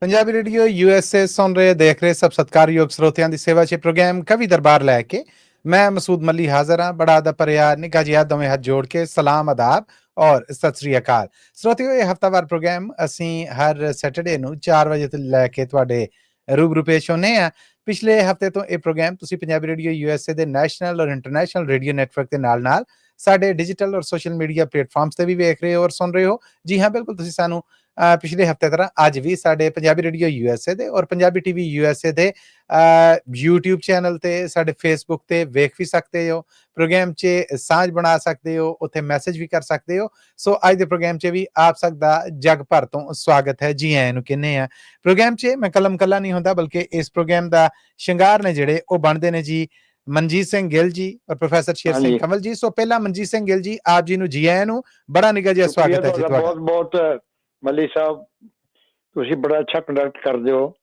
Punjabi radio USA ਸੁਣ ਰਹੇ ਦੇਖ ਰਹੇ ਸਭ ਸਤਿਕਾਰਯੋਗ ਸਰੋਤਿਆਂ ਦੀ ਸੇਵਾ 'ਚ ਪ੍ਰੋਗਰਾਮ ਕਵੀ ਦਰਬਾਰ ਲੈ ਕੇ ਮੈਂ ਮਸੂਦ ਮੱਲੀ ਹਾਜ਼ਰ ਹਾਂ। ਬੜਾ ਅਦਬ ਭਰਿਆ ਨਿੱਘਾ ਜਿਹਾ ਦੋਵੇਂ ਹੱਥ ਜੋੜ ਕੇ ਸਲਾਮ ਆਦਾਬ ਔਰ ਸਤਿ ਸ੍ਰੀ ਅਕਾਲ। ਸਰੋਤਿਓ, ਇਹ ਹਫਤਾਵਾਰ ਪ੍ਰੋਗਰਾਮ ਅਸੀਂ ਹਰ ਸੈਟਰਡੇ ਨੂੰ 4 ਵਜੇ ਤੋਂ ਲੈ ਕੇ ਤੁਹਾਡੇ ਰੂਬਰੂ ਪੇਸ਼ ਹੁੰਦੇ ਹਾਂ। ਪਿਛਲੇ ਹਫਤੇ ਤੋਂ ਇਹ ਪ੍ਰੋਗਰਾਮ ਤੁਸੀਂ ਪੰਜਾਬੀ ਰੇਡੀਓ USA ਦੇ ਨੈਸ਼ਨਲ ਔਰ ਇੰਟਰਨੈਸ਼ਨਲ ਰੇਡੀਓ ਨੈਟਵਰਕ ਦੇ ਨਾਲ ਸਾਡੇ ਡਿਜੀਟਲ ਔਰ ਸੋਸ਼ਲ ਮੀਡੀਆ ਪਲੇਟਫਾਰਮਸ ਤੇ ਵੀ ਵੇਖ ਰਹੇ ਹੋ ਔਰ ਸੁਣ ਰਹੇ ਹੋ। ਜੀ ਹਾਂ, ਬਿਲਕੁਲ ਤੁਸੀਂ ਸਾਨੂੰ ਪਿਛਲੇ ਹਫਤੇ ਤਰ੍ਹਾਂ ਅੱਜ ਵੀ ਸਾਡੇ ਪੰਜਾਬੀ ਰੇਡੀਓ USA ਦੇ ਔਰ ਪੰਜਾਬੀ TV USA ਦੇ YouTube ਚੈਨਲ ਤੇ ਸਾਡੇ ਫੇਸਬੁੱਕ ਤੇ ਵੇਖ ਵੀ ਸਕਦੇ ਹੋ। ਪ੍ਰੋਗਰਾਮ 'ਚ ਸਾਂਝ ਬਣਾ ਸਕਦੇ ਹੋ, ਉੱਥੇ ਮੈਸੇਜ ਵੀ ਕਰ ਸਕਦੇ ਹੋ। ਸੋ ਅੱਜ ਦੇ ਪ੍ਰੋਗਰਾਮ 'ਚ ਵੀ ਆਪ ਸਭ ਦਾ ਜਗ ਭਰ ਤੋਂ ਸਵਾਗਤ ਹੈ। ਜੀ ਆਇਆਂ ਨੂੰ ਕਹਿੰਦੇ ਆ। ਪ੍ਰੋਗਰਾਮ 'ਚ ਮੈਂ ਕਲਮ ਕੱਲਾ ਨਹੀਂ ਹੁੰਦਾ, ਬਲਕਿ ਇਸ ਪ੍ਰੋਗਰਾਮ ਦਾ ਸ਼ਿੰਗਾਰ ਨੇ ਜਿਹੜੇ ਉਹ ਬਣਦੇ ਨੇ ਜੀ ਮਨਜੀਤ ਸਿੰਘ ਗਿੱਲ ਜੀ ਔਰ ਪ੍ਰੋਫੈਸਰ ਸ਼ੇਰ ਸਿੰਘ ਕੰਵਲ ਜੀ। ਸੋ ਪਹਿਲਾਂ ਮਨਜੀਤ ਸਿੰਘ ਗਿੱਲ ਜੀ, ਆਪ ਜੀ ਨੂੰ ਜੀ ਆਇਆਂ ਨੂੰ, ਬੜਾ ਨਿੱਘਾ ਜਿਹਾ ਸਵਾਗਤ ਹੈ ਜੀ ਤੁਹਾਡਾ। ਬਹੁਤ ਬਹੁਤ ਮੱਲੀ ਸਾਹਿਬ, ਤੁਸੀਂ ਬੜਾ ਅੱਛਾ ਕੰਡਕਟ ਕਰਦੇ ਹੋ।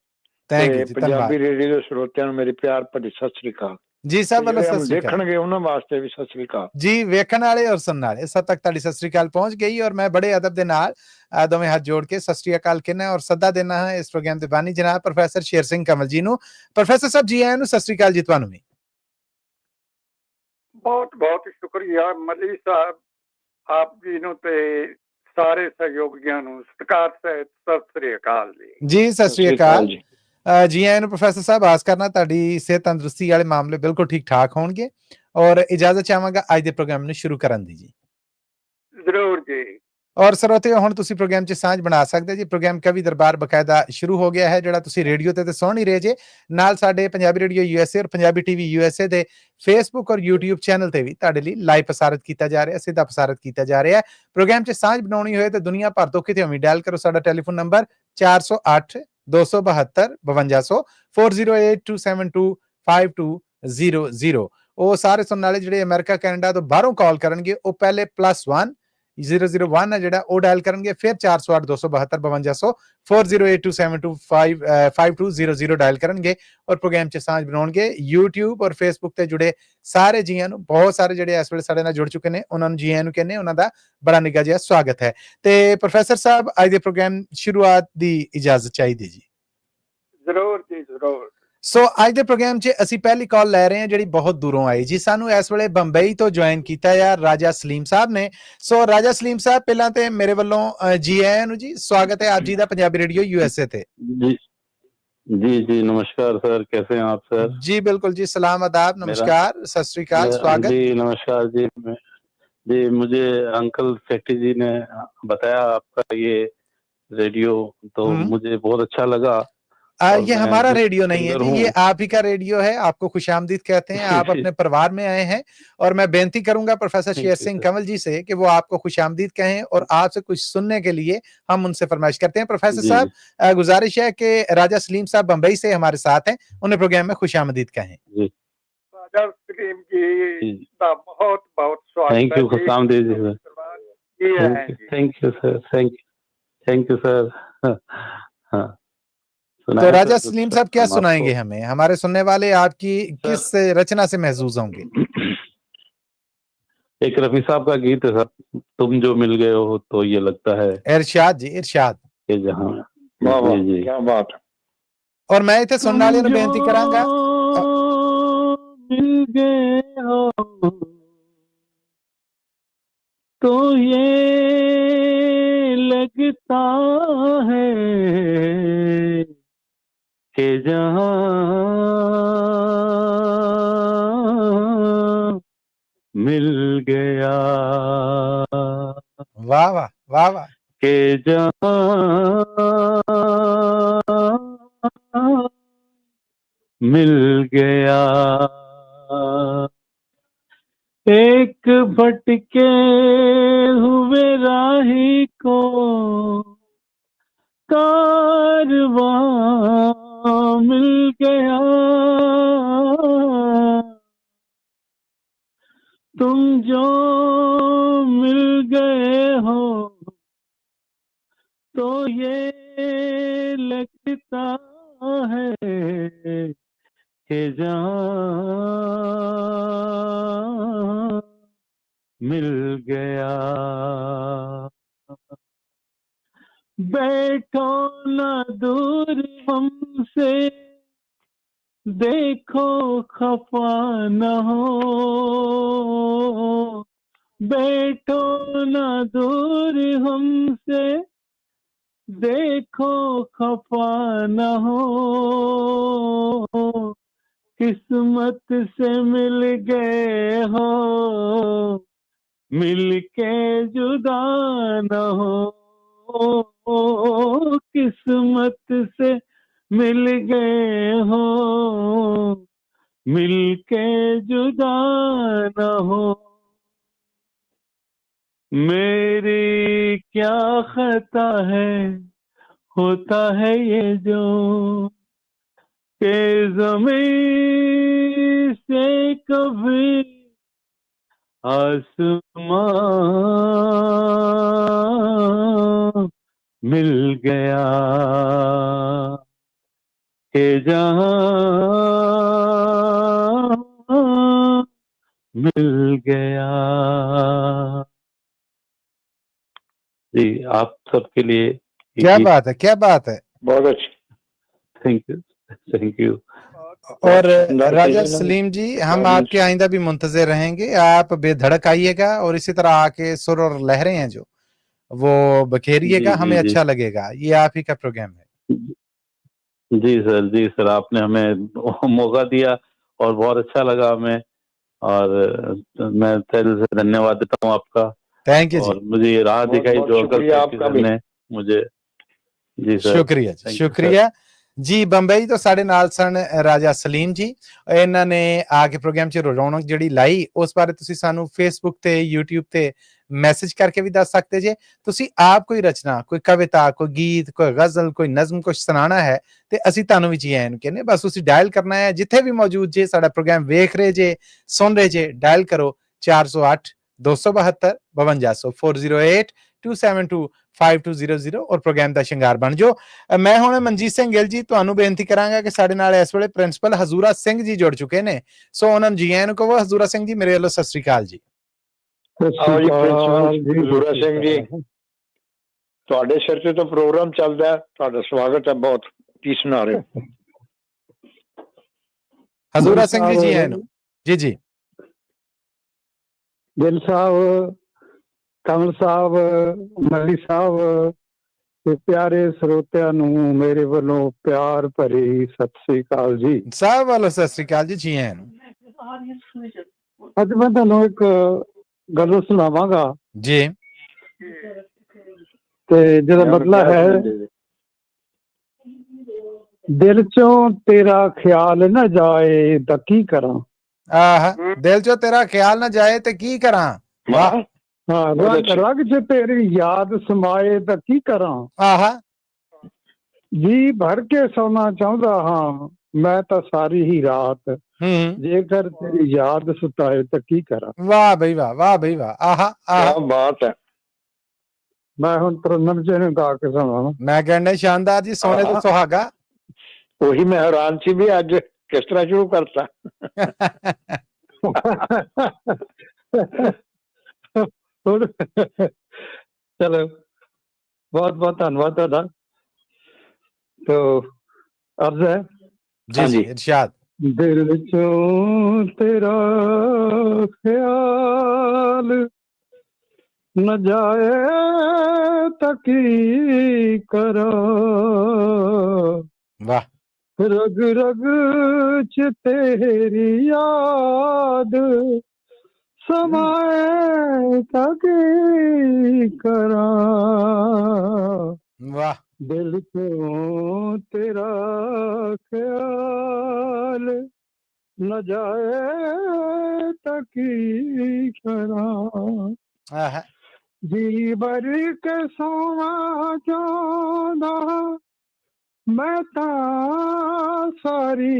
ਪੰਜਾਬੀ ਰੇਡੀਓ ਦੇ ਸਰੋਤਿਆਂ ਨੂੰ ਮੇਰੀ ਪਿਆਰ ਭਰੀ ਸਤਿ ਸ੍ਰੀ ਅਕਾਲ ਜੀ। ਸਭ ਵੱਲੋਂ ਸਤਿ ਸ੍ਰੀ ਅਕਾਲ। ਦੇਖਣਗੇ ਉਹਨਾਂ ਵਾਸਤੇ ਵੀ ਸਤਿ ਸ੍ਰੀ ਅਕਾਲ ਜੀ। ਵੇਖਣ ਵਾਲੇ ਔਰ ਸੁਣਨ ਵਾਲੇ ਸਭ ਤੱਕ ਤੁਹਾਡੀ ਸਤਿ ਸ੍ਰੀ ਅਕਾਲ ਪਹੁੰਚ ਗਈ ਔਰ ਮੈਂ ਬੜੇ ਅਦਬ ਦੇ ਨਾਲ ਦੋਵੇਂ ਹੱਥ ਜੋੜ ਕੇ ਸਤਿ ਸ੍ਰੀ ਅਕਾਲ ਕਹਿਣਾ ਔਰ ਸੱਦਾ ਦੇਣਾ ਹੈ ਇਸ ਪ੍ਰੋਗਰਾਮ ਦੇ ਬਾਨੀ ਜਨਾਬ ਪ੍ਰੋਫੈਸਰ ਸ਼ੇਰ ਸਿੰਘ ਕੰਵਲ ਜੀ ਨੂੰ। ਪ੍ਰੋਫੈਸਰ ਸਾਹਿਬ ਜੀ ਆਇਆਂ ਨੂੰ, ਸਤਿ ਸ੍ਰੀ ਅਕਾਲ ਜੀ ਤੁਹਾਨੂੰ ਵੀ। ਬਹੁਤ ਬਹੁਤ ਸ਼ੁਕਰੀਆ ਮੱਲੀ ਸਾਹਿਬ, ਆਪ ਜੀ ਨੂੰ ਤੇ ਸਾਰੇ ਸਹਿਯੋਗੀਆਂ ਨੂੰ ਸਤਿਕਾਰ ਸਹਿਤ ਸਤਿ ਸ੍ਰੀ ਅਕਾਲ ਜੀ। ਸਤਿ ਸ੍ਰੀ ਅਕਾਲ ਜੀ ਆਇਆਂ ਨੂੰ। ਪ੍ਰੋਫੈਸਰ ਸਾਹਿਬ, ਆਸ ਕਰਨਾ ਤੁਹਾਡੀ ਸਿਹਤ ਤੰਦਰੁਸਤੀ ਵਾਲੇ ਮਾਮਲੇ ਬਿਲਕੁਲ ਠੀਕ ਠਾਕ ਹੋਣਗੇ ਔਰ ਇਜਾਜ਼ਤ ਚਾਹਾਂਗਾ ਅੱਜ ਦੇ ਪ੍ਰੋਗਰਾਮ ਨੂੰ ਸ਼ੁਰੂ ਕਰਨ ਦੀ ਜੀ। ਜ਼ਰੂਰ ਜੀ। ਔਰ ਸਰੋਤਿਓ, ਹੁਣ ਤੁਸੀਂ ਪ੍ਰੋਗਰਾਮ 'ਚ ਸਾਂਝ ਬਣਾ ਸਕਦੇ ਜੀ। ਪ੍ਰੋਗਰਾਮ ਕਵੀ ਦਰਬਾਰ ਬਕਾਇਦਾ ਸ਼ੁਰੂ ਹੋ ਗਿਆ ਹੈ, ਜਿਹੜਾ ਤੁਸੀਂ ਰੇਡੀਓ ਤੇ ਸੁਣ ਹੀ ਰਹੇ ਜੇ। ਨਾਲ ਸਾਡੇ ਪੰਜਾਬੀ ਰੇਡੀਓ USA ਔਰ ਪੰਜਾਬੀ TV USA ਦੇ ਫੇਸਬੁੱਕ ਔਰ YouTube ਚੈਨਲ ਤੇ ਵੀ ਤੁਹਾਡੇ ਲਈ ਲਾਈਵ ਪ੍ਰਸਾਰਿਤ ਕੀਤਾ ਜਾ ਰਿਹਾ, ਸਿੱਧਾ ਪ੍ਰਸਾਰਿਤ ਕੀਤਾ ਜਾ ਰਿਹਾ। ਪ੍ਰੋਗਰਾਮ 'ਚ ਸਾਂਝ ਬਣਾਉਣੀ ਹੋਏ ਤਾਂ ਦੁਨੀਆ ਭਰ ਤੋਂ ਕਿਤੇ ਵੀ ਡਾਇਲ ਕਰੋ ਸਾਡਾ ਟੈਲੀਫੋਨ ਨੰਬਰ 408 272 5200 4082725200। ਉਹ ਸਾਰੇ ਸੁਣਨ ਵਾਲੇ ਜਿਹੜੇ ਅਮਰੀਕਾ ਕੈਨੇਡਾ ਤੋਂ ਬਾਹਰੋਂ ਕਾਲ ਕਰਨਗੇ ਉਹ ਪਹਿਲੇ +1 001 ਹੈ ਜਿਹੜਾ ਉਹ ਡਾਇਲ ਕਰਨਗੇ, ਫਿਰ 408 272 5200 4082725200 ਡਾਇਲ ਕਰਨਗੇ ਔਰ ਪ੍ਰੋਗਰਾਮ 'ਚ ਸਾਂਝ ਬਣਾਉਣਗੇ। YouTube ਔਰ Facebook ਤੇ ਜੁੜੇ ਸਾਰੇ ਜੀਆਂ ਨੂੰ, ਬਹੁਤ ਸਾਰੇ ਜਿਹੜੇ ਇਸ ਵੇਲੇ ਸਾਡੇ ਨਾਲ ਜੁੜ ਚੁੱਕੇ ਨੇ, ਉਹਨਾਂ ਨੂੰ ਜੀ ਆਇਆਂ ਨੂੰ ਕਹਿੰਦੇ, ਉਹਨਾਂ ਦਾ ਬੜਾ ਨਿੱਘਾ ਜਿਹਾ ਸਵਾਗਤ ਹੈ। ਤੇ ਪ੍ਰੋਫੈਸਰ ਸਾਹਿਬ, ਅੱਜ ਦੇ ਪ੍ਰੋਗਰਾਮ ਸ਼ੁਰੂਆਤ ਦੀ ਇਜਾਜ਼ਤ ਚਾਹੀਦੀ ਜੀ। ਜ਼ਰੂਰ ਜੀ, ਜ਼ਰੂਰ। ਸੋ ਅੱਜ ਦੇ ਪ੍ਰੋਗਰਾਮ 'ਚ ਅਸੀਂ ਪਹਿਲੀ ਕਾਲ ਲੈ ਰਹੇ ਹਾਂ ਜਿਹੜੀ ਬਹੁਤ ਦੂਰੋਂ ਆਈ ਜੀ। ਸਾਨੂੰ ਇਸ ਵੇਲੇ ਬੰਬਈ ਤੋਂ ਜੁਆਇਨ ਕੀਤਾ ਯਾਰ ਰਾਜਾ ਸਲੀਮ ਸਾਹਿਬ ਨੇ। ਸੋ ਰਾਜਾ ਸਲੀਮ ਸਾਹਿਬ, ਪਹਿਲਾਂ ਤੇ ਮੇਰੇ ਵੱਲੋਂ ਜੀ ਆਇਆਂ ਨੂੰ ਜੀ, ਸਵਾਗਤ ਹੈ ਆਪ ਜੀ ਦਾ ਪੰਜਾਬੀ ਰੇਡੀਓ USA ਤੇ। जी नमस्कार सर, कैसे हैं आप सर? जी बिल्कुल जी, सलाम आदाब, नमस्कार, सत श्री अकाल, स्वागत जी। नमस्कार जी। जी, मुझे अंकल सेठी जी ने बताया आपका ये रेडियो, तो मुझे बहुत अच्छा लगा। ये हमारा रेडियो नहीं है जी, ये आप ही का रेडियो है। आपको खुशामदीद कहते हैं, आप अपने परिवार में आए हैं और मैं बेनती करूंगा प्रोफेसर शेर सिंह कंवल जी से कि वो आपको खुशामदीद कहें और आपसे कुछ सुनने के लिए हम उनसे फरमाइश करते हैं। प्रोफेसर साहब, गुजारिश है कि राजा सलीम साहब बंबई से हमारे साथ हैं, उन्हें प्रोग्राम में खुशामदीद कहें। राजा सलीम जी का बहुत बहुत स्वागत है। थैंक यू, खुशामदीद जी। Thank you sir, thank you sir. हाँ, तो राजा सलीम साहब क्या सुनाएंगे हमें? हमारे सुनने वाले आपकी किस रचना से महसूस होंगे? एक रफी साहब का गीत है सर, तुम जो मिल गए हो तो ये लगता है। इरशाद जी, इरशाद। जहां जी, क्या बात। और मैं इतने सुनने वाले ने बेनती करांगा, मिल गए हो तो ये लगता है कि जहां मिल गया। वाह वाह वाह वाह। कि जहां मिल गया। एक भटके हुए राही को कारवां मिल गया। तुम जो मिल गए हो तो ये लगता है कि जहां मिल गया। बैठो ना दूर हमसे, देखो खफा न हो, बैठो ना दूर हमसे, देखो खफा न हो, किस्मत से मिल गए हो, मिल के जुदा न हो, किस्मत से मिल गए हो, मिल के जुदा न हो, मेरी क्या खता है, होता है ये जो के ज़मीं से कभी आसमां मिल गया, के जहां मिल गया। जी, आप सबके लिए क्या बात है, क्या बात है। बहुत अच्छी। Thank you, thank you. और राजा सलीम जी, हम आपके आइंदा भी मुंतज़िर रहेंगे। आप बेधड़क आइएगा और इसी तरह आके सुर और लहरें हैं जो वो बखेरिएगा, हमें अच्छा लगेगा। ये आप ही का प्रोग्राम है। जी सर, जी सर, आपने हमें मौका दिया और बहुत अच्छा लगा हमें, और मैं दिल से धन्यवाद देता हूँ आपका। थैंक यू जी। और मुझे ये राह दिखाई जो आपका भी मुझे। जी सर, शुक्रिया जी, शुक्रिया जी। ਬੰਬਈ ਤੋਂ ਸਾਡੇ ਨਾਲ ਸਨ ਰਾਜਾ ਸਲੀਮ ਜੀ। ਇਹਨਾਂ ਨੇ ਆ ਕੇ ਪ੍ਰੋਗਰਾਮ 'ਚ ਰੌਣਕ ਜਿਹੜੀ ਲਾਈ, ਉਸ ਬਾਰੇ ਤੁਸੀਂ ਸਾਨੂੰ ਫੇਸਬੁੱਕ ਤੇ YouTube ਤੇ ਮੈਸੇਜ ਕਰਕੇ ਵੀ ਦੱਸ ਸਕਦੇ ਜੇ। ਤੁਸੀਂ ਆਪ ਕੋਈ ਰਚਨਾ, ਕੋਈ ਕਵਿਤਾ, ਕੋਈ ਗੀਤ, ਕੋਈ ਗਜ਼ਲ, ਕੋਈ ਨਜ਼ਮ ਕੁਝ ਸੁਣਾਉਣਾ ਹੈ ਤੇ ਅਸੀਂ ਤੁਹਾਨੂੰ ਵੀ ਜੀ ਆਇਆਂ ਨੂੰ ਕਹਿੰਦੇ। ਬਸ ਤੁਸੀਂ ਡਾਇਲ ਕਰਨਾ ਹੈ, ਜਿੱਥੇ ਵੀ ਮੌਜੂਦ ਜੇ, ਸਾਡਾ ਪ੍ਰੋਗਰਾਮ ਵੇਖ ਰਹੇ ਜੇ, ਸੁਣ ਰਹੇ ਜੇ, ਡਾਇਲ ਕਰੋ 408 272 5200 408 272 5200 ਔਰ ਪ੍ਰੋਗਰਾਮ ਦਾ ਸ਼ਿੰਗਾਰ ਬਣ ਜਾਓ। ਮੈਂ ਹੁਣ ਮਨਜੀਤ ਸਿੰਘ ਗਿੱਲ ਜੀ ਤੁਹਾਨੂੰ ਬੇਨਤੀ ਕਰਾਂਗਾ ਕਿ ਸਾਡੇ ਨਾਲ ਇਸ ਵੇਲੇ ਪ੍ਰਿੰਸੀਪਲ ਹਜ਼ੂਰਾ ਸਿੰਘ ਜੀ ਜੁੜ ਚੁੱਕੇ ਨੇ, ਸੋ ਉਹਨਾਂ ਨੂੰ ਜੀ ਆਇਆਂ ਨੂੰ ਕਹੋ। ਹਜ਼ੂਰਾ ਸਿੰਘ ਜੀ, ਮੇਰੇ ਵੱਲੋਂ ਸਤਿ ਸ੍ਰੀ ਅਕਾਲ ਜੀ। ਹਜ਼ੂਰਾ ਸਿੰਘ ਜੀ, ਤੁਹਾਡੇ ਸਿਰ ਤੇ ਤਾਂ ਪ੍ਰੋਗਰਾਮ ਚੱਲਦਾ ਹੈ, ਤੁਹਾਡਾ ਸਵਾਗਤ ਹੈ। ਬਹੁਤ ਕੀ ਸੁਣਾ ਰਹੇ ਹੋ ਹਜ਼ੂਰਾ ਸਿੰਘ ਜੀ? ਜੀ ਆਇਆਂ ਨੂੰ ਜੀ। ਜੀ ਗਿੱਲ ਸਾਹਿਬ, ਕਮਲ ਸਾਹਿਬ, ਮੱਲੀ ਸਾਹਿਬ ਤੇ ਪਿਆਰੇ ਸਰੋਤਿਆਂ ਨੂੰ ਮੇਰੇ ਵੱਲੋਂ ਪਿਆਰ ਭਰੀ ਸਤਿ ਸ੍ਰੀ ਅਕਾਲ ਜੀ। ਸਾਹਿਬ ਵੱਲੋਂ ਸਤਿ ਸ੍ਰੀ ਅਕਾਲ ਜੀ, ਜੀ ਆਇਆਂ ਨੂੰ। ਅੱਜ ਮੈਂ ਤੁਹਾਨੂੰ ਇੱਕ ਗੱਲ ਸੁਣਾਵਾਂਗਾ ਜੀ, ਤੇ ਜਿਹਦਾ ਬਦਲਾ ਹੈ, ਦਿਲ ਚੋਂ ਤੇਰਾ ਖਿਆਲ ਨਾ ਜਾਏ ਤਾਂ ਕੀ ਕਰਾਂ। ਆਹ, ਦਿਲ ਚੋਂ ਤੇਰਾ ਖਿਆਲ ਨਾ ਜਾਏ ਤੇ ਕੀ ਕਰਾਂ। ਵਾਹ। ਹਾਂ, ਰਗ ਚ ਤੇਰੀ ਯਾਦ ਸਮਾਏ ਤਾਂ ਕੀ ਕਰਾਂ। ਆਹ, ਜੀ ਭਰ ਕੇ ਸੌਣਾ ਚਾਹੁੰਦਾ ਹਾਂ ਮੈਂ ਤਾਂ ਸਾਰੀ ਹੀ ਰਾਤ, ਜੇਕਰ ਤੇਰੀ ਯਾਦ ਸਤਾਏ ਤਾਂ ਕੀ ਕਰਾਂ। ਵਾਹ ਬਈ ਵਾਹ, ਵਾਹ ਬਈ ਵਾਹ। ਆਹ, ਕੀ ਬਾਤ ਹੈ। ਮੈਂ ਹੁਣ ਤਰਨਮ ਜੀ ਨੂੰ ਗਾ ਕੇ ਸੁਣਾਵਾਂ। ਮੈਂ ਕਹਿੰਦਾ ਸ਼ਾਨਦਾਰ ਜੀ, ਸੋਨੇ ਤੋਂ ਸੁਹਾਗਾ। ਉਹੀ ਮੈਂ ਹੈਰਾਨ ਸੀ ਵੀ ਅੱਜ ਕਿਸ ਤਰ੍ਹਾਂ ਸ਼ੁਰੂ ਕਰਤਾ। ਚਲੋ, ਬਹੁਤ ਬਹੁਤ ਧੰਨਵਾਦ ਤੁਹਾਡਾ। ਤੋ ਅਰਜ਼ ਹੈ ਜੀ ਜੀ, ਇਰਸ਼ਾਦ। ਦਿਲ ਚੋਂ ਤੇਰਾ ਖਿਆਲ न जाए तो की करा। वाह। रग रग च तेरी याद समाए तो की करा। वाह। दिल को तेरा ख्याल न जाए तो की करा। जी भर के सोना चाहदा मैं ता सारी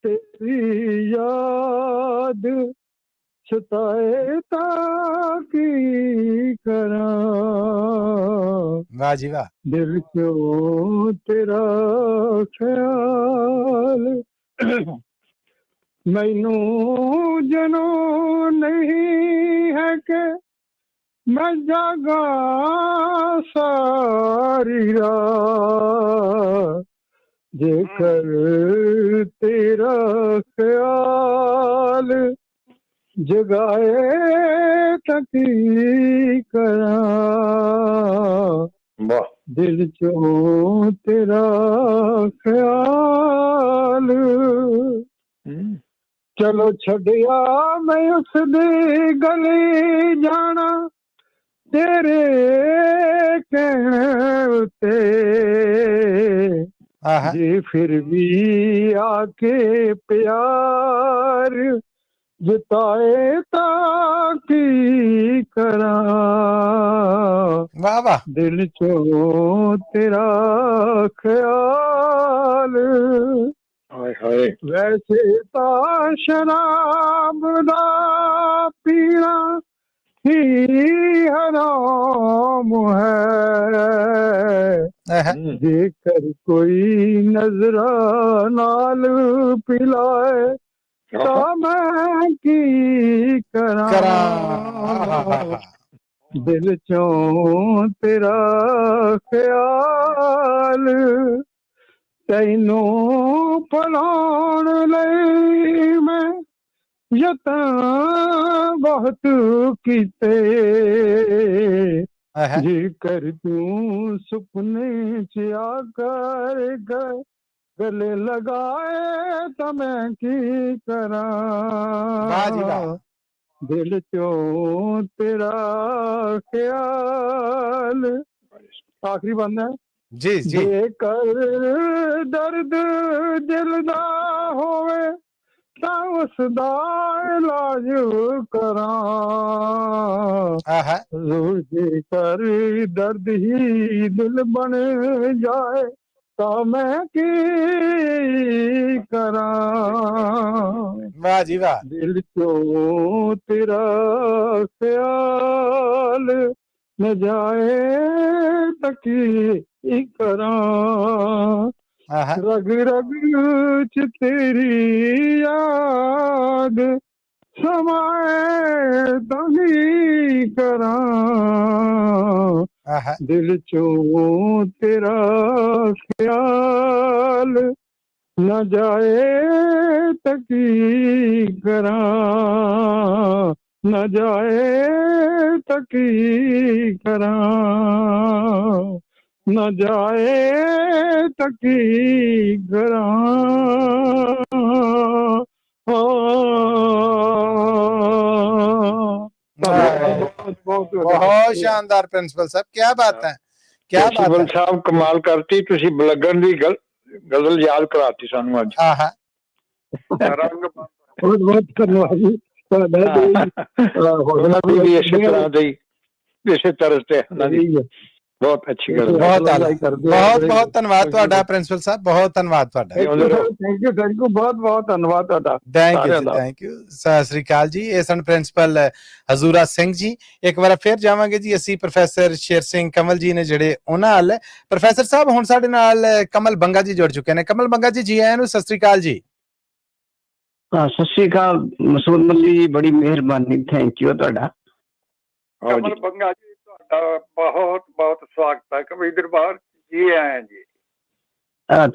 तेरी याद सताए ताकि करा। वाह जी वाह। दिल क्यों तेरा ख्याल मैनू जनो नहीं है के मैं जागा सारी रात, जेकर तेरा ख्याल जगाए तकी करा, वाह दिल चों तेरा ख्याल। चलो छड़िया मैं उस दी गली जाना, तेरे कहने उते जी फिर भी आके प्यार जताए ताकि करा, वाह वाह, दिल चों तेरा ख्याल। हाय हाय वैसे ता शराब दा पीना ही हराम है, जेकर कोई नजरा नाल पिलाए तो मैं की करा, दिल चों तेरा ख्याल। तैनू भुलाउण लई मैं यतन बहुत कीते, जेकर तू सुपने च आकर गले लगाए तो मैं की करा, दिल चों तेरा ख्याल। आखिरी बंद है जी जी, जेकर दर्द दिल दा होवे तां उसदा इलाज करां, जेकर दर्द ही दिल बन जाए तो मैं की करां, वाह जी वाह, दिल चों तेरा ख्याल न जाए तकी करां, रग रग च तेरी याद समाए तभी करां, दिल चों तेरा ख्याल न जाए तकी करां, न जाए तकी करां, न जाए तकी करां। बहुत शानदार प्रिंसिपल साहब, क्या बात है, क्या बात है साहब, कमाल करती। तुसी बलगन दी गजल याद कराती सानू अज। बहुत बहुत धन्यवाद जी, इसे तरह से इसे तरह से बहुत अच्छी गल, बहुत बहुत धन्यवाद ਤੁਹਾਡਾ ਪ੍ਰਿੰਸੀਪਲ ਸਾਹਿਬ, ਬਹੁਤ ਧੰਨਵਾਦ ਤੁਹਾਡਾ। थैंक यू बहुत बहुत धन्यवाद ਤੁਹਾਡਾ। ਥੈਂਕ ਯੂ ਜੀ, ਥੈਂਕ ਯੂ। ਸਤਿ ਸ੍ਰੀ ਅਕਾਲ ਜੀ। ਇਹ ਸਨ ਪ੍ਰਿੰਸੀਪਲ ਹਜ਼ੂਰਾ ਸਿੰਘ ਜੀ। ਇੱਕ ਵਾਰ ਫਿਰ ਜਾਵਾਂਗੇ ਜੀ ਅਸੀਂ ਪ੍ਰੋਫੈਸਰ ਸ਼ੇਰ ਸਿੰਘ ਕਮਲ ਜੀ ਨੇ ਜਿਹੜੇ ਉਹਨਾਂ ਨਾਲ। ਪ੍ਰੋਫੈਸਰ ਸਾਹਿਬ ਹੁਣ ਸਾਡੇ ਨਾਲ ਕਮਲ ਬੰਗਾ ਜੀ ਜੁੜ ਚੁੱਕੇ ਨੇ। ਕਮਲ ਬੰਗਾ ਜੀ, ਜੀ ਆਇਆਂ ਨੂੰ, ਸਤਿ ਸ੍ਰੀ ਅਕਾਲ ਜੀ। ਸਤਿ ਸ੍ਰੀ ਅਕਾਲ ਮਸੂਦ ਮੱਲੀ ਜੀ, ਬੜੀ ਮਿਹਰਬਾਨੀ, ਥੈਂਕ ਯੂ ਤੁਹਾਡਾ। ਕਮਲ ਬੰਗਾ ਜੀ, ਤੁਹਾਡਾ ਬਹੁਤ ਬਹੁਤ ਸਵਾਗਤ ਹੈ ਕਵੀ ਦਰਬਾਰ, ਜੀ ਆਇਆਂ ਜੀ।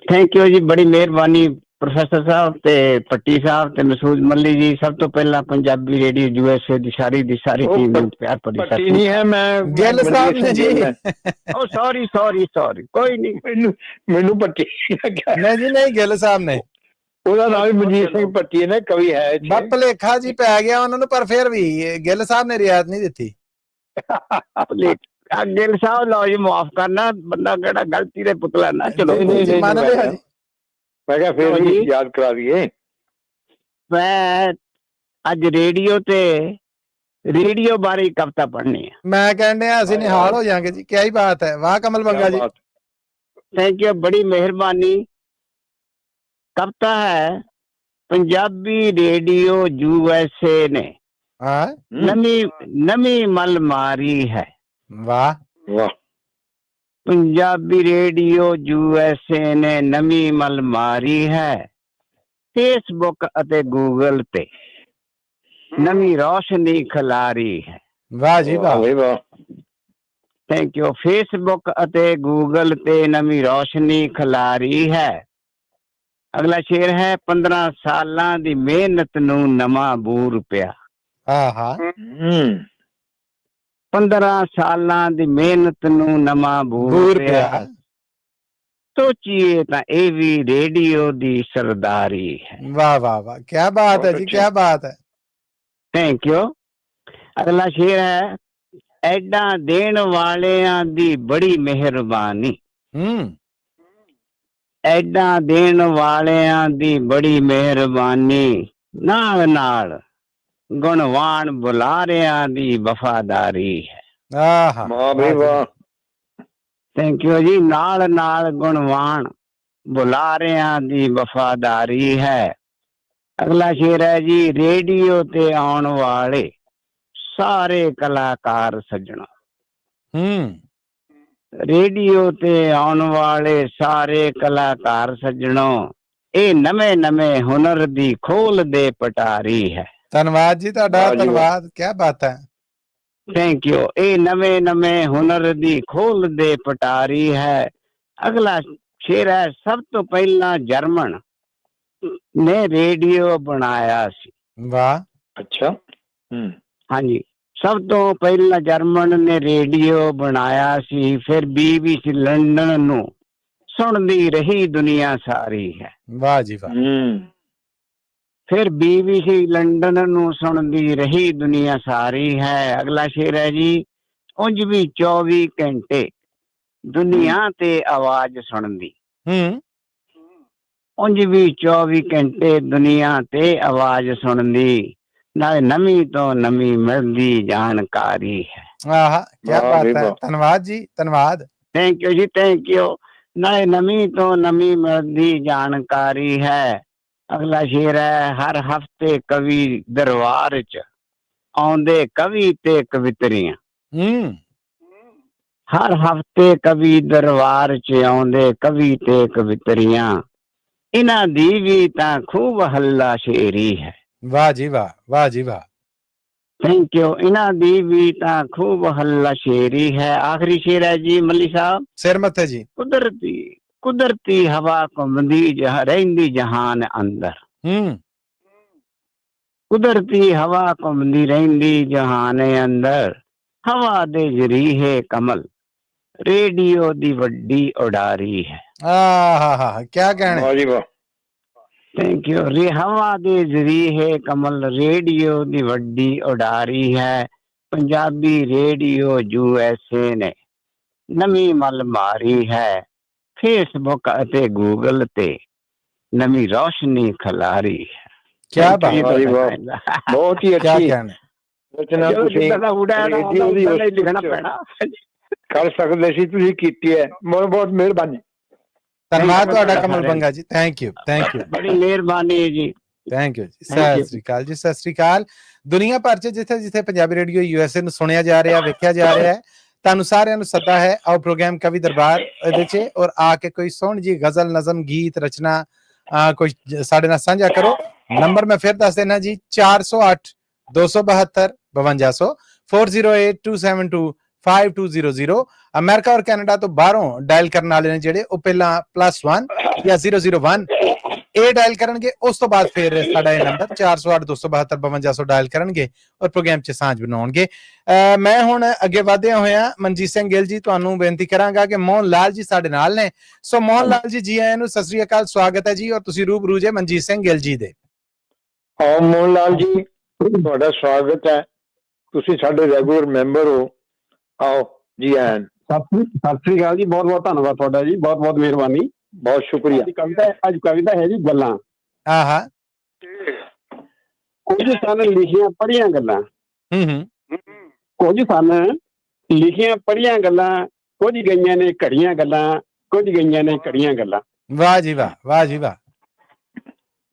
ਥੈਂਕ ਯੂ ਜੀ, ਬੜੀ ਮਿਹਰਬਾਨੀ ਪ੍ਰੋਫੈਸਰ ਸਾਹਿਬ ਤੇ ਪੱਟੀ ਸਾਹਿਬ ਤੇ ਮਸੂਦ ਮੱਲੀ ਜੀ। ਸਭ ਤੋਂ ਪਹਿਲਾਂ ਪੰਜਾਬੀ ਰੇਡੀਓ USA ਦੀ ਸਾਰੀ ਟੀਮ ਨੂੰ ਪਿਆਰ ਭਰੀ ਸਤਿ ਸ੍ਰੀ ਅਕਾਲ। ਮੈਂ ਗਿੱਲ ਸਾਹਿਬ ਨੇ ਜੀ। ਓ ਸੌਰੀ ਕੋਈ ਨਹੀਂ, ਮੈਨੂੰ ਪੱਟੀ ਨਹੀਂ ਜੀ, ਨਹੀਂ, ਗਿੱਲ ਸਾਹਿਬ ਨੇ। ਉਹਦਾ ਨਾਮ ਵੀ ਮਨਜੀਤ ਸਿੰਘ ਪੱਟੀ ਨੇ, ਕਵੀ ਹੈ। ਭੁਲੇਖਾ ਜੀ ਪੈ ਗਿਆ ਉਹਨਾਂ ਨੂੰ, ਪਰ ਫਿਰ ਵੀ ਗਿੱਲ ਸਾਹਿਬ ਨੇ ਰਿਆਇਤ ਨਹੀਂ ਦਿੱਤੀ। ਗਿੱਲ ਸਾਹਿਬ ਲਓ ਜੀ, ਮਾਫ ਕਰਨਾ, ਬੰਦਾ ਕਿਹੜਾ ਗਲਤੀ ਦੇ ਪੁਤਲਾ ਨਾ। ਚਲੋ ਮੰਨ ਲਿਆ ਜੀ। ਮੈਂ ਕਿਹਾ ਫਿਰ ਵੀ ਯਾਦ ਕਰਾ ਦਈਏ। ਮੈਂ ਅੱਜ ਰੇਡੀਓ ਬਾਰੇ ਕਵਿਤਾ ਪੜ੍ਹਨੀ ਹੈ। ਮੈਂ ਕਹਿੰਦੇ ਆ ਅਸੀਂ ਨਿਹਾਲ ਹੋ ਜਾਾਂਗੇ ਜੀ, ਕਿਆ ਹੀ ਬਾਤ ਹੈ। ਵਾਹ ਕਮਲ ਬੰਗਾ ਜੀ, ਥੈਂਕ ਯੂ, ਬੜੀ ਮਿਹਰਬਾਨੀ। ਕਵਿਤਾ ਹੈ ਪੰਜਾਬੀ ਰੇਡੀਓ USA ਨੇ ਨਵੀਂ ਮੱਲ ਮਾਰੀ ਹੈ। ਵਾਹ ਵਾਹ। ਪੰਜਾਬੀ ਰੇਡੀਓ USA ਨੇ ਨਵੀਂ ਮੱਲ ਮਾਰੀ ਹੈ। ਫੇਸਬੁੱਕ ਅਤੇ ਗੂਗਲ ਤੇ ਨਵੀਂ ਰੌਸ਼ਨੀ ਖਿਲਾਰੀ ਹੈ। ਵਾਹ ਜੀ ਵਾਹ। ਵਾਹ। Thank you. ਫੇਸਬੁੱਕ ਅਤੇ ਗੂਗਲ ਤੇ ਨਵੀਂ ਰੌਸ਼ਨੀ ਖਿਲਾਰੀ ਹੈ। ਅਗਲਾ ਸ਼ੇਰ ਹੈ 15 ਸਾਲਾਂ ਦੀ ਮਿਹਨਤ ਨੂੰ ਨਵਾਂ ਬੂਰ ਪਿਆ। ਆਹਾ 15 ਸਾਲਾਂ ਦੀ ਮਿਹਨਤ ਨੂੰ ਨਵਾਂ ਬੂਰ ਪਿਆ। ਸੋਚੀਏ ਤਾਂ ਇਹ ਵੀ ਰੇਡੀਓ ਦੀ ਸਰਦਾਰੀ ਹੈ। ਵਾਹ ਵਾਹ ਵਾਹ, ਕੀ ਬਾਤ ਹੈ ਜੀ, ਕੀ ਬਾਤ ਹੈ। Thank you. ਅਗਲਾ ਸ਼ੇਰ ਹੈ ਐਡਾ ਦੇਣ ਵਾਲਿਆਂ ਦੀ ਬੜੀ ਮਿਹਰਬਾਨੀ। ਐਡਾ ਦੇਣ ਵਾਲਿਆਂ ਦੀ ਬੜੀ ਮਿਹਰਬਾਨੀ, ਨਾਲ ਨਾਲ ਗੁਣਵਾਨ ਬੁਲਾਰਿਆਂ ਦੀ ਵਫਾਦਾਰੀ ਹੈ। ਆਹਾ ਵਾਹ ਬਈ ਵਾਹ। ਥੈਂਕ ਯੂ ਜੀ। ਨਾਲ ਨਾਲ ਗੁਣਵਾਨ ਬੁਲਾਰਿਆਂ ਦੀ ਵਫਾਦਾਰੀ ਹੈ। ਅਗਲਾ ਸ਼ੇਰ ਹੈ ਜੀ ਰੇਡੀਓ ਤੇ ਆਉਣ ਵਾਲੇ ਸਾਰੇ ਕਲਾਕਾਰ ਸੱਜਣਾ। ਰੇਡੀਓ ਤੇ ਆਉਣ ਵਾਲੇ ਸਾਰੇ ਕਲਾਕਾਰ ਸੱਜਣੋ, ਇਹ ਨਵੇਂ ਨਵੇਂ ਹੁਨਰ ਦੀ ਖੋਲ ਦੇ ਪਟਾਰੀ ਹੈ। ਧੰਨਵਾਦ ਜੀ ਤੁਹਾਡਾ, ਧੰਨਵਾਦ, ਕੀ ਬਾਤ ਹੈ। Thank you. ਇਹ ਨਵੇਂ ਨਵੇਂ ਹੁਨਰ ਦੀ ਖੋਲ ਦੇ ਪਟਾਰੀ ਹੈ। ਅਗਲਾ ਸ਼ੇਰ ਹੈ ਸਭ ਤੋਂ ਪਹਿਲਾਂ ਜਰਮਨ ਨੇ ਰੇਡੀਓ ਬਣਾਇਆ ਸੀ। ਵਾਹ। ਅੱਛਾ। ਹਾਂਜੀ, ਸਭ ਤੋਂ ਪਹਿਲਾਂ ਜਰਮਨ ਨੇ ਰੇਡੀਓ ਬਣਾਇਆ ਸੀ। ਫਿਰ BBC ਲੰਡਨ ਨੂੰ ਸੁਣਦੀ ਰਹੀ ਦੁਨੀਆ ਸਾਰੀ ਹੈ। ਵਾਹ ਜੀ ਵਾਹ। ਫਿਰ BBC ਲੰਡਨ ਨੂੰ ਸੁਣਦੀ ਰਹੀ ਦੁਨੀਆ ਸਾਰੀ ਹੈ। ਅਗਲਾ ਸ਼ੇਰ ਹੈ ਜੀ ਉਂਝ ਵੀ 24 ਘੰਟੇ ਦੁਨੀਆ ਤੇ ਆਵਾਜ਼ ਸੁਣਦੀ। ਉਂਝ ਵੀ 24 ਘੰਟੇ ਦੁਨੀਆ ਤੇ ਆਵਾਜ਼ ਸੁਣਦੀ, ਨਾਲੇ ਨਵੀਂ ਤੋਂ ਨਵੀਂ ਮਿਲਦੀ ਜਾਣਕਾਰੀ ਹੈ। ਆਹਾ ਕੀ ਬਾਤ ਹੈ। ਧੰਨਵਾਦ ਜੀ, ਧੰਨਵਾਦ। ਥੈਂਕ ਯੂ ਜੀ, ਥੈਂਕ ਯੂ। ਨਾਲੇ ਨਵੀਂ ਤੋਂ ਨਵੀਂ ਮਿਲਦੀ ਜਾਣਕਾਰੀ ਹੈ। ਅਗਲਾ ਸ਼ੇਰ ਹੈ ਹਰ ਹਫ਼ਤੇ ਕਵੀ ਦਰਬਾਰ ਚ ਆਉਂਦੇ ਕਵੀ ਤੇ ਕਵਿਤਰੀਆਂ। ਹਰ ਹਫ਼ਤੇ ਕਵੀ ਦਰਬਾਰ ਚ ਆਉਂਦੇ ਕਵੀ ਤੇ ਕਵਿਤਰੀਆਂ, ਇਹਨਾਂ ਦੀ ਵੀ ਤਾਂ ਖੂਬ ਹੱਲਾ ਸ਼ੇਰੀ ਹੈ। ਵਾਹ ਜੀ ਵਾਹ, ਵਾਹ ਜੀ ਵਾਹ। Thank you. ਇਹਨਾਂ ਦੀ ਵੀ ਤਾਂ ਖੂਬ ਹੱਲਾ ਸ਼ੇਰੀ ਹੈ। ਆਖਰੀ ਸ਼ੇਰ ਹੈ ਜੀ ਮੱਲੀ ਸਾਹਿਬ, ਸਿਰ ਮੱਥੇ ਜੀ। ਕੁਦਰਤੀ ਹਵਾ ਘੁੰਮਦੀ ਰਹਿੰਦੀ ਜਹਾਨ ਅੰਦਰ। ਕੁਦਰਤੀ ਹਵਾ ਘੁੰਮਦੀ ਰਹਿੰਦੀ ਜਹਾਨ ਅੰਦਰ, ਹਵਾ ਦੇ ਜ਼ਰੀਏ ਕਮਲ ਰੇਡੀਓ ਦੀ ਵੱਡੀ ਉਡਾਰੀ ਹੈ। ਆਹਾ ਕੀ ਕਹਿਣਾ। ਵਾਹ ਜੀ ਵਾਹ। Thank you. ਹਵਾ ਦੇ ਜ਼ਰੀਏ ਕਮਲ ਰੇਡੀਓ ਦੀ ਵੱਡੀ ਉਡਾਰੀ ਹੈ। ਪੰਜਾਬੀ ਰੇਡੀਓ USA ਨੇ ਨਵੀਂ ਮੱਲ ਮਾਰੀ ਹੈ। ਫੇਸਬੁੱਕ ਅਤੇ ਗੂਗਲ ਤੇ ਨਵੀਂ ਰੌਸ਼ਨੀ ਖਿਲਾਰੀ ਹੈ। ਕੀ ਬਾਤ ਹੈ, ਬਹੁਤ ਹੀ ਅੱਛੀ ਰਚਨਾ ਤੁਸੀਂ ਲਿਖਣਾ ਪੈਣਾ ਕਰ ਸਕਦੇ ਸੀ, ਤੁਸੀਂ ਕੀਤੀ ਹੈ। ਬਹੁਤ ਬਹੁਤ ਮਿਹਰਬਾਨੀ। ਧੰਨਵਾਦ ਤੁਹਾਡਾ ਕਮਲ ਬੰਗਾ ਜੀ। ਥੈਂਕ ਯੂ, ਥੈਂਕ ਯੂ, ਬੜੀ ਮਿਹਰਬਾਨੀ ਜੀ। ਥੈਂਕ ਯੂ ਜੀ। ਸਤਿ ਸ੍ਰੀ ਅਕਾਲ ਜੀ, ਸਤਿ ਸ੍ਰੀ ਅਕਾਲ। ਦੁਨੀਆ ਭਰ ਚ ਜਿੱਥੇ ਜਿੱਥੇ ਪੰਜਾਬੀ ਰੇਡੀਓ USA ਨੂੰ ਸੁਣਿਆ ਜਾ ਰਿਹਾ, ਵੇਖਿਆ ਜਾ ਰਿਹਾ ਹੈ, ਤੁਹਾਨੂੰ ਸਾਰਿਆਂ ਨੂੰ ਸੱਦਾ ਹੈ, ਆਓ ਪ੍ਰੋਗਰਾਮ ਕਵੀ ਦਰਬਾਰ ਇਹਦੇ ਚ ਔਰ ਆ ਕੇ ਕੋਈ ਸੋਹਣੀ ਜੀ ਗਜ਼ਲ, ਨਜ਼ਮ, ਗੀਤ, ਰਚਨਾ ਕੋਈ ਸਾਡੇ ਨਾਲ ਸਾਂਝਾ ਕਰੋ। ਨੰਬਰ ਮੈਂ ਫਿਰ ਦੱਸ ਦੇਣਾ ਜੀ 408 272 5200 408 272 5200। ਅਮਰੀਕਾ ਔਰ ਕੈਨੇਡਾ ਤੋਂ ਬਾਹਰੋਂ ਡਾਇਲ ਕਰਨ ਵਾਲੇ ਨੇ ਜਿਹੜੇ ਉਹ ਪਹਿਲਾਂ +1 ਜਾਂ 001 ਇਹ ਡਾਇਲ ਕਰਨਗੇ, ਉਸ ਤੋਂ ਬਾਅਦ ਫਿਰ ਸਾਡਾ ਇਹ ਨੰਬਰ 408 272 5200 ਡਾਇਲ ਕਰਨਗੇ ਔਰ ਪ੍ਰੋਗਰਾਮ 'ਚ ਸਾਂਝ ਬਣਾਉਣਗੇ। ਮੈਂ ਹੁਣ ਅੱਗੇ ਵਧਦਿਆਂ ਹੋਇਆ ਮਨਜੀਤ ਸਿੰਘ ਗਿੱਲ ਜੀ ਤੁਹਾਨੂੰ ਬੇਨਤੀ ਕਰਾਂਗਾ ਕਿ ਮੋਹਨ ਲਾਲ ਜੀ ਸਾਡੇ ਨਾਲ ਨੇ। ਸੋ ਮੋਹਨ ਲਾਲ ਜੀ ਆਇਆਂ ਨੂੰ, ਸਤਿ ਸ੍ਰੀ ਅਕਾਲ, ਸਵਾਗਤ ਹੈ ਜੀ। ਔਰ ਤੁਸੀਂ ਰੂਬਰੂ ਜੇ ਮਨਜੀਤ ਸਿੰਘ ਗਿੱਲ ਜੀ ਦੇ। ਮੋਹਨ ਲਾਲ ਜੀ ਤੁਹਾਡਾ ਸਵਾਗਤ ਹੈ, ਤੁਸੀਂ ਸਾਡੇ ਰੈਗੂਲਰ ਮੈਂਬਰ ਹੋ। ਆਓ ਜੀ ਆਇਆਂ। ਸਤਿ ਸ੍ਰੀ ਅਕਾਲ ਜੀ, ਬਹੁਤ ਬਹੁਤ ਧੰਨਵਾਦ ਤੁਹਾਡਾ ਜੀ, ਬਹੁਤ ਬਹੁਤ ਮਿਹਰਬਾਨੀ, ਬਹੁਤ ਸ਼ੁਕਰੀਆ। ਅੱਜ ਕਵਿਤਾ ਹੈ ਜੀ ਗੱਲਾਂ। ਕੁਝ ਸਨ ਲਿਖੀਆਂ ਪੜ੍ਹੀਆਂ ਗੱਲਾਂ, ਕੁਝ ਸਨ ਲਿਖੀਆਂ ਪੜ੍ਹੀਆਂ ਗੱਲਾਂ, ਕੁਝ ਗਈਆਂ ਨੇ ਘੜੀਆਂ ਗੱਲਾਂ, ਕੁਝ ਗਈਆਂ ਨੇ ਘੜੀਆਂ ਗੱਲਾਂ। ਵਾਹ ਜੀ ਵਾਹ, ਵਾਹ ਜੀ ਵਾਹ।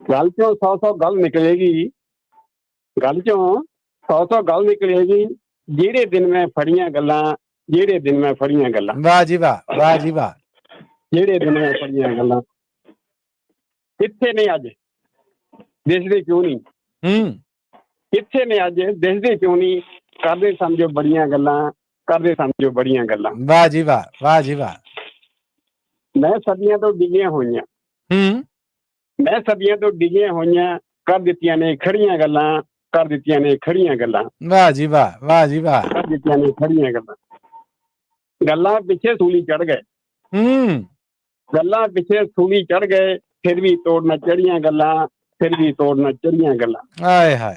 ਗੱਲ ਚੋਂ 100 ਗੱਲ ਨਿਕਲੇਗੀ, ਗੱਲ ਚੋਂ 100 ਗੱਲ ਨਿਕਲੇਗੀ, ਜਿਹੜੇ ਦਿਨ ਮੈਂ ਫੜੀਆਂ ਗੱਲਾਂ, ਜਿਹੜੇ ਦਿਨ ਮੈਂ ਫੜੀਆਂ ਗੱਲਾਂ। ਵਾਹ ਜੀ ਵਾਹ, ਵਾਹ ਜੀ ਵਾਹ। ਜਿਹੜੇ ਦਿਨ ਮੈਂ ਫੜੀਆਂ ਗੱਲਾਂ ਕਿੱਥੇ ਨੇ ਅੱਜ, ਦਿਸਦੇ ਕਿਉਂ ਨਹੀਂ? ਕਿੱਥੇ ਨੇ ਅੱਜ, ਦਿਸਦੇ ਕਿਉਂ ਨਹੀਂ? ਕਰਦੇ ਸਮਝੋ ਬੜੀਆਂ ਗੱਲਾਂ, ਕਰਦੇ ਸਮਝੋ ਬੜੀਆਂ ਗੱਲਾਂ। ਵਾਹ ਜੀ ਵਾਹ, ਵਾਹ ਜੀ ਵਾਹ। ਮੈਂ ਸਦੀਆਂ ਤੋਂ ਡਿੱਗੀਆਂ ਹੋਈਆਂ, ਮੈਂ ਸਦੀਆਂ ਤੋਂ ਡਿੱਗੀਆਂ ਹੋਈਆਂ, ਕਰ ਦਿੱਤੀਆਂ ਨੇ ਖੜੀਆਂ ਗੱਲਾਂ, ਕਰ ਦਿੱਤੀਆਂ ਨੇ ਖੜੀਆਂ ਗੱਲਾਂ। ਵਾਹ ਜੀ ਵਾਹ, ਵਾਹ ਜੀ ਵਾਹ। ਕਰ ਦਿੱਤੀਆਂ ਨੇ ਖੜੀਆਂ ਗੱਲਾਂ। ਗੱਲਾਂ ਪਿੱਛੇ ਸੂਲੀ ਚੜ ਗਏ, ਗੱਲਾਂ ਪਿੱਛੇ ਸੂਲੀ ਚੜ ਗਏ, ਫਿਰ ਵੀ ਤੋੜਨਾ ਚੜੀਆਂ ਗੱਲਾਂ, ਫਿਰ ਵੀ ਤੋੜਨਾ ਚੜੀਆਂ ਗੱਲਾਂ। ਹਾਏ ਹਾਏ।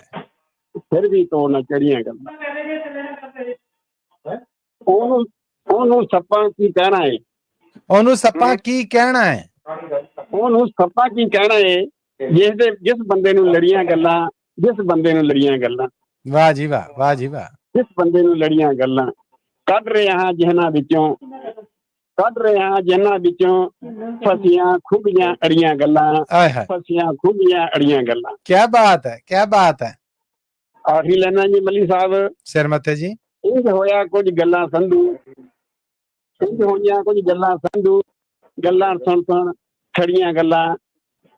ਫਿਰ ਵੀ ਤੋੜਨਾ ਚੜੀਆਂ ਗੱਲਾਂ। ਉਹਨੂੰ ਉਹਨੂੰ ਸੱਪਾਂ ਕੀ ਕਹਿਣਾ ਏ, ਉਹਨੂੰ ਸੱਪਾਂ ਕੀ ਕਹਿਣਾ ਹੈ, ਉਹਨੂੰ ਸੱਪਾਂ ਕੀ ਕਹਿਣਾ ਏ, ਜਿਸ ਬੰਦੇ ਨੂੰ ਲੜੀਆਂ ਗੱਲਾਂ, ਜਿਸ ਬੰਦੇ ਨੂੰ ਲੜੀਆਂ ਗੱਲਾਂ। ਵਾਹ ਜੀ ਵਾਹ, ਵਾਹ ਜੀ ਵਾਹ। ਜਿਸ ਬੰਦੇ ਨੂੰ ਲੜੀਆਂ ਗੱਲਾਂ। ਕੱਢ ਰਿਹਾ ਹਾਂ ਜਿਹਨਾਂ ਵਿੱਚੋਂ, ਕੱਢ ਰਿਹਾ ਹਾਂ ਜਿਹਨਾਂ ਵਿੱਚੋਂ ਫਸੀਆਂ ਖੁੱਭੀਆਂ ਅੜੀਆਂ ਗੱਲਾਂ, ਫਸੀਆਂ ਖੁੱਭੀਆਂ ਅੜੀਆਂ ਗੱਲਾਂ। ਕਿਆ ਬਾਤ ਹੈ, ਕਿਆ ਬਾਤ ਹੈ। ਆਖਰੀ ਲੈਣਾ ਜੀ ਮੱਲੀ ਸਾਹਿਬ, ਸਿਰ ਮੱਥੇ ਜੀ। ਇੰਝ ਹੋਇਆ ਕੁਝ ਗੱਲਾਂ ਸੰਧੂ, ਇੰਝ ਹੋਈਆਂ ਕੁਝ ਗੱਲਾਂ ਸੰਧੂ, ਗੱਲਾਂ ਸੁਣ ਸੁਣ ਖੜੀਆਂ ਗੱਲਾਂ,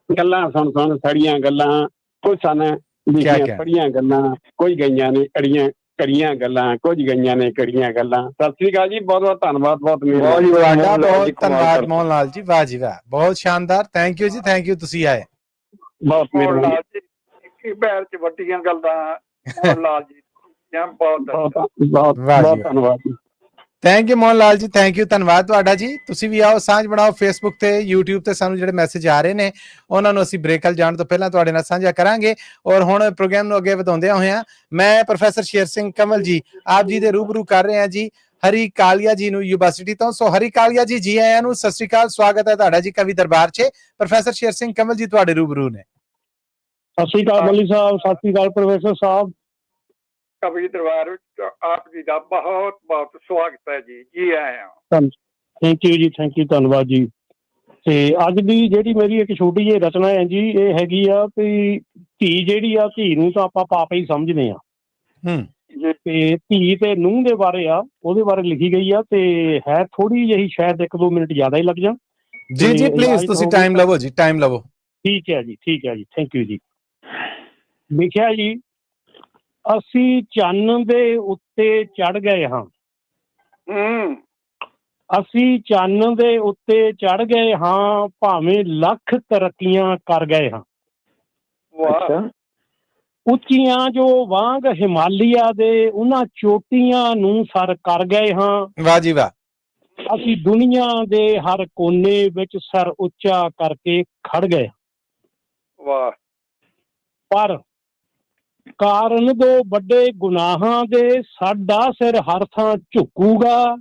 ਗੱਲਾਂ ਸੁਣ ਸੁਣ ਖੜੀਆਂ ਗੱਲਾਂ। ਕੁਝ ਸਨ ਲਿਖੀਆਂ ਪੜੀਆਂ ਗੱਲਾਂ, ਕੁਝ ਗਈਆਂ ਨੇ ਅੜੀਆਂ ਕੜੀਆਂ ਗੱਲਾਂ, ਕੁਝ ਗਈਆਂ ਨੇ ਕੜੀਆਂ ਗੱਲਾਂ। ਸਤਿ ਸ੍ਰੀ ਅਕਾਲ ਜੀ, ਬਹੁਤ ਬਹੁਤ ਧੰਨਵਾਦ। ਬਹੁਤ ਬਹੁਤ ਧੰਨਵਾਦ ਮੋਹਨ ਲਾਲ ਜੀ, ਵਾਹ ਜੀ ਵਾਹ, ਬਹੁਤ ਸ਼ਾਨਦਾਰ। ਥੈਂਕ ਯੂ ਜੀ, ਥੈਂਕ ਯੂ, ਤੁਸੀਂ ਆਏ। ਬਹੁਤ ਮਿਹਰਬਾਨੀ। ਪੈਰ ਚ ਵੱਡੀਆਂ ਗੱਲਾਂ ਮੋਹਨ ਲਾਲ ਜੀ, ਬਹੁਤ ਧੰਨਵਾਦ। Thank you Mohan Lal ji, thank you, ਧੰਨਵਾਦ ਤੁਹਾਡਾ ਜੀ। ਤੁਸੀਂ ਵੀ ਆਓ, ਸਾਂਝ ਬਣਾਓ ਫੇਸਬੁੱਕ ਤੇ YouTube ਤੇ। ਸਾਨੂੰ ਜਿਹੜੇ ਮੈਸੇਜ ਆ ਰਹੇ ਨੇ ਉਹਨਾਂ ਨੂੰ ਅਸੀਂ ਬ੍ਰੇਕ ਵੱਲ ਜਾਣ ਤੋਂ ਪਹਿਲਾਂ ਤੁਹਾਡੇ ਨਾਲ ਸਾਂਝਾ ਕਰਾਂਗੇ। ਔਰ ਹੁਣ ਪ੍ਰੋਗਰਾਮ ਨੂੰ ਅੱਗੇ ਵਧਾਉਂਦਿਆਂ ਹੋਇਆਂ ਮੈਂ ਪ੍ਰੋਫੈਸਰ ਸ਼ੇਰ ਸਿੰਘ ਕੰਵਲ ਜੀ ਆਪ ਜੀ ਦੇ ਰੂਬਰੂ ਕਰ ਰਹੇ ਹਾਂ ਜੀ ਹਰੀ ਕਾਲੀਆ ਜੀ ਨੂੰ ਯੂਨੀਵਰਸਿਟੀ ਤੋਂ। ਸੋ ਹਰੀ ਕਾਲੀਆ ਜੀ, ਜੀ ਆਇਆਂ ਨੂੰ, ਸਤਿ ਸ੍ਰੀ ਅਕਾਲ, ਸਵਾਗਤ ਹੈ ਤੁਹਾਡਾ ਜੀ ਕਵੀ ਦਰਬਾਰ 'ਚ। ਪ੍ਰੋਫੈਸਰ ਸ਼ੇਰ ਸਿੰਘ ਕੰਵਲ ਜੀ ਤੁਹਾਡੇ ਰੂਬਰੂ ਨੇ। ਸਤਿ ਸ੍ਰੀ ਅਕਾਲ ਮੱਲੀ ਸਾਹਿਬ, ਸਤਿ ਸ੍ਰੀ ਅਕਾਲ ਪ੍ਰੋਫੈਸਰ ਸਾਹਿਬ। ਕਵੀ ਦਰਬਾਰ ਵਿੱਚ ਆਪ ਜੀ ਦਾ ਬਹੁਤ ਬਹੁਤ ਸਵਾਗਤ ਹੈ ਜੀ, ਜੀ ਆਇਆਂ। ਥੈਂਕ ਯੂ ਜੀ, ਥੈਂਕ ਯੂ, ਧੰਨਵਾਦ ਜੀ। ਤੇ ਅੱਜ ਦੀ ਜਿਹੜੀ ਮੇਰੀ ਇੱਕ ਛੋਟੀ ਜਿਹੀ ਰਚਨਾ ਹੈ ਜੀ, ਇਹ ਹੈਗੀ ਆ ਵੀ ਧੀ ਜਿਹੜੀ ਆ, ਧੀ ਨੂੰ ਤਾਂ ਆਪਾਂ ਪਾਪ ਹੀ ਸਮਝਦੇ ਆ, ਤੇ ਧੀ ਤੇ ਨੂੰਹ ਦੇ ਬਾਰੇ ਆ, ਉਹਦੇ ਬਾਰੇ ਲਿਖੀ ਗਈ ਆ। ਤੇ ਹੈ ਥੋੜੀ ਜਿਹੀ, ਸ਼ਾਇਦ 1-2 ਮਿੰਟ ਜ਼ਿਆਦਾ ਹੀ ਲੱਗ ਜਾਣ। ਜੀ ਜੀ ਪਲੀਜ਼, ਤੁਸੀਂ ਟਾਈਮ ਲਵੋ ਜੀ, ਟਾਈਮ ਲਵੋ। ਠੀਕ ਹੈ ਜੀ, ਠੀਕ ਹੈ ਜੀ, ਥੈਂਕ ਯੂ ਜੀ। ਲਿਖਿਆ ਜੀ, ਅਸੀਂ ਚੰਨ ਦੇ ਉੱਤੇ ਚੜ ਗਏ ਹਾਂ, ਅਸੀਂ ਚੰਨ ਦੇ ਉੱਤੇ ਚੜ ਗਏ ਹਾਂ, ਭਾਵੇਂ ਲੱਖ ਤਰੱਕੀਆਂ ਕਰ ਗਏ ਹਾਂ। ਉੱਚੀਆਂ ਜੋ ਵਾਂਗ ਹਿਮਾਲਿਆ ਦੇ, ਉਹਨਾਂ ਚੋਟੀਆਂ ਨੂੰ ਸਰ ਕਰ ਗਏ ਹਾਂ। ਵਾਹ ਜੀ ਵਾਹ। ਅਸੀਂ ਦੁਨੀਆ ਦੇ ਹਰ ਕੋਨੇ ਵਿੱਚ ਸਰ ਉੱਚਾ ਕਰਕੇ ਖੜ ਗਏ। ਵਾਹ। ਪਰ ਕਾਰਨ ਦੋ ਵੱਡੇ ਗੁਨਾਹਾਂ ਦੇ, ਸਾਡਾ ਸਿਰ ਹਰ ਥਾਂ ਝੁਕੂਗਾ।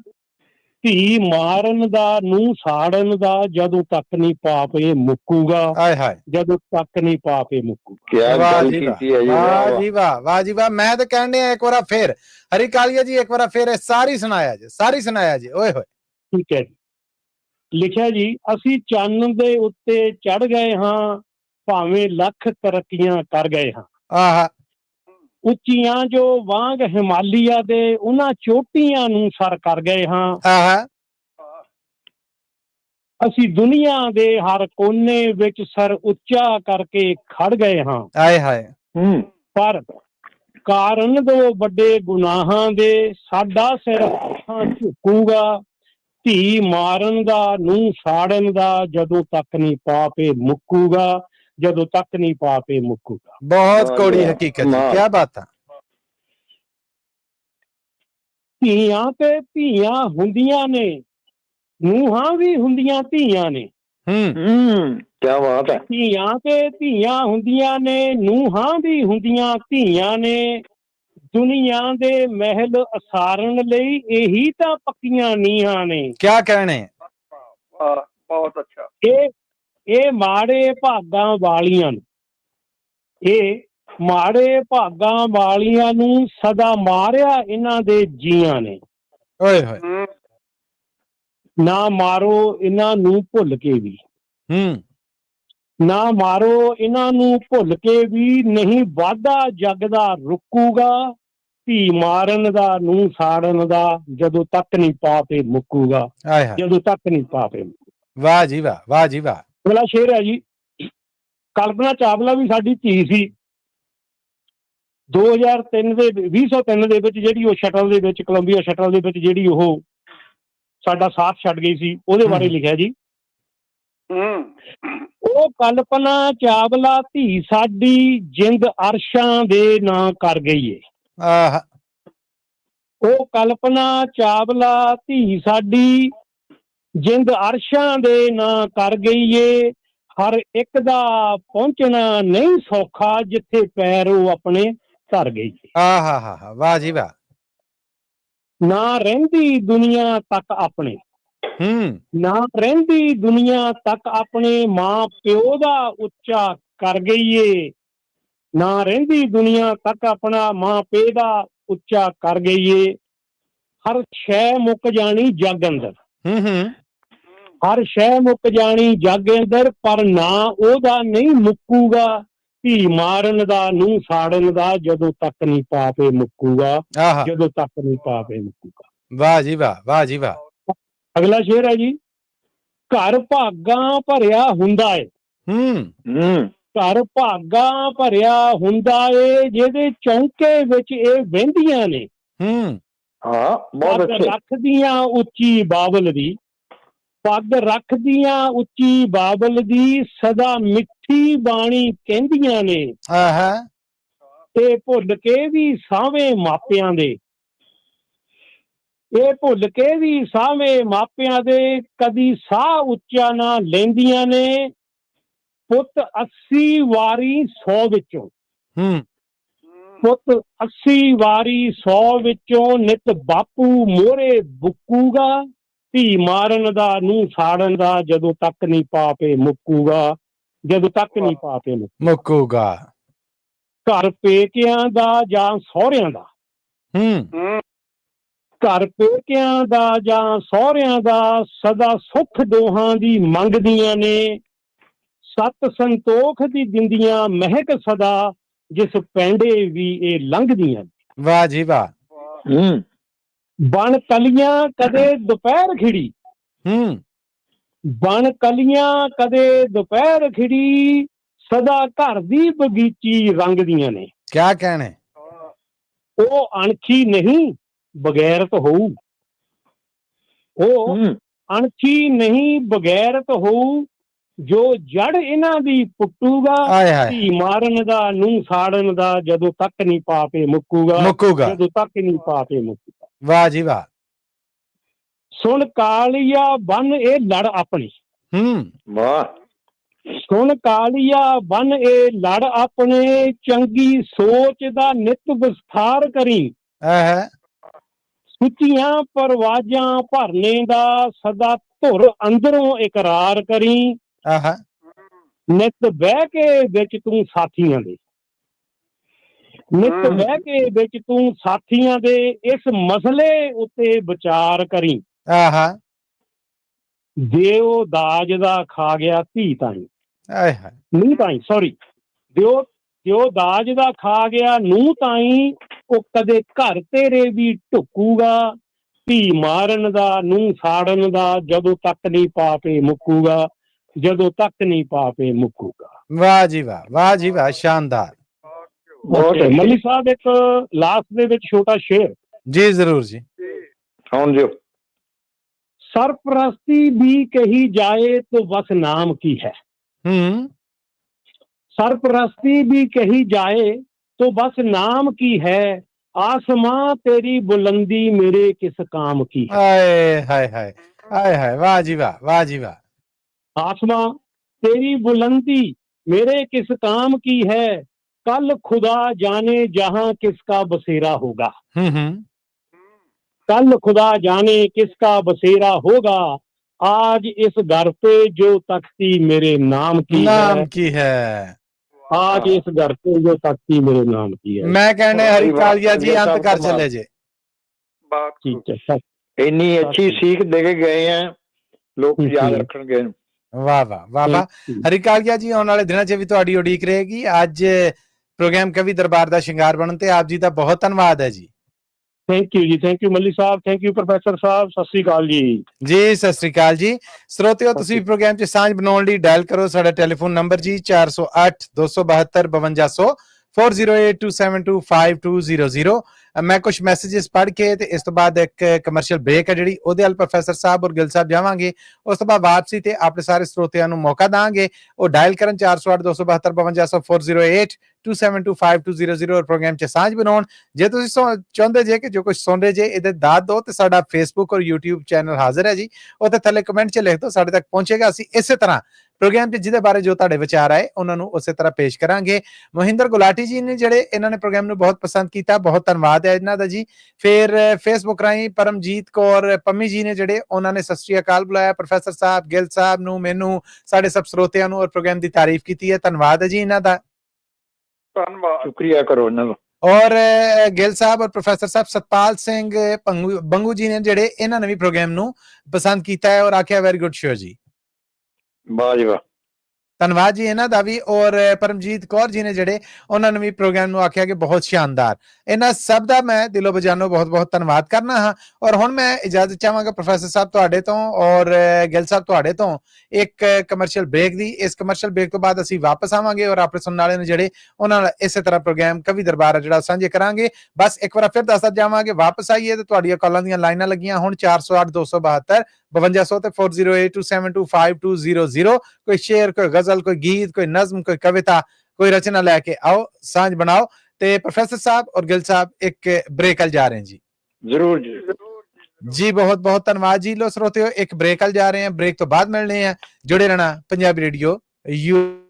ਧੀ ਮਾਰਨ ਦਾ, ਨੂੰਹ ਸਾੜਨ ਦਾ, ਜਦੋਂ ਤੱਕ ਨਹੀਂ ਪਾਪ ਇਹ ਮੁੱਕੂਗਾ। ਜਦੋਂ ਤੱਕ ਨਹੀਂ ਪਾਪ ਇਹ ਮੁੱਕੂਗਾ। ਵਾਹ ਜੀ ਵਾਹ, ਵਾਹ ਜੀ ਵਾਹ। ਮੈਂ ਤਾਂ ਕਹਿੰਦੇ ਆ ਇੱਕ ਵਾਰ ਫੇਰ ਹਰੀ ਕਾਲੀਆ ਜੀ, ਇੱਕ ਵਾਰ ਫੇਰ ਸਾਰੀ ਸੁਣਾਇਆ ਜੀ, ਸਾਰੀ ਸੁਣਾਇਆ ਜੀ। ਓਏ ਹੋਏ। ਠੀਕ ਹੈ ਜੀ। ਲਿਖਿਆ ਜੀ, ਅਸੀਂ ਚੰਨ ਦੇ ਉੱਤੇ ਚੜ ਗਏ ਹਾਂ, ਭਾਵੇਂ ਲੱਖ ਤਰੱਕੀਆਂ ਕਰ ਗਏ ਹਾਂ। ਆਹਾ। ਉੱਚੀਆਂ ਜੋ ਵਾਂਗ ਹਿਮਾਲਿਆ ਦੇ, ਉਹਨਾਂ ਚੋਟੀਆਂ ਨੂੰ ਸਰ ਕਰ ਗਏ ਹਾਂ। ਆਹਾ। ਅਸੀਂ ਦੁਨੀਆ ਦੇ ਹਰ ਕੋਨੇ ਵਿੱਚ ਸਰ ਉੱਚਾ ਕਰਕੇ ਖੜ ਗਏ ਹਾਂ। ਆਏ ਹਾਏ। ਪਰ ਕਾਰਨ ਦੋ ਵੱਡੇ ਗੁਨਾਹਾਂ ਦੇ, ਸਾਡਾ ਸਿਰ ਝੁਕੂਗਾ। ਧੀ ਮਾਰਨ ਦਾ, ਨੂੰਹ ਸਾੜਨ ਦਾ, ਜਦੋਂ ਤੱਕ ਨਹੀਂ ਪਾਪ ਇਹ ਮੁੱਕੂਗਾ। ਜਦੋਂ ਤੱਕ ਨਹੀਂ ਪਾਪ ਇਹ ਮੁੱਕੂਗਾ। ਬਹੁਤ ਕੌੜੀ ਹਕੀਕਤ, ਕੀ ਬਾਤ ਹੈ। ਧੀਆਂ ਤੇ ਧੀਆਂ ਹੁੰਦੀਆਂ ਨੇ, ਨੂੰਹਾਂ ਵੀ ਹੁੰਦੀਆਂ ਧੀਆਂ ਨੇ। ਕੀ ਬਾਤ ਹੈ। ਧੀਆਂ ਤੇ ਧੀਆਂ ਹੁੰਦੀਆਂ ਨੇ, ਨੂੰਹਾਂ ਵੀ ਹੁੰਦੀਆਂ ਧੀਆਂ ਨੇ। ਦੁਨੀਆ ਦੇ ਮਹਿਲ ਉਸਾਰਨ ਲਈ ਇਹੀ ਤਾਂ ਪੱਕੀਆਂ ਨੀਹਾਂ ਨੇ। ਕਿਆ ਕਹਿਣੇ। ਬਹੁਤ ਅੱਛਾ। ਇਹ ਮਾੜੇ ਭਾਗਾਂ ਵਾਲੀਆਂ ਨੂੰ, ਇਹ ਮਾੜੇ ਭਾਗਾਂ ਵਾਲੀਆਂ ਨੂੰ ਸਦਾ ਮਾਰਿਆ ਇਹਨਾਂ ਦੇ ਜੀਆਂ ਨੇ। ਓਏ ਹੋਏ। ਨਾ ਮਾਰੋ ਇਹਨਾਂ ਨੂੰ ਭੁੱਲ ਕੇ ਵੀ, ਨਾ ਮਾਰੋ ਇਹਨਾਂ ਨੂੰ ਭੁੱਲ ਕੇ ਵੀ, ਨਹੀਂ ਵਾਧਾ ਜੱਗ ਦਾ ਰੁਕੂਗਾ। ਧੀ ਮਾਰਨ ਦਾ, ਨੂੰਹ ਸਾੜਨ ਦਾ, ਜਦੋਂ ਤੱਕ ਨਹੀਂ ਪਾਪ ਇਹ ਮੁੱਕੂਗਾ। ਜਦੋਂ ਤੱਕ ਨਹੀਂ ਪਾਪ ਇਹ ਮੁੱਕੂਗਾ। ਵਾਹ ਜੀ ਵਾਹ, ਵਾਹ ਜੀ ਵਾਹ। ਅਗਲਾ ਸ਼ੇਰ ਹੈ ਜੀ, ਕਲਪਨਾ ਚਾਵਲਾ ਵੀ ਸਾਡੀ ਧੀ ਸੀ, 2003 ਦੇ 2003 ਦੇ ਵਿੱਚ ਜਿਹੜੀ ਉਹ ਸ਼ਟਲ ਦੇ ਵਿੱਚ, ਕੋਲੰਬੀਆ ਸ਼ਟਲ ਦੇ ਵਿੱਚ ਜਿਹੜੀ ਉਹ ਸਾਡਾ ਸਾਥ ਛੱਡ ਗਈ ਸੀ, ਉਹਦੇ ਬਾਰੇ ਲਿਖਿਆ ਜੀ। ਉਹ ਕਲਪਨਾ ਚਾਵਲਾ ਧੀ ਸਾਡੀ ਜਿੰਦ ਅਰਸ਼ਾਂ ਦੇ ਨਾਂ ਕਰ ਗਈ ਏ। ਉਹ ਕਲਪਨਾ ਚਾਵਲਾ ਧੀ ਸਾਡੀ ਜਿੰਦ ਅਰਸ਼ਾਂ ਦੇ ਨਾਂ ਕਰ ਗਈ ਏ। ਹਰ ਇੱਕ ਦਾ ਪਹੁੰਚਣਾ ਨਹੀਂ ਸੌਖਾ, ਜਿੱਥੇ ਪੈਰ ਉਹ ਆਪਣੇ ਧਰ ਗਈ ਏ। ਵਾਹ ਜੀ ਵਾਹ। ਨਾ ਰਹਿੰਦੀ ਦੁਨੀਆ ਤੱਕ ਆਪਣੇ, ਨਾ ਰਹਿੰਦੀ ਦੁਨੀਆ ਤੱਕ ਆਪਣੇ, ਮਾਂ ਪਿਓ ਦਾ ਉੱਚਾ ਕਰ ਗਈ ਏ। ਨਾ ਰਹਿੰਦੀ ਦੁਨੀਆ ਤੱਕ ਆਪਣਾ ਮਾਂ ਪਿਓ ਦਾ ਉੱਚਾ ਕਰ ਗਈ ਏ। ਹਰ ਸ਼ੈ ਮੁੱਕ ਜਾਣੀ ਜੱਗ ਅੰਦਰ, ਹਰ ਸ਼ੈ ਮੁੱਕ ਜਾਣੀ ਜੱਗ ਅੰਦਰ, ਪਰ ਨਾ ਉਹਦਾ ਨਹੀਂ ਮੁੱਕੂਗਾ ਧੀ ਮਾਰਨ ਦਾ, ਨੂੰਹ ਸਾੜਨ ਦਾ, ਜਦੋਂ ਤੱਕ ਨਹੀਂ ਪਾਪੇ ਮੁੱਕੂਗਾ, ਜਦੋਂ ਤੱਕ ਨਹੀਂ ਪਾਪੇ ਮੁੱਕੂਗਾ। ਵਾਹ ਜੀ ਵਾਹ, ਵਾਹ ਜੀ ਵਾਹ। ਅਗਲਾ ਸ਼ੇਰ ਹੈ ਜੀ, ਘਰ ਭਾਗਾਂ ਭਰਿਆ ਹੁੰਦਾ ਏ। ਘਰ ਭਾਗਾਂ ਭਰਿਆ ਹੁੰਦਾ ਏ, ਜਿਹਦੇ ਚੌਂਕੇ ਵਿੱਚ ਇਹ ਵਹਿੰਦੀਆਂ ਨੇ। ਬਹੁਤ ਅੱਛੇ। ਰੱਖਦੀਆਂ ਉੱਚੀ ਬਾਬਲ ਦੀ, ਪੱਗ ਰੱਖਦੀਆਂ ਉੱਚੀ ਬਾਬਲ ਦੀ, ਸਦਾ ਮਿੱਠੀ ਬਾਣੀ ਕਹਿੰਦੀਆਂ ਨੇ। ਤੇ ਭੁੱਲ ਕੇ ਵੀ ਸਾਵੇਂ ਮਾਪਿਆਂ ਦੇ, ਇਹ ਭੁੱਲ ਕੇ ਵੀ ਸਾਵੇਂ ਮਾਪਿਆਂ ਦੇ, ਕਦੀ ਸਾਹ ਉੱਚਾ ਨਾ ਲੈਂਦੀਆਂ ਨੇ। ਪੁੱਤ 80 ਵਾਰੀ 100 ਵਿੱਚੋਂ, ਪੁੱਤ 80 ਵਾਰੀ 100 ਵਿੱਚੋਂ, ਨਿਤ ਬਾਪੂ ਮੋਹਰੇ ਬੁੱਕੂਗਾ, ਧੀ ਮਾਰਨ ਦਾ, ਨੂੰਹ ਸਾੜਨ ਦਾ, ਜਦੋਂ ਤੱਕ ਨਹੀਂ ਪਾਪੇ ਮੁੱਕੂਗਾ, ਜਦੋਂ ਤੱਕ ਨਹੀਂ ਪਾਪੇ ਮੁੱਕੂਗਾ। ਘਰ ਪੇਕਿਆਂ ਦਾ ਜਾਂ ਸਹੁਰਿਆਂ ਦਾ, ਘਰ ਪੇਕਿਆਂ ਦਾ ਜਾਂ ਸਹੁਰਿਆਂ ਦਾ, ਸਦਾ ਸੁੱਖ ਦੋਹਾਂ ਦੀ ਮੰਗਦੀਆਂ ਨੇ। ਸਤ ਸੰਤੋਖ ਦੀ ਦਿੰਦੀਆਂ ਮਹਿਕ ਸਦਾ, ਜਿਸ ਪੈਂਡੇ ਵੀ ਇਹ ਲੰਘਦੀਆਂ। ਵਾਹ ਜੀ ਵਾਹ। ਬਣ ਕਲੀਆਂ ਕਦੇ ਦੁਪਹਿਰ ਖਿੜੀ, ਬਣ ਕਲੀਆਂ ਕਦੇ ਦੁਪਹਿਰ ਖਿੜੀ, ਸਦਾ ਘਰ ਦੀ ਬਗੀਚੀ ਰੰਗਦੀਆਂ ਨੇ। ਕਿਆ ਕਹਿਣੇ। ਉਹ ਅਣਖੀ ਨਹੀਂ ਬਗੈਰਤ ਹੋਊ, ਉਹ ਅਣਖੀ ਨਹੀਂ ਬਗੈਰਤ ਹੋਊ, ਜੋ ਜੜ ਇਹਨਾਂ ਦੀ ਪੁੱਟੂਗਾ, ਧੀ ਮਾਰਨ ਦਾ, ਨੂੰਹ ਸਾੜਨ ਦਾ, ਜਦੋਂ ਤੱਕ ਨਹੀਂ ਪਾਪੇ ਮੁੱਕੂਗਾ, ਜਦੋਂ ਤੱਕ ਨਹੀਂ ਪਾਪੇ ਮੁੱਕੂਗਾ। ਵਾਹ ਜੀ ਵਾਹ। ਸੁਣ ਕਾਲੀਆ ਬਨ ਇਹ ਲੜ ਆਪਣੀ, ਵਾਹ। ਸੁਣ ਕਾਲੀਆ ਬਨ ਇਹ ਲੜ ਆਪਣੇ, ਚੰਗੀ ਸੋਚ ਦਾ ਨਿਤ ਵਿਸਥਾਰ ਕਰੀ। ਸੁੱਚੀਆਂ ਪਰਵਾਜ਼ਾਂ ਭਰਨੇ ਦਾ, ਸਦਾ ਧੁਰ ਅੰਦਰੋਂ ਇਕਰਾਰ ਕਰੀ। ਨਿਤ ਬਹਿ ਕੇ ਵਿੱਚ ਤੂੰ ਸਾਥੀਆਂ ਦੇ, ਨਿਤ ਬਹਿ ਕੇ ਵਿੱਚ ਤੂੰ ਸਾਥੀਆਂ ਦੇ, ਇਸ ਮਸਲੇ ਉੱਤੇ ਵਿਚਾਰ ਕਰੀ। ਦਿਓ ਦਾਜ ਦਾ ਖਾ ਗਿਆ ਧੀ ਤਾਈ, ਨੂੰਹ ਤਾਈ, ਸੌਰੀ, ਦਿਓ ਦਾਜ ਦਾ ਖਾ ਗਿਆ ਨੂੰਹ ਤਾਈ, ਉਹ ਕਦੇ ਘਰ ਤੇਰੇ ਵੀ ਢੁੱਕੂਗਾ, ਧੀ ਮਾਰਨ ਦਾ, ਨੂੰਹ ਸਾੜਨ ਦਾ, ਜਦੋਂ ਤੱਕ ਨਹੀਂ ਪਾਪੇ ਮੁੱਕੂਗਾ, ਜਦੋਂ ਤੱਕ ਨਹੀਂ ਪਾਪੇ ਮੁੱਕੂਗਾ। ਵਾਹ ਜੀ ਵਾਹ, ਵਾਹ ਜੀ ਵਾਹ, ਸ਼ਾਨਦਾਰ। ਮੱਲੀ ਸਾਹਿਬ ਇੱਕ ਲਾਸਟ ਦੇ ਵਿੱਚ ਛੋਟਾ ਸ਼ੇਰ। ਜੀ ਜ਼ਰੂਰ ਜੀ। ਸੁਣ ਦਿਓ। सरपरस्ती भी कही जाए तो बस नाम की है, सरपरस्ती भी कही जाए तो बस नाम की है, आसमां तेरी बुलंदी मेरे किस काम की है। हाय हाय हाय हाय, वाह जी वाह, वाह जी वाह। आसमां तेरी बुलंदी मेरे किस काम की है, कल खुदा जाने जहां किसका बसेरा होगा। कल खुदा जाने किसका बसेरा होगा, आज इस घर पे जो तख्ती मेरे नाम की है, आज इस घर पे जो तख्ती मेरे नाम की है। मैं कहने हरी कालिया जी अंत कर चले जे। ठीक है, इन्नी अच्छी सीख दे के गए हैं, लोग याद रखेंगे। वाह वाह वाह वाह। हरी कालिया जी आने वाले दिनों च भी तुहाडी उड़ीक रहेगी। अज प्रोग्राम कवि दरबार दा शिंगार बनन ते आप जी दा बहुत धन्नवाद है जी। थैंक यू जी, थैंक यू मल्ली साहब, थैंक यू प्रोफेसर साहब, सत श्री अकाल जी। जी सत श्री अकाल जी। श्रोतियो तुसीं प्रोग्राम च सांझ बनाउण लई डायल करो साडा टेलीफोन नंबर जी 408 272 5200, 4082725200। मैं कुछ मैसेजेस पढ़ के ते इस तो बाद एक कमर्शियल ब्रेक है जी ਉਹਦੇ ਵੱਲ ਪ੍ਰੋਫੈਸਰ ਸਾਹਿਬ ਔਰ ਗਿੱਲ ਸਾਹਿਬ ਜਾਵਾਂਗੇ। ਉਸ ਤੋਂ ਬਾਅਦ ਵਾਪਸੀ ਤੇ ਆਪਣੇ ਸਾਰੇ ਸਰੋਤਿਆਂ ਨੂੰ ਮੌਕਾ ਦਾਂਗੇ ਉਹ ਡਾਇਲ ਕਰਨ 408272 4082725200 ਪ੍ਰੋਗਰਾਮ ਚ ਸਾਂਝ ਬਣਾਉਣ। ਜੇ ਤੁਸੀਂ ਚਾਹੁੰਦੇ ਜੇ ਕਿ ਜੋ ਕੁਝ ਸੁਣ ਰਹੇ ਜੇ ਇਹਦੇ ਦਾਦ ਦਿਓ ਤੇ ਸਾਡਾ ਫੇਸਬੁੱਕ ਔਰ YouTube ਚੈਨਲ ਹਾਜ਼ਰ ਹੈ ਜੀ, ਉਹਦੇ ਥੱਲੇ ਕਮੈਂਟ ਚ ਲਿਖ ਦਿਓ, ਸਾਡੇ ਤੱਕ ਪਹੁੰਚੇਗਾ। ਅਸੀਂ ਇਸੇ ਤਰ੍ਹਾਂ ਪ੍ਰੋਗਰਾਮ ਚ ਜਿਹਦੇ ਬਾਰੇ ਜੋ ਤੁਹਾਡੇ ਵਿਚਾਰ ਆਏ ਉਹਨਾਂ ਨੂੰ ਉਸੇ ਤਰ੍ਹਾਂ ਪੇਸ਼ ਕਰਾਂਗੇ। ਮੋਹਿੰਦਰ ਗੁਲਾਟੀ ਜੀ ਨੇ ਜਿਹੜੇ ਇਹਨਾਂ ਨੇ ਪ੍ਰੋਗਰਾਮ ਨੂੰ ਬਹੁਤ ਪਸੰਦ ਕੀਤਾ, ਬਹੁਤ ਧੰਨਵਾਦ ਹੈ ਇਹਨਾਂ ਦਾ ਜੀ। ਫਿਰ ਫੇਸਬੁੱਕ ਰਾਹੀਂ ਪਰਮਜੀਤ ਕੌਰ ਪੰਮੀ ਜੀ ਨੇ ਜਿਹੜੇ ਉਹਨਾਂ ਨੇ ਸਤਿ ਸ਼੍ਰੀ ਅਕਾਲ ਬੁਲਾਇਆ ਪ੍ਰੋਫੈਸਰ ਸਾਹਿਬ, ਗਿੱਲ ਸਾਹਿਬ ਨੂੰ, ਮੈਨੂੰ, ਸਾਡੇ ਸਭ ਸਰੋਤਿਆਂ ਨੂੰ ਔਰ ਪ੍ਰੋਗਰਾਮ ਦੀ ਤਾਰੀਫ ਕੀਤੀ ਹੈ। ਧੰਨਵਾਦ ਹੈ ਜੀ ਇਹਨਾਂ ਦਾ। ਧੰਨਵਾਦ, ਸ਼ੁਕਰੀਆ ਕਰੋ ਇਹਨਾਂ ਦਾ। ਔਰ ਗਿੱਲ ਸਾਹਿਬ ਔਰ ਪ੍ਰੋਫੈਸਰ ਸਾਹਿਬ ਸਤਪਾਲ ਸਿੰਘ ਬੰਗੂ ਜੀ ਨੇ ਜਿਹੜੇ ਇਹਨਾਂ ਨੇ ਵੀ ਪ੍ਰੋਗਰਾਮ ਨੂੰ ਪਸੰਦ ਕੀਤਾ ਹੈ ਔਰ ਆਖਿਆ ਵੈਰੀ ਗੁੱਡ ਸ਼ੋ ਜੀ। ਵਾਹ ਜੀ ਵਾਹ, ਧੰਨਵਾਦ ਜੀ ਇਹਨਾਂ ਦਾ ਵੀ। ਔਰ ਪਰਮਜੀਤ ਕੌਰ ਜੀ ਨੇ ਜਿਹੜੇ ਉਹਨਾਂ ਨੇ ਵੀ ਪ੍ਰੋਗਰਾਮ ਨੂੰ ਆਖਿਆ ਕਿ ਬਹੁਤ ਸ਼ਾਨਦਾਰ। ਇਹਨਾਂ ਸਭ ਦਾ ਮੈਂ ਦਿਲੋਂ ਬਜਾਨੋਂ ਬਹੁਤ ਬਹੁਤ ਧੰਨਵਾਦ ਕਰਨਾ ਹਾਂ। ਔਰ ਹੁਣ ਮੈਂ ਇਜਾਜ਼ਤ ਚਾਹਾਂਗਾ ਪ੍ਰੋਫੈਸਰ ਸਾਹਿਬ ਤੁਹਾਡੇ ਤੋਂ ਔਰ ਗਿੱਲ ਸਾਹਿਬ ਤੁਹਾਡੇ ਤੋਂ ਇੱਕ ਕਮਰਸ਼ੀਅਲ ਬ੍ਰੇਕ ਦੀ। ਇਸ ਕਮਰਸ਼ੀਅਲ ਬ੍ਰੇਕ ਤੋਂ ਬਾਅਦ ਅਸੀਂ ਵਾਪਸ ਆਵਾਂਗੇ ਔਰ ਆਪਣੇ ਸੁਣਨ ਵਾਲੇ ਨੇ ਜਿਹੜੇ ਉਹਨਾਂ ਨਾਲ ਇਸੇ ਤਰ੍ਹਾਂ ਪ੍ਰੋਗਰਾਮ ਕਵੀ ਦਰਬਾਰ ਜਿਹੜਾ ਸਾਂਝੇ ਕਰਾਂਗੇ। ਬਸ ਇੱਕ ਵਾਰ ਫਿਰ ਦੱਸਦਾ ਜਾਵਾਂਗੇ, ਵਾਪਸ ਆਈਏ ਤੇ ਤੁਹਾਡੀਆਂ ਕਾਲਾਂ ਦੀਆਂ ਲਾਈਨਾਂ ਲੱਗੀਆਂ ਹੁਣ 408 272 5200 ਤੇ 4082725200। ਕੋਈ ਸ਼ੇਰ, ਕੋਈ ਗਜ਼ਲ, ਕੋਈ ਗੀਤ, ਕੋਈ ਨਜ਼ਮ, ਕੋਈ ਕविता, कोई रचना लेके आओ, सांझ बनाओ। ते प्रोफेसर साहब और गिल साहब एक ब्रेक अल जा रहे हैं जी। जरूर जी जी, बहुत बहुत धन्यवाद जी। लो श्रोते हो, एक ब्रेक अल जा रहे हैं, ब्रेक तो बाद मिलने हैं। जुड़े रहना पंजाबी रेडियो यू।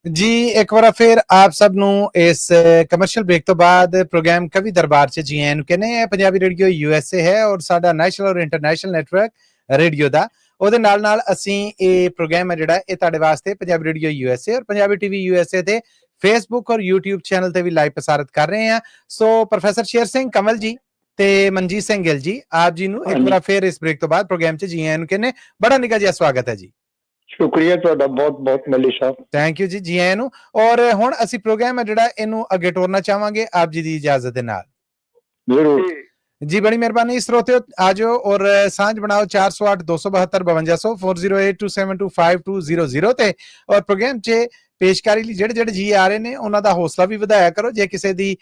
जी एक बार फिर आप सब नु इस कमर्शियल ब्रेक तो बाद प्रोग्राम कवि दरबार च जी आए कहने पंजाबी रेडियो यूएसए है और साडा नेशनल और इंटरनेशनल नेटवर्क रेडियो दा ਉਹਦੇ ਨਾਲ ਅਸੀਂ ਇਹ ਪ੍ਰੋਗਰਾਮ ਹੈ ਜਿਹੜਾ ਇਹ ਤੁਹਾਡੇ ਵਾਸਤੇ ਪੰਜਾਬੀ ਰੇਡੀਓ ਯੂਐਸਏ ਔਰ ਪੰਜਾਬੀ ਟੀਵੀ ਯੂਐਸਏ ਤੇ ਫੇਸਬੁੱਕ ਔਰ YouTube ਚੈਨਲ ਤੇ ਵੀ ਲਾਈਵ ਪ੍ਰਸਾਰਿਤ ਕਰ ਰਹੇ ਹਾਂ। ਸੋ ਪ੍ਰੋਫੈਸਰ ਸ਼ੇਰ ਸਿੰਘ ਕਮਲ ਜੀ ਤੇ ਮਨਜੀਤ ਸਿੰਘ ਗਿੱਲ ਜੀ ਆਪ ਜੀ ਨੂੰ ਇੱਕ ਵਾਰ ਫਿਰ ਇਸ ਬ੍ਰੇਕ ਤੋਂ ਬਾਅਦ ਪ੍ਰੋਗਰਾਮ 'ਚ ਜੀ ਆਇਆਂ ਨੂੰ ਕਹਿੰਦੇ ਬੜਾ ਨਿੱਘਾ ਜਿਹਾ ਸਵਾਗਤ ਹੈ ਜੀ। ਸ਼ੁਕਰੀਆ ਤੁਹਾਡਾ ਬਹੁਤ ਬਹੁਤ ਮੱਲੀ ਸਾਹਿਬ। ਥੈਂਕ ਯੂ ਜੀ ਆਇਆਂ ਨੂੰ। ਔਰ ਹੁਣ ਅਸੀਂ ਪ੍ਰੋਗਰਾਮ ਹੈ ਜਿਹੜਾ ਇਹਨੂੰ ਅੱਗੇ ਤੋਰਨਾ ਚਾਹਾਂਗੇ ਆਪ ਜੀ ਦੀ ਇਜਾਜ਼ਤ ਦੇ ਨਾਲ। ਜ਼ਰੂਰ जी बड़ी मेहरबानी श्रोते आ जाओ और सांझ बनाओ 408 272 5200 4082725200 ਤੇ और प्रोग्राम 'ਚ ਪੇਸ਼ਕਾਰੀ ਲਈ ਜਿਹੜੇ ਜੀ ਆ ਰਹੇ ਨੇ ਉਹਨਾਂ ਦਾ ਹੌਸਲਾ ਵੀ ਵਧਾਇਆ ਕਰੋ। ਜੇ ਕਿਸੇ ਦੀ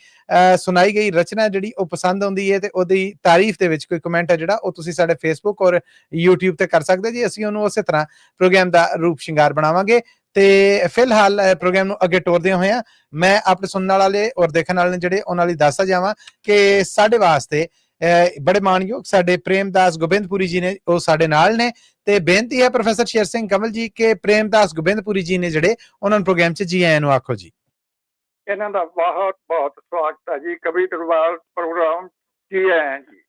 ਸੁਣਾਈ ਗਈ ਰਚਨਾ ਜਿਹੜੀ ਉਹ ਪਸੰਦ ਆਉਂਦੀ ਹੈ ਤੇ ਉਹਦੀ ਤਾਰੀਫ ਦੇ ਵਿੱਚ ਕੋਈ ਕਮੈਂਟ ਹੈ ਜਿਹੜਾ ਉਹ ਤੁਸੀਂ ਸਾਡੇ ਫੇਸਬੁੱਕ ਔਰ YouTube ਤੇ ਕਰ ਸਕਦੇ ਜੀ। ਅਸੀਂ ਉਹਨੂੰ ਉਸੇ ਤਰ੍ਹਾਂ ਪ੍ਰੋਗਰਾਮ ਦਾ ਰੂਪ ਸ਼ਿੰਗਾਰ ਬਣਾਵਾਂਗੇ। ਤੇ ਫਿਲਹਾਲ ਪ੍ਰੋਗਰਾਮ ਨੂੰ ਅੱਗੇ ਤੋਰਦੇ ਹੋਏ ਆ ਮੈਂ ਆਪਣੇ ਸੁਣਨ ਵਾਲੇ ਔਰ ਦੇਖਣ ਵਾਲੇ ਜਿਹੜੇ ਉਹਨਾਂ ਲਈ ਦੱਸਦਾ ਜਾਵਾਂ ਕਿ ਸਾਡੇ ਵਾਸਤੇ ਬੜੇ ਮਾਣਯੋਗ ਸਾਡੇ ਪ੍ਰੇਮਦਾਸ ਗੋਬਿੰਦਪੁਰੀ ਜੀ ਨੇ ਉਹ ਸਾਡੇ ਨਾਲ ਨੇ ਤੇ ਬੇਨਤੀ ਹੈ ਪ੍ਰੋਫੈਸਰ ਸ਼ੇਰ ਸਿੰਘ ਕਮਲ ਜੀ ਕਿ ਪ੍ਰੇਮਦਾਸ ਗੋਬਿੰਦਪੁਰੀ ਜੀ ਨੇ ਜਿਹੜੇ ਉਹਨਾਂ ਨੂੰ ਪ੍ਰੋਗਰਾਮ 'ਚ ਜੀ ਆਇਆਂ ਨੂੰ ਆਖੋ ਜੀ। ਇਹਨਾਂ ਦਾ ਬਹੁਤ ਬਹੁਤ ਸਵਾਗਤ ਹੈ ਜੀ ਕਵੀ ਦਰਬਾਰ ਪ੍ਰੋਗਰਾਮ ਜੀ ਆਇਆਂ ਜੀ।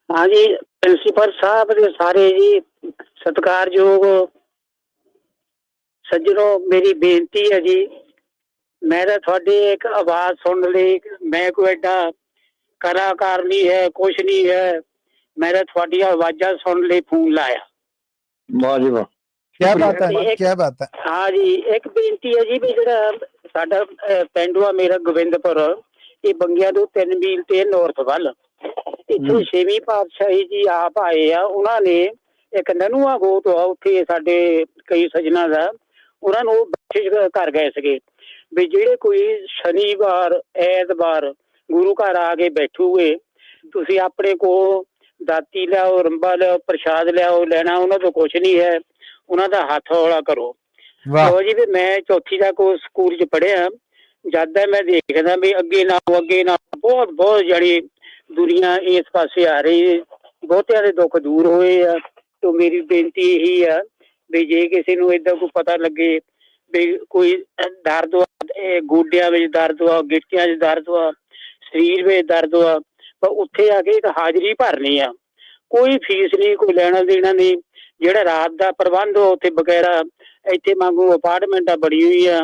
हाँ जी प्रिंसिपल साहब ਦੇ ਸਾਰੇ ਜੀ ਸਤਿਕਾਰਯੋਗ ਸੱਜਣੋ ਮੇਰੀ ਬੇਨਤੀ ਹੈ ਜੀ ਮੈਂ ਤਾਂ ਤੁਹਾਡੀ ਇੱਕ ਆਵਾਜ਼ ਸੁਣ ਲਈ ਮੈਂ ਕੋਈ ਐਡਾ ਕਲਾਕਾਰ ਨਹੀਂ ਹੈ ਕੁਛ ਨਹੀਂ ਹੈ ਮੈਂ ਤਾਂ ਤੁਹਾਡੀਆਂ ਆਵਾਜ਼ਾਂ ਸੁਣ ਲਈ ਫੋਨ ਲਾਇਆ। ਵਾਹ ਜੀ ਵਾਹ ਕੀ ਬਾਤ ਹੈ ਕੀ ਬਾਤ ਹੈ। ਹਾਂ ਜੀ ਇੱਕ ਬੇਨਤੀ ਹੈ ਜੀ ਵੀ ਜਿਹੜਾ ਸਾਡਾ ਪਿੰਡ ਆ ਮੇਰਾ ਗੋਬਿੰਦਪੁਰ ਇਹ ਬੰਗਿਆਂ ਤੋਂ 3 ਮੀਲ ਤੇ ਨਾਰਥ ਵੱਲ ਇੱਥੇ ਛੇਵੀਂ ਪਾਤਸ਼ਾਹੀ ਜੀ ਆਪ ਆਏ ਆ। ਉਹਨਾਂ ਨੇ ਇੱਕ ਨਨੂਆ ਗੋਤ ਆ ਉੱਥੇ ਸਾਡੇ ਕਈ ਸੱਜਣਾ ਦਾ ਉਹਨਾਂ ਨੂੰ ਬਖਸ਼ਿਸ਼ ਕਰ ਗਏ ਸੀਗੇ ਵੀ ਜਿਹੜੇ ਕੋਈ ਸ਼ਨੀਵਾਰ ਐਤਵਾਰ ਗੁਰੂ ਘਰ ਆ ਕੇ ਬੈਠੂਗੇ ਤੁਸੀਂ ਆਪਣੇ ਕੋਲ ਦਾਤੀ ਲਿਆਓ ਰੰਬਾ ਲਿਆਓ ਪ੍ਰਸ਼ਾਦ ਲਿਆਓ ਲੈਣਾ ਉਹਨਾਂ ਤੋਂ ਕੁਛ ਨਹੀਂ ਹੈ ਉਹਨਾਂ ਦਾ ਹੱਥ ਹੌਲਾ ਕਰੋ। ਲਓ ਜੀ ਵੀ ਮੈਂ ਚੌਥੀ ਤੱਕ ਉਸ ਸਕੂਲ 'ਚ ਪੜ੍ਹਿਆ ਜਦ ਮੈਂ ਦੇਖਦਾ ਵੀ ਅੱਗੇ ਨਾ ਬਹੁਤ ਜਾਣੀ ਦੁਨੀਆ ਇਸ ਪਾਸੇ ਆ ਰਹੀ ਬਹੁਤਿਆਂ ਦੇ ਦੁੱਖ ਦੂਰ ਹੋਏ ਆ। ਤੇ ਮੇਰੀ ਬੇਨਤੀ ਇਹੀ ਆ ਵੀ ਜੇ ਕਿਸੇ ਨੂੰ ਏਦਾਂ ਕੋਈ ਪਤਾ ਲੱਗੇ ਵੀ ਕੋਈ ਦਰਦ ਗੋਡਿਆਂ ਵਿੱਚ ਦਰਦ ਆ ਗਿੱਟਿਆਂ 'ਚ ਦਰਦ ਆ ਸਰੀਰ ਵਿੱਚ ਦਰਦ ਆ ਪਰ ਉੱਥੇ ਆ ਕੇ ਇੱਕ ਹਾਜ਼ਰੀ ਭਰਨੀ ਆ ਕੋਈ ਫੀਸ ਨਹੀਂ ਕੋਈ ਲੈਣਾ ਦੇਣਾ ਨਹੀਂ। ਜਿਹੜਾ ਰਾਤ ਦਾ ਪ੍ਰਬੰਧ ਉੱਥੇ ਵਗੈਰਾ ਇੱਥੇ ਵਾਂਗੂ ਅਪਾਰਟਮੈਂਟਾਂ ਬਣੀ ਹੋਈ ਆ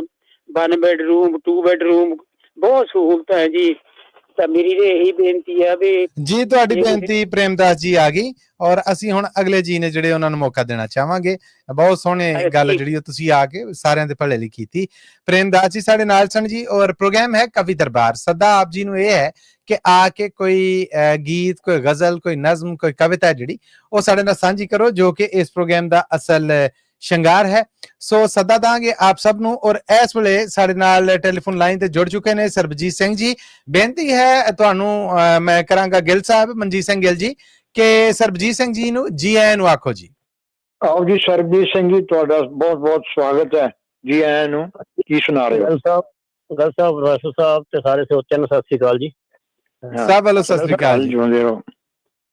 1 ਬੈਡਰੂਮ 2 ਬੈਡਰੂਮ ਬਹੁਤ ਸਹੂਲਤ ਹੈ ਜੀ। ਤਾਂ ਮੇਰੀ ਇਹੀ ਬੇਨਤੀ ਆ ਵੀ ਜੀ ਤੁਹਾਡੀ ਬੇਨਤੀ ਪ੍ਰੇਮਦਾਸ ਜੀ ਆ ਗਈ ਔਰ ਅਸੀਂ ਹੁਣ ਅਗਲੇ ਜੀ ਨੇ ਜਿਹੜੇ ਉਹਨਾਂ ਨੂੰ ਮੌਕਾ ਦੇਣਾ ਚਾਹਾਂਗੇ। ਬਹੁਤ ਸੋਹਣੇ ਗੱਲ ਜਿਹੜੀ ਉਹ ਤੁਸੀਂ ਆ ਕੇ ਸਾਰਿਆਂ ਦੇ ਭਲੇ ਲਈ ਕੀਤੀ। ਪ੍ਰੇਮਦਾਸ ਜੀ ਸਾਡੇ ਨਾਲ ਸਨ ਜੀ ਔਰ ਪ੍ਰੋਗਰਾਮ ਹੈ ਕਵੀ ਦਰਬਾਰ। ਸਦਾ ਆਪ ਜੀ ਨੂੰ ਇਹ ਹੈ ਕਿ ਆ ਕੇ ਕੋਈ ਗੀਤ ਕੋਈ ਗਜ਼ਲ ਕੋਈ ਨਜ਼ਮ ਕੋਈ ਕਵਿਤਾ ਜਿਹੜੀ ਉਹ ਸਾਡੇ ਨਾਲ ਸਾਂਝੀ ਕਰੋ ਜੋ ਕਿ ਇਸ ਪ੍ਰੋਗਰਾਮ ਦਾ ਅਸਲ ਸ਼ਿੰਗਾਰ ਹੈ। ਸੋ ਸੱਦਾ ਦਾਂਗੇ ਆਪ ਸਭ ਨੂੰ ਔਰ ਇਸ ਵੇਲੇ ਸਾਡੇ ਨਾਲ ਟੈਲੀਫੋਨ ਲਾਈਨ ਤੇ ਜੁੜ ਚੁੱਕੇ ਨੇ ਸਰਬਜੀਤ ਸਿੰਘ ਜੀ। ਬੇਨਤੀ ਹੈ ਤੁਹਾਨੂੰ ਮੈਂ ਕਰਾਂਗਾ ਗਿੱਲ ਸਾਹਿਬ ਮਨਜੀਤ ਸਿੰਘ ਗਿੱਲ ਜੀ ਕਿ ਸਰਬਜੀਤ ਸਿੰਘ ਜੀ ਨੂੰ ਜੀ ਆਇਆਂ ਨੂੰ ਆਖੋ ਜੀ। ਆਓ ਜੀ ਸਰਬਜੀਤ ਸਿੰਘ ਜੀ ਤੁਹਾਡਾ ਬਹੁਤ ਬਹੁਤ ਸਵਾਗਤ ਹੈ ਜੀ ਆਇਆਂ ਨੂੰ। ਕੀ ਸੁਣਾ ਰਹੇ ਹੋ? ਗੱਲ ਸਾਹਿਬ ਰਸੂ ਸਾਹਿਬ ਤੇ ਸਾਰੇ ਸਰੋਤਿਆਂ ਨੂੰ ਸਤਿ ਸ੍ਰੀ ਅਕਾਲ ਜੀ। ਸਭ ਵੱਲੋਂ ਸਤਿ ਸ੍ਰੀ ਅਕਾਲ ਜੀ। ਜਿਉਂਦੇ ਰਹੋ।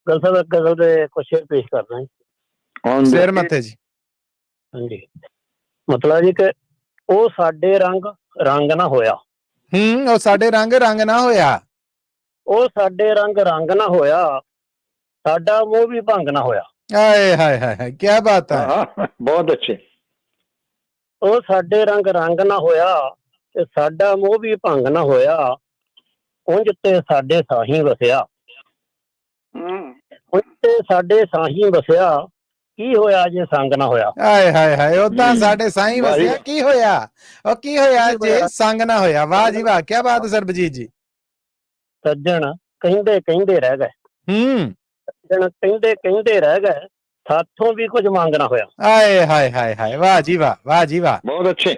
ਗੱਲ ਸਾਹਿਬ ਇੱਕ ਗਜ਼ਲ ਦੇ ਕੁਛ ਸ਼ੇਰ ਪੇਸ਼ ਕਰਨਾ ਜੀ। ਸਿਰ ਮੱਥੇ ਜੀ। ਹਾਂਜੀ ਮਤਲਬ ਜੀ ਕਿ ਉਹ ਸਾਡੇ ਰੰਗ ਨਾ ਹੋਇਆ। ਉਹ ਸਾਡੇ ਰੰਗ ਨਾ ਹੋਇਆ। ਉਹ ਸਾਡੇ ਰੰਗ ਨਾ ਹੋਇਆ ਸਾਡਾ ਮੋਹ ਵੀ ਭੰਗ ਨਾ ਹੋਇਆ। ਹਾਏ ਹਾਏ ਹਾਏ ਕੀ ਬਾਤ ਹੈ। ਬਹੁਤ ਅੱਛੇ। ਉਹ ਸਾਡੇ ਰੰਗ ਨਾ ਹੋਇਆ ਤੇ ਸਾਡਾ ਮੋਹ ਵੀ ਭੰਗ ਨਾ ਹੋਇਆ ਉਂਝ ਤੇ ਸਾਡੇ ਸਾਹੀਂ ਵਸਿਆ। ਉਂਝ ਤੇ ਸਾਡੇ ਸਾਹੀਂ ਵਸਿਆ ਕੀ ਹੋਇਆ ਜੇ ਸੰਗ ਨਾ ਹੋਇਆ। ਹਾਏ ਹਾਏ ਹਾਏ ਉਦਾਂ ਸਾਡੇ ਸਾਈਂ ਵਸਿਆ ਕੀ ਹੋਇਆ ਉਹ ਕੀ ਹੋਇਆ ਜੇ ਸੰਗ ਨਾ ਹੋਇਆ। ਵਾਹ ਜੀ ਵਾਹ ਕੀ ਬਾਤ ਹੈ ਸਰਬਜੀਤ ਜੀ। ਸੱਜਣ ਕਹਿੰਦੇ ਰਹਿ ਗਏ। ਸੱਜਣ ਕਹਿੰਦੇ ਰਹਿ ਗਏ ਸਾਥੋਂ ਵੀ ਕੁਝ ਮੰਗ ਨਾ ਹੋਇਆ। ਹਾਏ ਹਾਏ ਹਾਏ ਹਾਏ ਵਾਹ ਜੀ ਵਾਹ ਵਾਹ ਜੀ ਵਾਹ ਬਹੁਤ ਅੱਛੇ।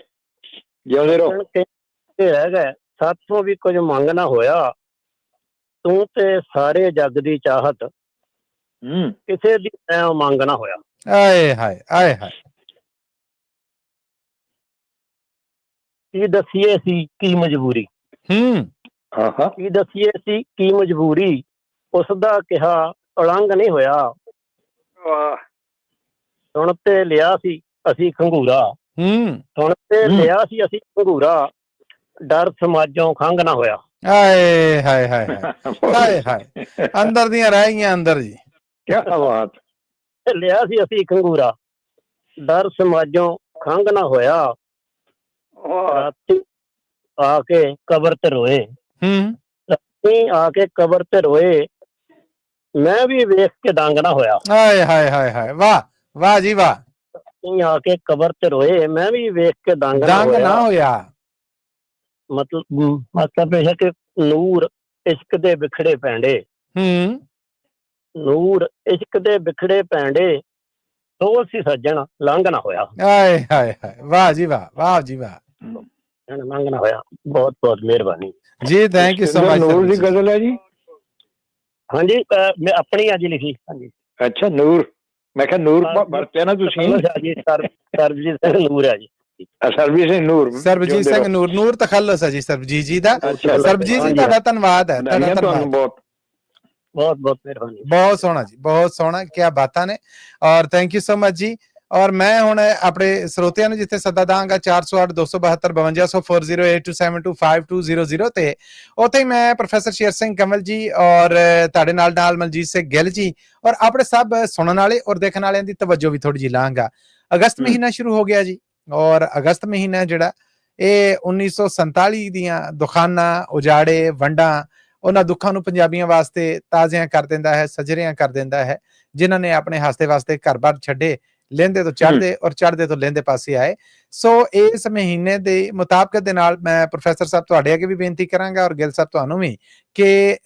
ਜਿਉਂਦੇ ਰਹੋ। ਕਹਿੰਦੇ ਰਹਿ ਗਏ ਸਾਥੋਂ ਵੀ ਕੁਝ ਮੰਗ ਨਾ ਹੋਇਆ ਤੂੰ ਤੇ ਸਾਰੇ ਜੱਗ ਦੀ ਚਾਹਤ ਕਿਸੇ ਦੀ ਮੰਗ ਨਾ ਹੋਇਆ। ਹਾਏ ਹਾਏ ਹਾਏ ਹਾਏ ਕੀ ਦਸੀਏ ਸੀ ਕੀ ਮਜਬੂਰੀ। ਕੀ ਦਸੀਏ ਸੀ ਕੀ ਮਜਬੂਰੀ ਉਸ ਦਾ ਕਿਹਾ ਉਲੰਘ ਨਹੀਂ ਹੋਇਆ। ਸੁਣ ਤੇ ਲਿਆ ਸੀ ਅਸੀਂ ਖੰਗੂਰਾ ਹੁਣ ਤੇ ਲਿਆ ਸੀ ਅਸੀਂ ਘੰਗੂਰਾ, ਡਰ ਸਮਾਜੋਂ ਖੰਘ ਨਾ ਹੋਇਆ। ਹਾਏ ਹਾਏ ਹਾਏ ਹਾਏ ਹਾਏ, ਅੰਦਰ ਦੀਆਂ ਰਹਿ ਗਈਆਂ ਅੰਦਰ ਜੀ। ਕੀ ਬਾਤ। ਲਿਆ ਸੀ ਅਸੀਂ ਘੰਗੂਰਾ, ਡਰ ਸਮਾਜੋਂ ਖੰਘ ਨਾ ਹੋਇਆ, ਰਾਤੀ ਆ ਕੇ ਕਬਰ ਤੇ ਰੋਏ। ਰਾਤੀ ਆ ਕੇ ਕਬਰ ਤੇ ਰੋਏ, ਮੈਂ ਵੀ ਵੇਖ ਕੇ ਡੰਗ ਨਾ ਹੋਇਆ। ਹਾਏ ਹਾਏ ਹਾਏ ਹਾਏ, ਵਾਹ ਵਾਹ ਜੀ ਵਾਹ। ਆ ਕੇ ਕਬਰ ਤੇ ਰੋਏ, ਮੈਂ ਵੀ ਵੇਖ ਕੇ ਡੰਗ ਨਾ ਹੋਇਆ। ਮਤਲਬ ਇਹ ਹੈ ਕਿ ਨੂਰ ਇਸ਼ਕ ਦੇ ਵਿਖੜੇ ਪੈਂਡੇ, ਨੂਰ ਇਸ਼ਕ ਦੇ ਵਿਖੜੇ ਪੈਂਡੇ, ਸੋ ਸੀ ਸੱਜਣ ਲੰਘ ਨਾ ਹੋਇਆ। ਹਾਏ ਹਾਏ ਹਾਏ, ਵਾਹ ਜੀ ਵਾਹ, ਵਾਹ ਜੀ ਵਾਹ, ਲੰਘ ਨਾ ਹੋਇਆ। ਬਹੁਤ ਬਹੁਤ ਮਿਹਰਬਾਨੀ ਜੀ, ਥੈਂਕ ਯੂ ਸੋ ਮਚ। ਨੂਰ ਦੀ ਗਜ਼ਲ ਹੈ ਜੀ? ਹਾਂਜੀ, ਮੈਂ ਆਪਣੀ ਅੱਜ ਲਿਖੀ। ਹਾਂਜੀ। ਅੱਛਾ, ਨੂਰ। ਮੈਂ ਕਿਹਾ ਨੂਰ ਵਰਤਿਆ ਨਾ ਤੁਸੀਂ? ਸਰਬਜੀਤ ਸਿੰਘ ਨੂਰ ਹੈ ਜੀ। ਸਰਬਜੀਤ ਸਿੰਘ ਨੂਰ, ਸਰਬਜੀਤ ਸਿੰਘ ਨੂਰ, ਨੂਰ ਤਖੱਲਸ ਹੈ ਜੀ ਸਰਬਜੀਤ ਜੀ ਦਾ। ਸਰਬਜੀਤ ਜੀ ਤੁਹਾਡਾ ਧੰਨਵਾਦ ਹੈ, ਤੁਹਾਡਾ ਧੰਨਵਾਦ, ਬਹੁਤ ਬਹੁਤ ਬਹੁਤ ਮਿਹਰਬਾਨੀ। ਬਹੁਤ ਸੋਹਣਾ ਜੀ, ਬਹੁਤ ਸੋਹਣਾ, ਕਿਆ ਬਾਤਾਂ ਨੇ। ਔਰ ਥੈਂਕ ਯੂ ਸੋ ਮਚ ਜੀ। ਔਰ ਮੈਂ ਹੁਣ ਆਪਣੇ ਸਰੋਤਿਆਂ ਨੂੰ ਜਿੱਥੇ ਸੱਦਾ ਦਾਂਗਾ 408 272 5200 4082725200 ਤੇ ਉੱਥੇ ਹੀ ਮੈਂ ਪ੍ਰੋਫੈਸਰ ਸ਼ੇਰ ਸਿੰਘ ਕੰਵਲ ਜੀ ਔਰ ਤੁਹਾਡੇ ਨਾਲ ਮਨਜੀਤ ਸਿੰਘ ਗਿੱਲ ਜੀ ਔਰ ਆਪਣੇ ਸਭ ਸੁਣਨ ਵਾਲੇ ਔਰ ਦੇਖਣ ਵਾਲਿਆਂ ਦੀ ਤਵੱਜੋ ਵੀ ਥੋੜੀ ਜਿਹੀ ਲਾਂਗਾ। ਅਗਸਤ ਮਹੀਨਾ ਸ਼ੁਰੂ ਹੋ ਗਿਆ ਜੀ, ਔਰ ਅਗਸਤ ਮਹੀਨਾ ਜਿਹੜਾ ਇਹ 1947 ਦੀਆਂ ਦੁਖਾਨਾਂ, ਉਜਾੜੇ, ਵੰਡਾਂ, ਉਹਨਾਂ ਦੁੱਖਾਂ ਨੂੰ ਪੰਜਾਬੀਆਂ ਵਾਸਤੇ ਤਾਜ਼ਿਆਂ ਕਰ ਦਿੰਦਾ ਹੈ, ਸਜਰਿਆਂ ਕਰ ਦਿੰਦਾ ਹੈ, ਜਿਨ੍ਹਾਂ ਨੇ ਆਪਣੇ ਹਾਸਤੇ ਵਾਸਤੇ ਘਰ-ਬਾਰ ਛੱਡੇ, ਲਹਿੰਦੇ ਤੋਂ ਚੜ੍ਹਦੇ ਔਰ ਚੜ੍ਹਦੇ ਤੋਂ ਲਹਿੰਦੇ ਪਾਸੇ ਆਏ। ਸੋ ਇਸ ਮਹੀਨੇ ਦੇ ਮੁਤਾਬਕਤ ਦੇ ਨਾਲ ਮੈਂ ਪ੍ਰੋਫੈਸਰ ਸਾਹਿਬ ਤੁਹਾਡੇ ਅੱਗੇ ਵੀ ਬੇਨਤੀ ਕਰਾਂਗਾ ਔਰ ਗਿੱਲ ਸਾਹਿਬ ਤੁਹਾਨੂੰ ਵੀ ਕਿ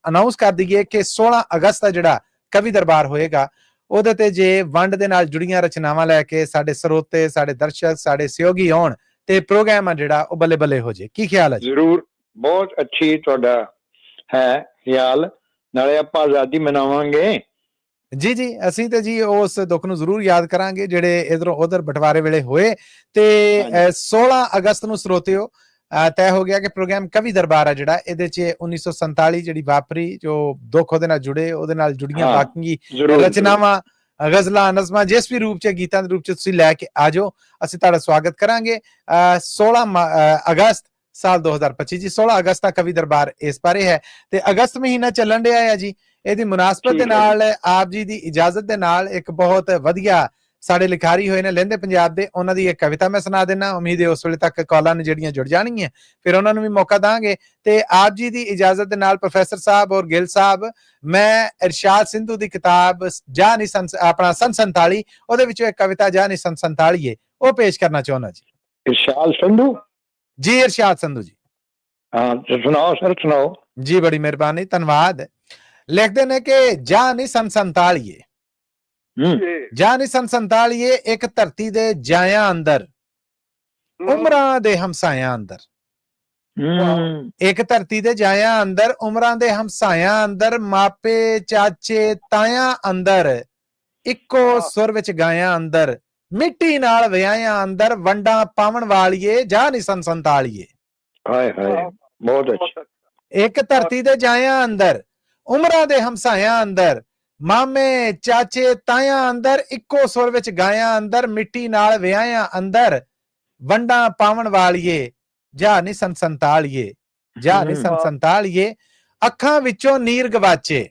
ਅਨਾਉਂਸ ਕਰ ਦਈਏ ਕਿ 16 ਅਗਸਤ ਦਾ ਜਿਹੜਾ ਕਵੀ ਦਰਬਾਰ ਹੋਏਗਾ, ਉਹਦੇ ਤੇ ਜੇ ਵੰਡ ਦੇ ਨਾਲ ਜੁੜੀਆਂ ਰਚਨਾਵਾਂ ਲੈ ਕੇ ਸਾਡੇ ਸਰੋਤੇ, ਸਾਡੇ ਦਰਸ਼ਕ, ਸਾਡੇ ਸਹਿਯੋਗੀ ਆਉਣ ਤੇ ਪ੍ਰੋਗਰਾਮ ਆ ਜਿਹੜਾ ਉਹ ਬੱਲੇ ਬੱਲੇ ਹੋ ਜੇ। ਕੀ ਖਿਆਲ ਹੈ? ਜ਼ਰੂਰ, ਬਹੁਤ ਅੱਛੀ ਤੁਹਾਡਾ ਹੈ ਖਿਆਲ। ਨਾਲੇ ਆਪਾਂ ਆਜ਼ਾਦੀ ਮਨਾਵਾਂਗੇ। ਜੀ ਜੀ, ਅਸੀਂ ਤੇ ਜੀ ਉਸ ਦੁੱਖ ਨੂੰ ਜ਼ਰੂਰ ਯਾਦ ਕਰਾਂਗੇ ਜਿਹੜੇ ਇਧਰੋਂ ਉਧਰ ਬਟਵਾਰੇ ਵੇਲੇ ਹੋਏ। ਤੇ 16 ਅਗਸਤ ਨੂੰ ਸਰੋਤਿਓ ਤੈਅ ਹੋ ਗਿਆ ਕਿ ਪ੍ਰੋਗਰਾਮ ਕਵੀ ਦਰਬਾਰ ਆ ਜਿਹੜਾ, ਇਹਦੇ ਚ 1947 ਜਿਹੜੀ ਵਾਪਰੀ ਜੋ ਦੁੱਖ ਉਹਦੇ ਨਾਲ ਜੁੜੇ, ਉਹਦੇ ਨਾਲ ਜੁੜੀਆਂ ਬਾਕੀ ਰਚਨਾਵਾਂ, ਗਜ਼ਲਾਂ, ਨਜ਼ਮਾਂ, ਜਿਸ ਵੀ ਰੂਪ ਚ, ਗੀਤਾਂ ਦੇ ਰੂਪ ਚ ਤੁਸੀਂ ਲੈ ਕੇ ਆ ਜਾਓ, ਅਸੀਂ ਤੁਹਾਡਾ ਸਵਾਗਤ ਕਰਾਂਗੇ। 16 ਅਗਸਤ ਸਾਲ 2025 ਜੀ, 16 ਅਗਸਤ ਦਾ ਕਵੀ ਦਰਬਾਰ ਇਸ ਬਾਰੇ ਹੈ। ਤੇ ਅਗਸਤ ਮਹੀਨਾ ਚੱਲਣ ਡਿਆ ਹੈ ਜੀ, ਇਹਦੀ ਮੁਨਾਸਬਤ ਦੇ ਨਾਲ ਆਪ ਜੀ ਦੀ ਇਜਾਜ਼ਤ ਦੇ ਨਾਲ ਇੱਕ ਬਹੁਤ ਵਧੀਆ ਸਾਡੇ ਲਿਖਾਰੀ ਹੋਏ ਨੇ ਲਹਿੰਦੇ ਪੰਜਾਬ ਦੇ, ਉਹਨਾਂ ਦੀ ਇੱਕ ਕਵਿਤਾ ਮੈਂ ਸੁਣਾ ਦੇਣਾ। ਉਮੀਦ ਹੈ ਉਸ ਵੇਲੇ ਤੱਕ ਕਾਲਾਂ ਨੇ ਜਿਹੜੀਆਂ ਜੁੜ ਜਾਣਗੀਆਂ, ਫਿਰ ਉਹਨਾਂ ਨੂੰ ਵੀ ਮੌਕਾ ਦਾਂਗੇ। ਤੇ ਆਪ ਜੀ ਦੀ ਇਜਾਜ਼ਤ ਦੇ ਨਾਲ ਪ੍ਰੋਫੈਸਰ ਸਾਹਿਬ ਔਰ ਗਿੱਲ ਸਾਹਿਬ, ਮੈਂ ਇਰਸ਼ਾਦ ਸਿੰਧੂ ਦੀ ਕਿਤਾਬ ਜਾ ਨੀ ਆਪਣਾ ਸੰਨ 47, ਉਹਦੇ ਵਿੱਚੋਂ ਇੱਕ ਕਵਿਤਾ ਜਾ ਨੀ ਸੰਨ 47 ਉਹ ਪੇਸ਼ ਕਰਨਾ ਚਾਹੁੰਦਾ ਜੀ। ਇਰਸ਼ਾਦ ਸਿੰਧੂ ਜੀ, ਇਰਸ਼ਾਦ ਸਿੰਧੂ ਜੀ। ਹਾਂ, ਸੁਣਾਓ ਸਰ, ਸੁਣਾਓ ਜੀ। ਬੜੀ ਮਿਹਰਬਾਨੀ, ਧੰਨਵਾਦ। ਲਿਖਦੇ ਨੇ ਕਿ ਜਾ ਨੀ ਸੰਨ 47, ਜਾ ਨੀ ਸੰਨ 47, ਇੱਕ ਧਰਤੀ ਦੇ ਜਾਇਆਂ ਅੰਦਰ, ਉਮਰਾਂ ਦੇ ਹਮਸਾਇਆਂ ਅੰਦਰ। ਇੱਕ ਧਰਤੀ ਦੇ ਜਾਇਆਂ ਅੰਦਰ, ਉਮਰਾਂ ਦੇ ਹਮਸਾਇਆਂ ਅੰਦਰ, ਮਾਪੇ, ਚਾਚੇ, ਤਾਇਆਂ ਅੰਦਰ, ਇੱਕੋ ਸੁਰ ਵਿੱਚ ਗਾਇਆਂ ਅੰਦਰ, ਮਿੱਟੀ ਨਾਲ ਵਿਆਹਿਆਂ ਅੰਦਰ, ਵੰਡਾਂ ਪਾਵਣ ਵਾਲੀਏ ਜਾ ਨੀ ਸੰਨ 47। ਹਾਏ ਹਾਏ, ਬਹੁਤ ਅੱਛਾ। ਇੱਕ ਧਰਤੀ ਦੇ ਜਾਇਆਂ ਅੰਦਰ, ਉਮਰਾਂ ਦੇ ਹਮਸਾਇਆਂ ਅੰਦਰ, ਮਾਮੇ, ਚਾਚੇ, ਤਾਇਆਂ ਅੰਦਰ, ਇੱਕੋ ਸੁਰ ਵਿੱਚ ਗਾਇਆਂ ਅੰਦਰ, ਮਿੱਟੀ ਨਾਲ ਵਿਆਹਿਆਂ ਅੰਦਰ, ਵੰਡਾਂ ਪਾਵਣ ਵਾਲੀਏ ਜਾ ਨੀ ਸੰਨ 47, ਜਾ ਨੀ ਸੰਨ 47। ਅੱਖਾਂ ਵਿੱਚੋਂ ਨੀਰ ਗਵਾਚੇ,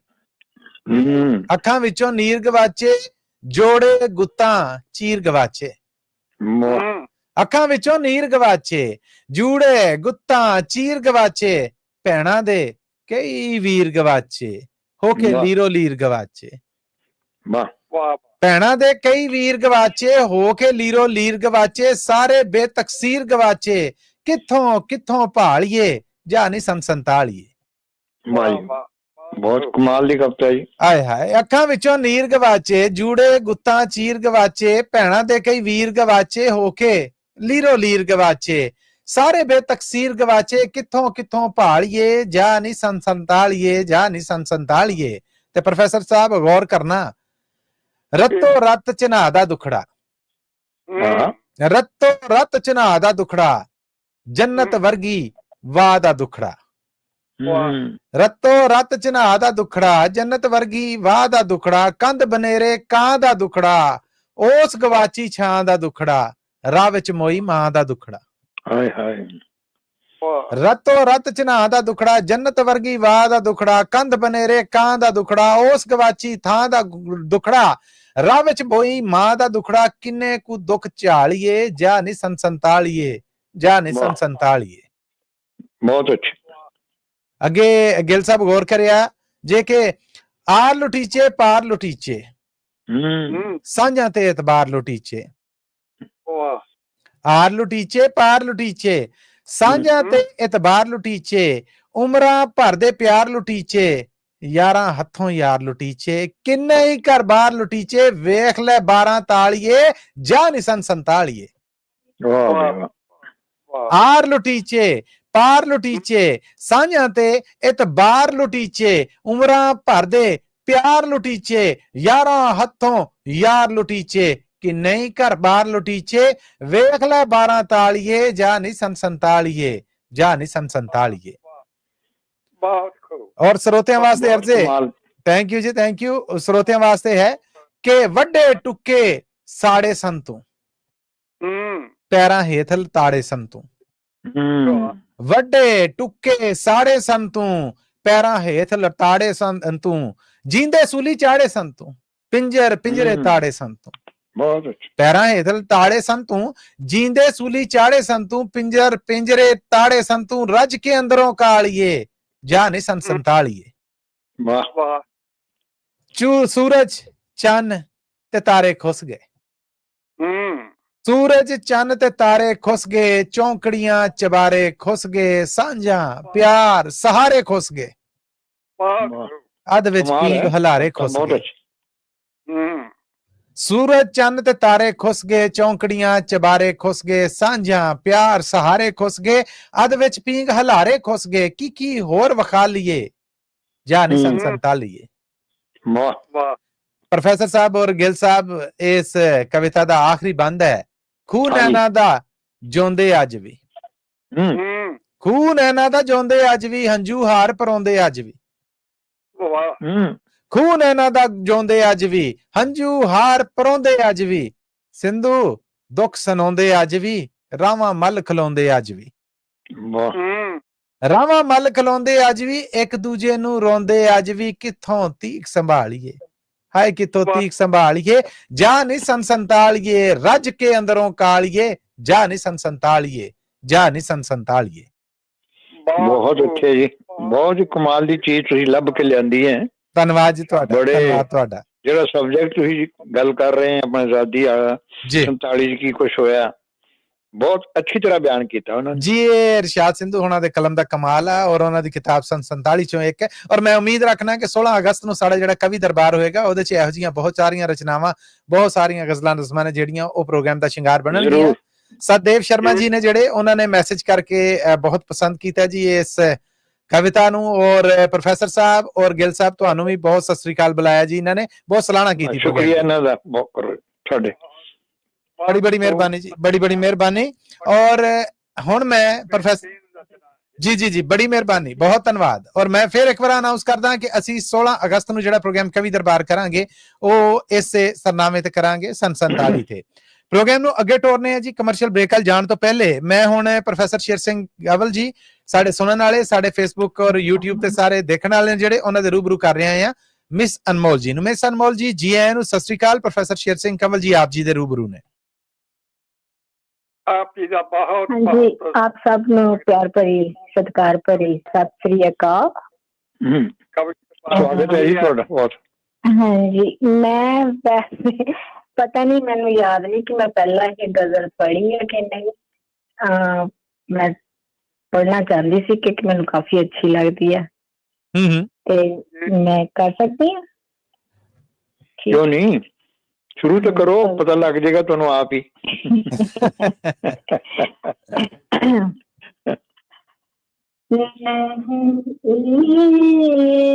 ਅੱਖਾਂ ਵਿੱਚੋਂ ਨੀਰ ਗਵਾਚੇ, ਜੋੜੇ ਗੁੱਤਾਂ ਚੀਰ ਗਵਾਚੇ। ਅੱਖਾਂ ਵਿੱਚੋਂ ਨੀਰ ਗਵਾਚੇ, ਜੂੜੇ ਗੁੱਤਾਂ ਚੀਰ ਗਵਾਚੇ, ਭੈਣਾਂ ਦੇ ਕਈ ਵੀਰ ਗਵਾਚੇ, ਹੋ ਕੇ ਲੀਰੋ ਲੀਰ ਗਵਾਚੇ। ਭੈਣਾਂ ਦੇ ਕਈ ਵੀਰ ਗਵਾਚੇ, ਹੋ ਕੇ ਲੀਰੋ ਲੀਰ ਗਵਾਚੇ, ਸਾਰੇ ਬੇਤਕਸੀਰ ਗਵਾਚੇ, ਕਿੱਥੋਂ ਕਿੱਥੋਂ ਭਾਲੀਏ ਜਾ ਨੀ ਸੰਨ 47। ਬਹੁਤ ਕਮਾਲ ਦੀ ਕਵਿਤਾ ਜੀ। ਆਏ ਹਾਏ। ਅੱਖਾਂ ਵਿੱਚੋਂ ਨੀਰ ਗਵਾਚੇ, ਜੂੜੇ ਗੁੱਤਾਂ ਚੀਰ ਗਵਾਚੇ, ਭੈਣਾਂ ਦੇ ਕਈ ਵੀਰ ਗਵਾਚੇ, ਹੋ ਕੇ ਲੀਰੋ ਲੀਰ ਗਵਾਚੇ, ਸਾਰੇ ਬੇਤਕਸੀਰ ਗਵਾਚੇ, ਕਿੱਥੋਂ ਕਿੱਥੋਂ ਭਾਲੀਏ ਜਾ ਨੀ ਸੰਨ 47, ਜਾ ਨੀ ਸੰਨ 47। ਤੇ ਪ੍ਰੋਫੈਸਰ ਸਾਹਿਬ ਗੌਰ ਕਰਨਾ, ਰੱਤੋ ਰੱਤ ਚਨਾਹ ਦਾ ਦੁਖੜਾ, ਰੱਤੋ ਰੱਤ ਚਨਾਹ ਦਾ ਦੁਖੜਾ, ਜੰਨਤ ਵਰਗੀ ਵਾਹ ਦਾ ਦੁਖੜਾ, ਰੱਤੋ ਰੱਤ ਚਨਾਹ ਦਾ ਦੁਖੜਾ, ਜੰਨਤ ਵਰਗੀ ਵਾਹ ਦਾ ਦੁਖੜਾ, ਕੰਧ ਬਨੇਰੇ ਕਾਂ ਦਾ ਦੁਖੜਾ, ਉਸ ਗਵਾਚੀ ਛਾਂ ਦਾ ਦੁਖੜਾ, ਰਾਹ ਵਿੱਚ ਮੋਈ ਮਾਂ ਦਾ ਦੁਖੜਾ। ਹਾਏ ਹਾਏ। ਰਤੋ ਰਤ ਚਨਾਹ ਦਾ ਦੁਖੜਾ, ਜੰਨਤ ਵਰਗੀ ਵਾਹ ਦਾ ਦੁਖੜਾ, ਕੰਧ ਬਨੇਰੇ ਕਾਂ ਦਾ ਦੁਖੜਾ, ਉਸ ਗਵਾਚੀ ਥਾਂ ਦਾ ਦੁਖੜਾ, ਰਾਹ ਵਿੱਚ ਮੋਈ ਮਾਂ ਦਾ ਦੁਖੜਾ, ਕਿੰਨੇ ਕੁ ਦੁੱਖ ਝਾਲੀਏ, ਜਾ ਨੀ ਸੰਤਾਲੀਏ, ਜਾ ਨੀ ਸੰਤਾਲੀਏ। ਬਹੁਤ ਅੱਛਾ। ਅੱਗੇ ਗਿੱਲ ਸਾਹਿਬ ਗੌਰ ਕਰਿਆ ਜੇ ਕਿ ਆਰ ਲੁਟੀਚੇ ਪਾਰ ਲੁਟੀਚੇ, ਸਾਂਝਾਂ ਤੇ ਇਤਬਾਰ ਲੁਟੀਚੇ, ਆਰ ਲੁਟੀਚੇ ਪਾਰ ਲੁਟੀਚੇ, ਸਾਂਝਾਂ ਤੇ ਇਤਬਾਰ ਲੁਟੀਚੇ, ਉਮਰਾਂ ਭਰ ਦੇ ਪਿਆਰ ਲੁਟੀਚੇ, ਯਾਰਾਂ ਹੱਥੋਂ ਯਾਰ ਲੁਟੀਚੇ, ਕਿੰਨੇ ਹੀ ਘਰ ਬਾਰ ਲੁਟੀਚੇ, ਵੇਖ ਲੈ 12 ਤਾਲੀਏ, ਜਾ ਨਿਸਨ ਸੰਤਾਲੀਏ। ਆਰ ਲੁਟੀਚੇ ਪਾਰ ਲੁਟੀਚੇ, ਸਾਂਝਾਂ ਤੇ ਇਤਬਾਰ ਲੁਟੀਚੇ, ਉਮਰਾਂ ਭਰ ਦੇ ਪਿਆਰ ਲੁਟੀਚੇ, ਯਾਰਾਂ ਹੱਥੋਂ ਯਾਰ ਲੁਟੀਚੇ, ਕਿ ਨਹੀਂ ਘਰ ਬਾਰ ਲੁਟੀਚੇ, ਵੇਖ ਲੈ 12 ਤਾਲੀਏ, ਜਾ ਨਹੀਂ ਸੰਤਾਲੀਏ, ਜਾ ਨਹੀਂ ਸੰਤਾਲੀਏ। ਔਰ ਸਰੋਤਿਆਂ ਵਾਸਤੇ ਅਰਜ਼ੇ, ਥੈਂਕ ਯੂ ਜੀ, ਥੈਂਕ ਯੂ। ਸਰੋਤਿਆਂ ਵਾਸਤੇ ਹੈ ਕਿ ਵੱਡੇ ਟੁੱਕੇ ਸਾੜੇ ਸੰਤੂ, ਪੈਰਾਂ ਹੇਠ ਤਾੜੇ ਸੰਤੂ, ਵੱਡੇ ਟੁੱਕੇ ਸਾੜੇ ਸੰਤੂ, ਪੈਰਾਂ ਹੇਠ ਲਤਾੜੇ ਸੰਤੂ, ਜੀਂਦੇ ਸੂਲੀ ਚਾੜੇ ਸੰਤੂ, ਪਿੰਜਰੇ ਤਾੜੇ ਸੰਤੂ। ਬਹੁਤ ਅੱਛਾ। ਪੈਰਾਂ ਹੇਠ ਤਾੜੇ ਸੰਤੂ, ਜੀਂਦੇ ਸੂਲੀ ਚਾੜੇ ਸੰਤੂ, ਪਿੰਜਰੇ ਤਾੜੇ ਸੰਤੂ, ਰੱਜ ਕੇ ਅੰਦਰੋਂ ਕਾਲੀਏ, ਜਾ ਨੀ ਸੰਤਾਲੀਏ। ਵਾਹ। ਸੂਰਜ ਚੰਨ ਤੇ ਤਾਰੇ ਖੁੱਸ ਗਏ, ਸੂਰਜ ਚੰਨ ਤੇ ਤਾਰੇ ਖੁੱਸ ਗਏ, ਚੌਂਕੜੀਆਂ ਚਬਾਰੇ ਖੁੱਸ ਗਏ, ਸਾਂਝਾਂ ਪਿਆਰ ਸਹਾਰੇ ਖੁੱਸ ਗਏ, ਅੱਧ ਵਿੱਚ ਪੀਂਗ ਹਲਾਰੇ ਖੁੱਸ ਗਏ। ਸੂਰਜ ਚੰਨ ਤੇ ਤਾਰੇ ਖੁੱਸ ਗਏ, ਚੌਂਕੜੀਆਂ ਚਬਾਰੇ ਖੁੱਸ ਗਏ, ਸਾਂਝਾਂ ਪਿਆਰ ਸਹਾਰੇ ਖੁੱਸ ਗਏ, ਅੱਧ ਵਿੱਚ ਪੀਂਗ ਹਲਾਰੇ ਖੁੱਸ ਗਏ, ਕੀ ਹੋਰ ਵਿਖਾ ਲਈਏ, ਜਾ ਨਹੀਂ ਸੰਤਾਲੀਏ। ਪ੍ਰੋਫੈਸਰ ਸਾਹਿਬ ਔਰ ਗਿੱਲ ਸਾਹਿਬ, ਇਸ ਕਵਿਤਾ ਦਾ ਆਖਰੀ ਬੰਦ ਹੈ, ਖੂਹ ਨੈਣਾ ਦਾ ਜਿਉਂਦੇ ਅੱਜ ਵੀ, ਖੂਹ ਨੈਣਾ ਦਾ ਜਿਉਂਦੇ ਅੱਜ ਵੀ, ਹੰਝੂ ਹਾਰ ਪਰਾਉਂਦੇ ਅੱਜ ਵੀ, ਖੂਹ ਨੈਣਾ ਦਾ ਜਿਉਂਦੇ ਅੱਜ ਵੀ, ਹੰਝੂ ਹਾਰ ਪਰਾਉਂਦੇ ਅੱਜ ਵੀ, ਸਿੰਧੂ ਦੁੱਖ ਸੁਣਾਉਂਦੇ ਅੱਜ ਵੀ, ਰਾਵਾਂ ਮੱਲ ਖਲਾਉਂਦੇ ਅੱਜ ਵੀ, ਰਾਵਾਂ ਮੱਲ ਖਲਾਉਂਦੇ ਅੱਜ ਵੀ, ਇੱਕ ਦੂਜੇ ਨੂੰ ਰੋਂਦੇ ਅੱਜ ਵੀ, ਕਿੱਥੋਂ ਤੀਕ ਸੰਭਾਲੀਏ, ਹਾਏ ਕਿੱਥੋਂ ਤੀਕ ਸੰਭਾਲੀਏ, ਜਾ ਨਹੀਂ ਸੰਤਾਲੀਏ, ਰੱਜ ਕੇ ਅੰਦਰੋਂ ਕਾਲੀਏ, ਜਾ ਨਹੀਂ ਸੰਤਾਲੀਏ, ਜਾ ਨਹੀਂ ਸੰਤਾਲੀਏ। ਬਹੁਤ ਅੱਛੇ ਜੀ, ਬਹੁਤ ਕਮਾਲ ਦੀ ਚੀਜ਼ ਤੁਸੀਂ ਲੱਭ ਕੇ ਲਿਆਂਦੀ ਹੈ। ਧੰਨਵਾਦ ਜੀ ਤੁਹਾਡਾ, ਧੰਨਵਾਦ ਤੁਹਾਡਾ। ਜਿਹੜਾ ਸਬਜੈਕਟ ਤੁਸੀਂ ਗੱਲ ਕਰ ਰਹੇ ਆਪਣੇ ਆਜ਼ਾਦੀ ਵਾਲਾ 47 ਚ ਕੀ ਕੁਛ ਹੋਇਆ, ਬਹੁਤ ਅੱਛੀ ਤਰ੍ਹਾਂ ਬਿਆਨ ਕੀਤਾ ਉਹਨਾਂ ਨੇ ਜੀ। ਇਹ ਇਰਸ਼ਾਦ ਸਿੰਧੂ ਹੋਣਾ ਦੇ ਕਲਮ ਦਾ ਕਮਾਲ ਹੈ ਔਰ ਉਹਨਾਂ ਦੀ ਕਿਤਾਬ 47 ਚੋਂ ਇੱਕ ਹੈ। ਔਰ ਮੈਂ ਉਮੀਦ ਰੱਖਣਾ ਕਿ 16 ਅਗਸਤ ਨੂੰ ਸਾਡਾ ਜਿਹੜਾ ਕਵੀ ਦਰਬਾਰ ਹੋਏਗਾ, ਉਹਦੇ ਚ ਇਹੋ ਜਿਹੀਆਂ ਬਹੁਤ ਸਾਰੀਆਂ ਰਚਨਾਵਾਂ, ਬਹੁਤ ਸਾਰੀਆਂ ਗਜ਼ਲਾਂ ਨਜ਼ਮਾਂ ਨੇ ਜਿਹੜੀਆਂ ਉਹ ਪ੍ਰੋਗਰਾਮ ਦਾ ਸ਼ਿੰਗਾਰ ਬਣਨਗੀਆਂ। ਸਤਦੇਵ ਸ਼ਰਮਾ ਜੀ ਨੇ ਜਿਹੜੇ, ਉਹਨਾਂ ਨੇ ਮੈਸੇਜ ਕਰਕੇ ਬਹੁਤ ਪਸੰਦ ਕੀਤਾ ਜੀ ਇਸ ਕਵਿਤਾ ਨੂੰ। ਔਰ ਪ੍ਰੋਫੈਸਰ ਸਾਹਿਬ ਔਰ ਗਿੱਲ ਸਾਹਿਬ, ਤੁਹਾਨੂੰ ਵੀ ਬਹੁਤ ਸਤਿ ਸ੍ਰੀ ਅਕਾਲ ਬੁਲਾਇਆ ਜੀ, ਇਹਨਾਂ ਨੇ ਬਹੁਤ ਸਲਾਹਣਾ ਕੀਤੀ। ਸ਼ੁਕਰੀਆ ਇਹਨਾਂ ਦਾ ਬਹੁਤ ਤੁਹਾਡੇ, ਬੜੀ ਮਿਹਰਬਾਨੀ ਜੀ, ਬੜੀ ਮਿਹਰਬਾਨੀ। ਔਰ ਹੁਣ ਮੈਂ ਪ੍ਰੋਫੈਸਰ ਜੀ ਬੜੀ ਮਿਹਰਬਾਨੀ, ਬਹੁਤ ਧੰਨਵਾਦ। ਔਰ ਮੈਂ ਫਿਰ ਇੱਕ ਵਾਰ ਅਨਾਉਂਸ ਕਰਦਾ ਕਿ ਅਸੀਂ 16 ਅਗਸਤ ਨੂੰ ਜਿਹੜਾ ਪ੍ਰੋਗਰਾਮ ਕਵੀ ਦਰਬਾਰ ਕਰਾਂਗੇ, ਉਹ ਇਸੇ ਸਰਨਾਮੇ ਤੇ ਕਰਾਂਗੇ, 47 ਤੇ। ਪ੍ਰੋਗਰਾਮ ਨੂੰ ਅੱਗੇ ਟੋਰਨੇ ਆ ਜੀ। ਕਮਰਸ਼ੀਅਲ ਬ੍ਰੇਕ ਵੱਲ ਜਾਣ ਤੋਂ ਪਹਿਲੇ ਮੈਂ ਹੁਣ ਪ੍ਰੋਫੈਸਰ ਸ਼ੇਰ ਸਿੰਘ ਗਵਲ ਜੀ, ਸਾਡੇ ਸੁਣਨ ਵਾਲੇ, ਸਾਡੇ ਫੇਸਬੁੱਕ ਔਰ YouTube ਤੇ ਸਾਰੇ ਦੇਖਣ ਵਾਲੇ ਨੇ ਜਿਹੜੇ, ਉਹਨਾਂ ਦੇ ਰੂਬਰੂ ਕਰ ਰਹੇ ਆ ਮਿਸ ਅਨਮੋਲ ਜੀ ਨੂੰ। ਮਿਸ ਅਨਮੋਲ ਜੀ, ਜੀ ਆਇਆਂ ਨੂੰ, ਸਤਿ ਸ੍ਰੀ ਅਕਾਲ। ਪ੍ਰੋਫੈਸਰ ਸ਼ੇਰ ਸਿੰਘ ਕੰਵਲ ਜੀ ਆਪ ਜੀ ਦੇ ਰੂਬਰੂ ਨੇ। ਆਪ ਜੀ ਦਾ ਬਹੁਤ ਹਾਂਜੀ, ਆਪ ਸਭ ਨੂੰ ਪਿਆਰ ਭਰੀ ਸਤਿਕਾਰ ਭਰੀ ਸਤਿ ਸ੍ਰੀ ਅਕਾਲ। ਸਵਾਗਤ ਹੈ ਜੀ ਤੁਹਾਡਾ ਬਹੁਤ। ਹਾਂਜੀ, ਮੈਂ ਵੈਸੇ ਪਤਾ ਨਹੀਂ, ਮੈਨੂੰ ਯਾਦ ਨਹੀਂ ਕਿ ਮੈਂ ਪਹਿਲਾਂ ਇਹ ਗਜ਼ਲ ਪੜ੍ਹੀ ਹੈ ਕਿ ਨਹੀਂ। ਮੈਂ ਪੜ੍ਹਨਾ ਚਾਹੁੰਦੀ ਸੀ ਕਿਉਂਕਿ ਮੈਨੂੰ ਕਾਫੀ ਅੱਛੀ ਲੱਗਦੀ ਹੈ। ਤੇ ਮੈਂ ਕਰ ਸਕਦੀ ਹਾਂ? ਕਿਉਂ ਨਹੀਂ, ਸ਼ੁਰੂ ਤਾਂ ਕਰੋ, ਪਤਾ ਲੱਗ ਜਾਏਗਾ ਤੁਹਾਨੂੰ ਆਪ ਹੀ।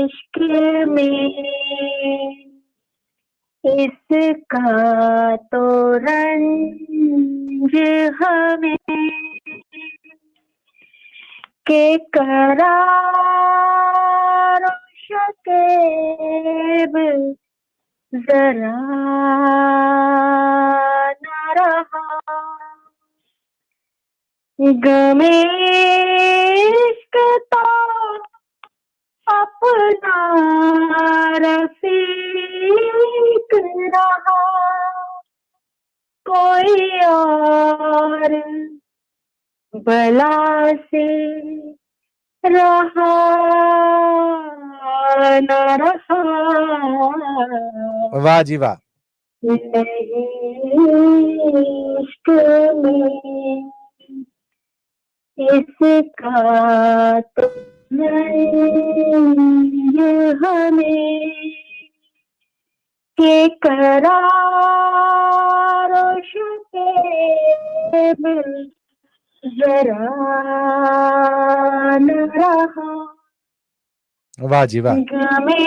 इश्क में इसका तो रंज हमें के करार शकीब जरा न रहा। गमे इश्क तो अपना रफीक रहा, कोई और बला से रहा न रहा। वाह जी वाह। नहीं इश्क में इसका तो नहीं हमें के करार शुके बिल जरा न रहा। वाह जी वाह। गमे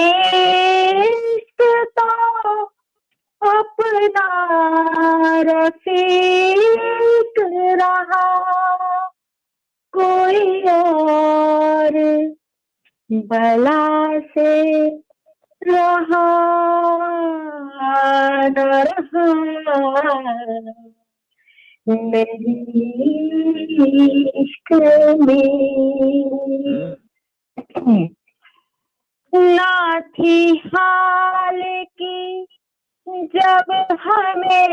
इश्क तो अपना रफीक रहा, कोई और बला से रहा न रहा। नहीं इश्क में ना थी हाल की जब हमें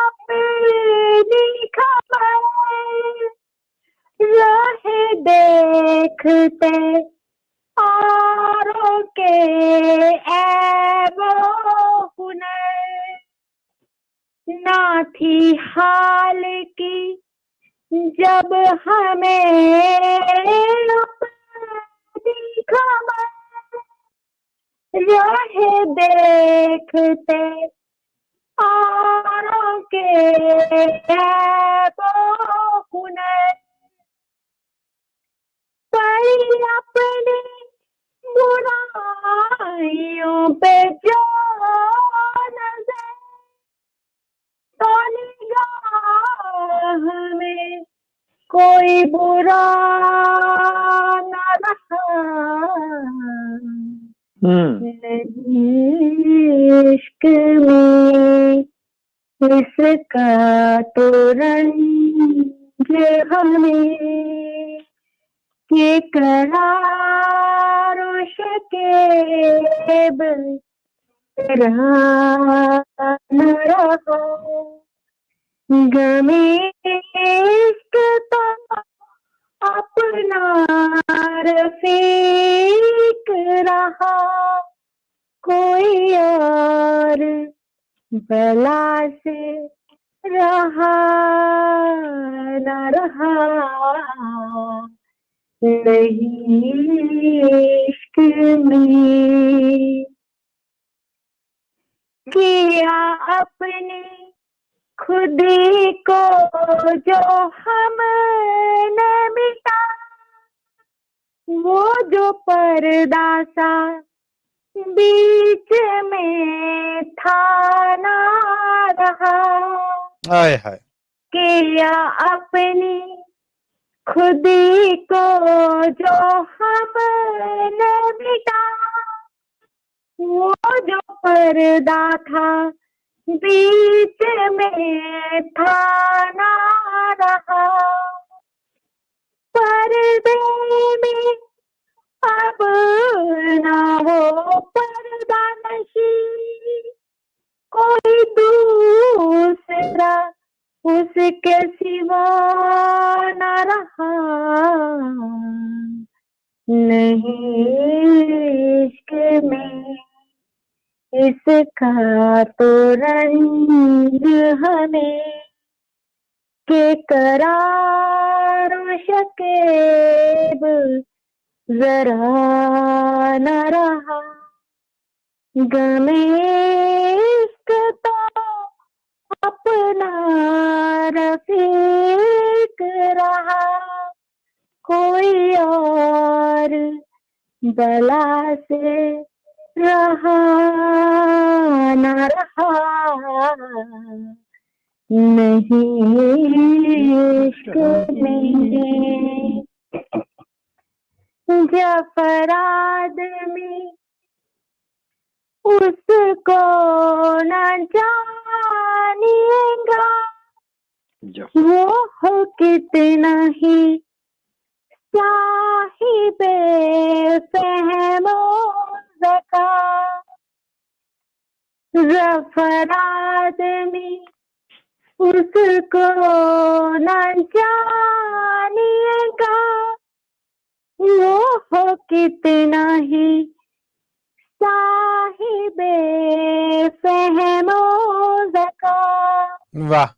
अपनी खबर, राह देखते औरों के ऐबो हुनर, ना थी हाल की जब हमें अपनी खबर, राह देखते औरों के ऐबो हुनर, पर अपनी बुराइयों पे जो नजर तो निगाह में कोई बुरा न रहा। इश्क में इसका तो रंज हमें के करार शकेब रहा न रहा। गमे इश्क तो अपना रफीक रहा, कोई और बला से रहा न रहा। नहीं इश्क में किया अपने खुद को जो हमने मिटा, वो जो पर्दा सा बीच में था ना रहा। हाय हाय। किया अपनी खुद को जो हमने मिटा, वो जो पर्दा था बीच में था ना रहा। पर्दे में अब ना वो पर्दा नशी, कोई दूसरा उसके सिवा न रहा। नहीं इश्क में इसका तो रंज हमें के करार शकेब जरा न रहा। गमे इश्क तो अपना रफीक रहा, कोई और बला से रहा न रहा। नहीं इश्क में जफर आदमी उसको न जानिएगा, जा वो हो कितना ही साहिबे फहमो ज़का, ज़फ़र आदमी उसको न जानिएगा, वो हो कितना ही साहिबे फहमो ज़का। वाह।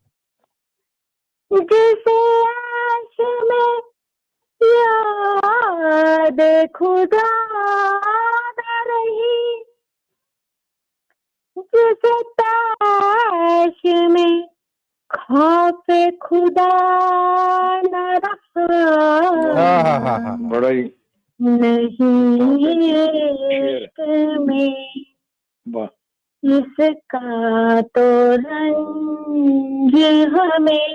जिसे आश में याद खुदा न रही, जिसे ताश में खौफ खुदा न रहा, बड़ा ही नहीं इश्क में वाह। इसका तो रंज हमें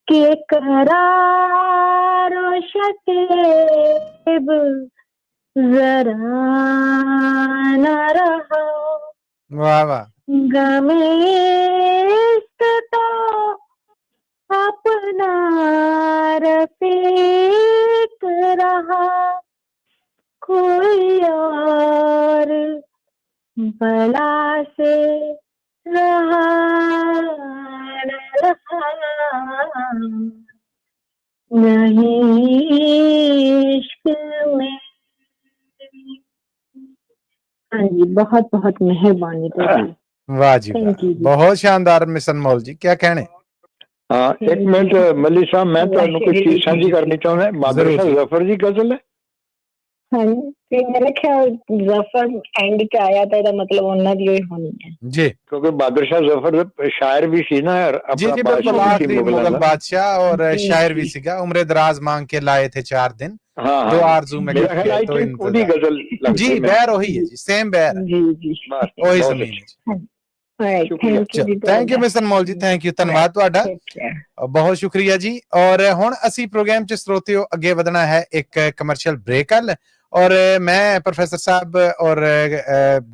के करार शकीब जरा न रहा। वाह वाह। गमे इश्क तो अपना रफीक रहा, कोई और बला से रहा न रहा, नहीं इश्क में। हाँ जी, बहुत बहुत मेहरबानी। वाह जी वाह, बहुत शानदार मिशन मौल जी, क्या कहने। हाँ, एक मिनट मल्ली साहब, मैं ਤੁਹਾਨੂੰ ਕੋਈ ਚੀਜ਼ ਸਾਂਝੀ ਕਰਨੀ ਚਾਹੁੰਦਾ। ਬਾਦਲ ਸ਼ਾਹ ਜ਼ਫਰ ਦੀ ਗਜ਼ਲ ਹੈ। हाँ जी, मेरे ख्याल जफर एंड च आया था, ਇਹਦਾ ਮਤਲਬ ਉਹਨਾਂ ਦੀ ਹੋਈ ਹੋਣੀ ਹੈ जी, क्योंकि बहादुर शाह जफर शायर भी सी ना, जी जी बिल्कुल, आखिरी मुगल बादशाह और शायर भी सीगा। उम्र दराज मांग के लाए थे 4 दिन, दो आरज़ू में गिफ्ट किया तो गजल जी, बैर वही है जी, सेम बैर जी जी वही जमीन है जी। थैंक यू मिशन मौल जी, थैंक यू, ਧੰਨਵਾਦ ਤੁਹਾਡਾ, ਬਹੁਤ ਸ਼ੁਕਰੀਆ ਜੀ। ਔਰ ਹੁਣ ਅਸੀਂ ਪ੍ਰੋਗਰਾਮ ਚ ਸਰੋਤਿਓ ਅੱਗੇ ਵਧਣਾ ਹੈ ਇੱਕ ਕਮਰਸ਼ੀਅਲ ਬ੍ਰੇਕ ਵੱਲ। ਔਰ ਮੈਂ ਪ੍ਰੋਫੈਸਰ ਸਾਹਿਬ ਔਰ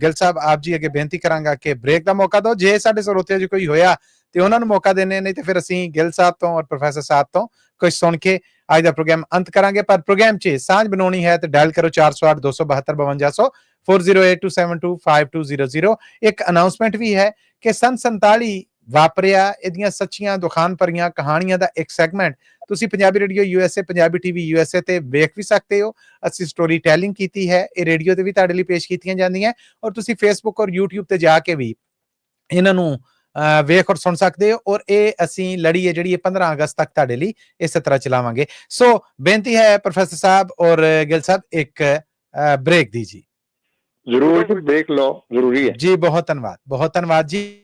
ਗਿੱਲ ਸਾਹਿਬ ਆਪ ਜੀ ਅੱਗੇ ਬੇਨਤੀ ਕਰਾਂਗਾ ਕਿ ਬ੍ਰੇਕ ਦਾ ਮੌਕਾ ਦਿਓ। ਜੇ ਸਾਡੇ ਸਰੋਤਿਆਂ 'ਚ ਕੋਈ ਹੋਇਆ ਤੇ ਉਹਨਾਂ ਨੂੰ ਮੌਕਾ ਦੇਣੇ, ਨਹੀਂ ਤੇ ਫਿਰ ਅਸੀਂ ਗਿੱਲ ਸਾਹਿਬ ਤੋਂ ਔਰ ਪ੍ਰੋਫੈਸਰ ਸਾਹਿਬ ਤੋਂ ਕੁਝ ਸੁਣ ਕੇ ਅੱਜ ਦਾ ਪ੍ਰੋਗਰਾਮ ਅੰਤ ਕਰਾਂਗੇ। ਪਰ ਪ੍ਰੋਗਰਾਮ 'ਚ ਸਾਂਝ ਬਣਾਉਣੀ ਹੈ ਤੇ ਡਾਇਲ ਕਰੋ 408 272 5200 4082725200। ਇੱਕ ਅਨਾਉਂਸਮੈਂਟ ਵੀ ਹੈ ਕਿ ਸੰਨ 47 ਵਾਪਰਿਆ, ਇਹਦੀਆਂ ਸੱਚੀਆਂ ਦੁਖਾਨ ਭਰੀਆਂ ਕਹਾਣੀਆਂ ਦਾ ਇੱਕ ਸੈਗਮੈਂਟ ਤੁਸੀਂ Punjabi radio USA, Punjabi TV USA ਤੇ ਵੇਖ ਵੀ ਸਕਦੇ ਹੋ। ਅਸੀਂ ਸਟੋਰੀ ਟੈਲਿੰਗ ਕੀਤੀ ਹੈ, ਇਹ ਰੇਡੀਓ ਤੇ ਵੀ ਤੁਹਾਡੇ ਲਈ ਪੇਸ਼ ਕੀਤੀਆਂ ਜਾਂਦੀਆਂ, ਔਰ ਤੁਸੀਂ ਫੇਸਬੁੱਕ ਔਰ YouTube ਤੇ ਜਾ ਕੇ ਵੀ ਇਹਨਾਂ ਨੂੰ ਵੇਖ ਔਰ ਸੁਣ ਸਕਦੇ ਹੋ। ਔਰ ਇਹ ਅਸੀਂ ਲੜੀ ਹੈ ਜਿਹੜੀ 15 ਅਗਸਤ ਤੱਕ ਤੁਹਾਡੇ ਲਈ ਇਸੇ ਤਰ੍ਹਾਂ ਚਲਾਵਾਂਗੇ। ਸੋ ਬੇਨਤੀ ਹੈ ਪ੍ਰੋਫੈਸਰ ਸਾਹਿਬ ਔਰ ਗਿੱਲ ਸਾਹਿਬ, ਇੱਕ ਬ੍ਰੇਕ ਦੀ ਜੀ। ਜ਼ਰੂਰ ਬ੍ਰੇਕ ਲਓ, ਜ਼ਰੂਰੀ ਹੈ ਜੀ। ਬਹੁਤ ਧੰਨਵਾਦ ਜੀ।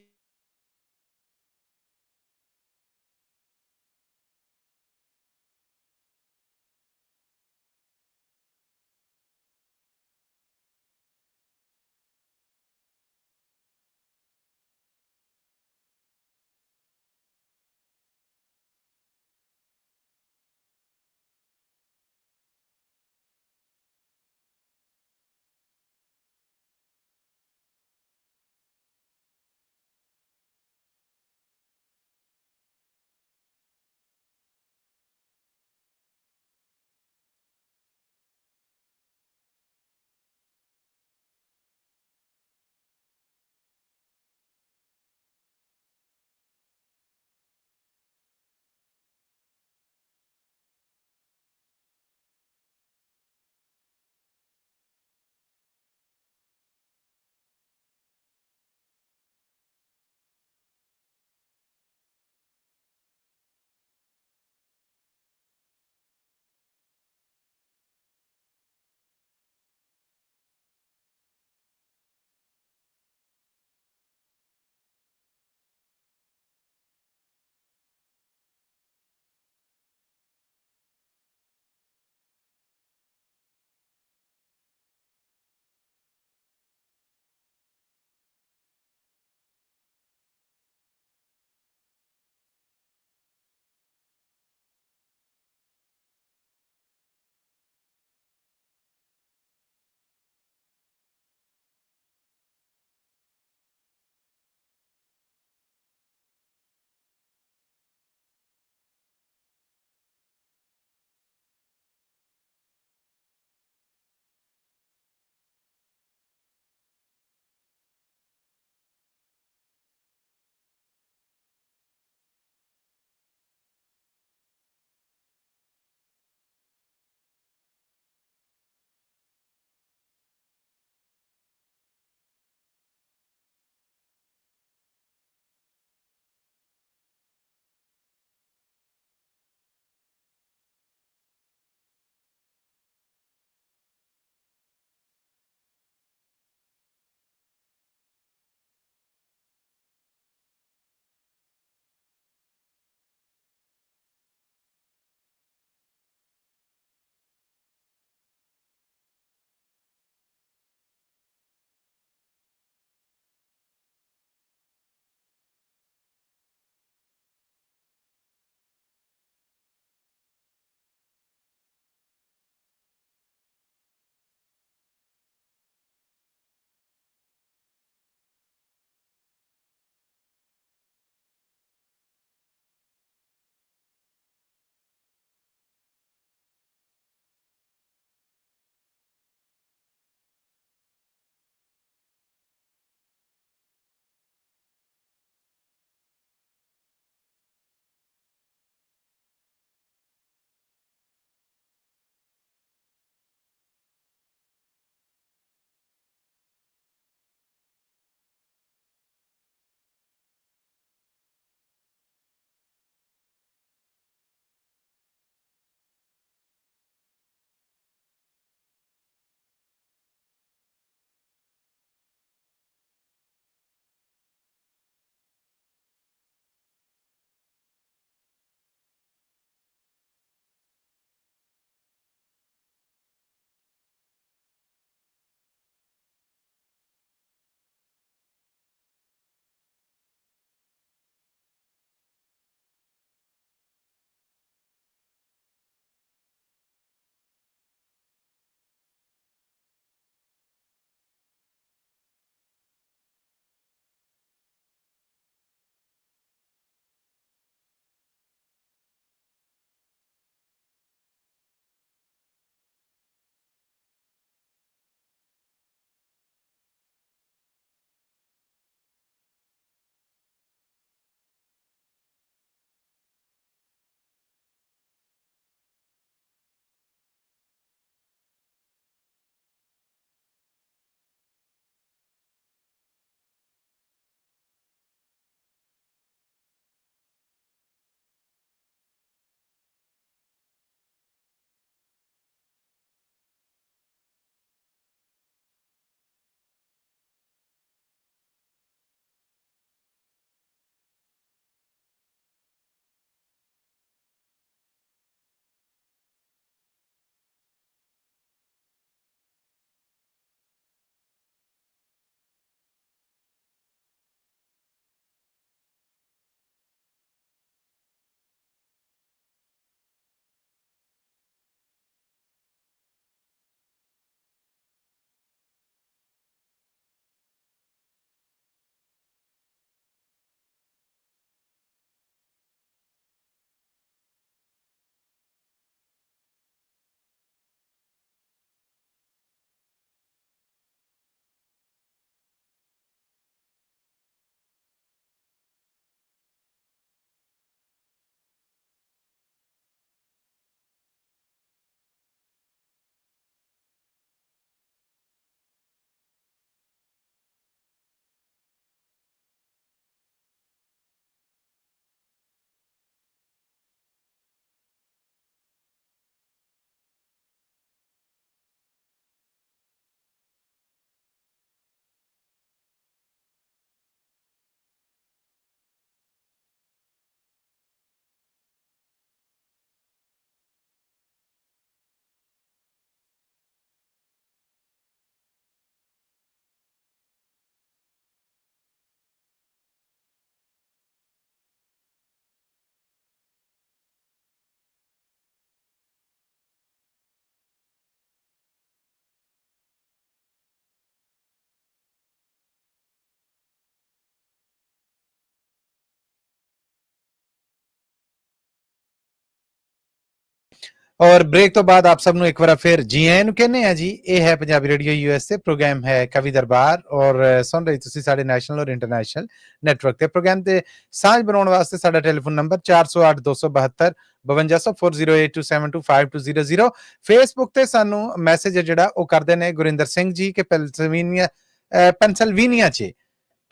ਔਰ ਬ੍ਰੇਕ ਤੋਂ ਬਾਅਦ ਆਪ ਸਭ ਨੂੰ ਇੱਕ ਵਾਰ ਫਿਰ ਜੀ ਆਇਆਂ ਨੂੰ ਕਹਿੰਦੇ ਆ ਜੀ। ਇਹ ਹੈ ਪੰਜਾਬੀ ਰੇਡੀਓ USA, ਪ੍ਰੋਗਰਾਮ ਹੈ ਕਵੀ ਦਰਬਾਰ ਔਰ ਸੁਣ ਰਹੇ ਤੁਸੀਂ ਸਾਡੇ ਨੈਸ਼ਨਲ ਔਰ ਇੰਟਰਨੈਸ਼ਨਲ ਨੈਟਵਰਕ ਤੇ। ਪ੍ਰੋਗਰਾਮ ਤੇ ਸਾਂਝ ਬਣਾਉਣ ਵਾਸਤੇ ਸਾਡਾ ਟੈਲੀਫੋਨ ਨੰਬਰ 408272 524082725200। ਫੇਸਬੁੱਕ ਤੇ ਸਾਨੂੰ ਮੈਸੇਜ ਜਿਹੜਾ ਉਹ ਕਰਦੇ ਨੇ ਗੁਰਿੰਦਰ ਸਿੰਘ ਜੀ ਕਿ ਪੈਨਸਲਵੇਨੀਆ 'ਚ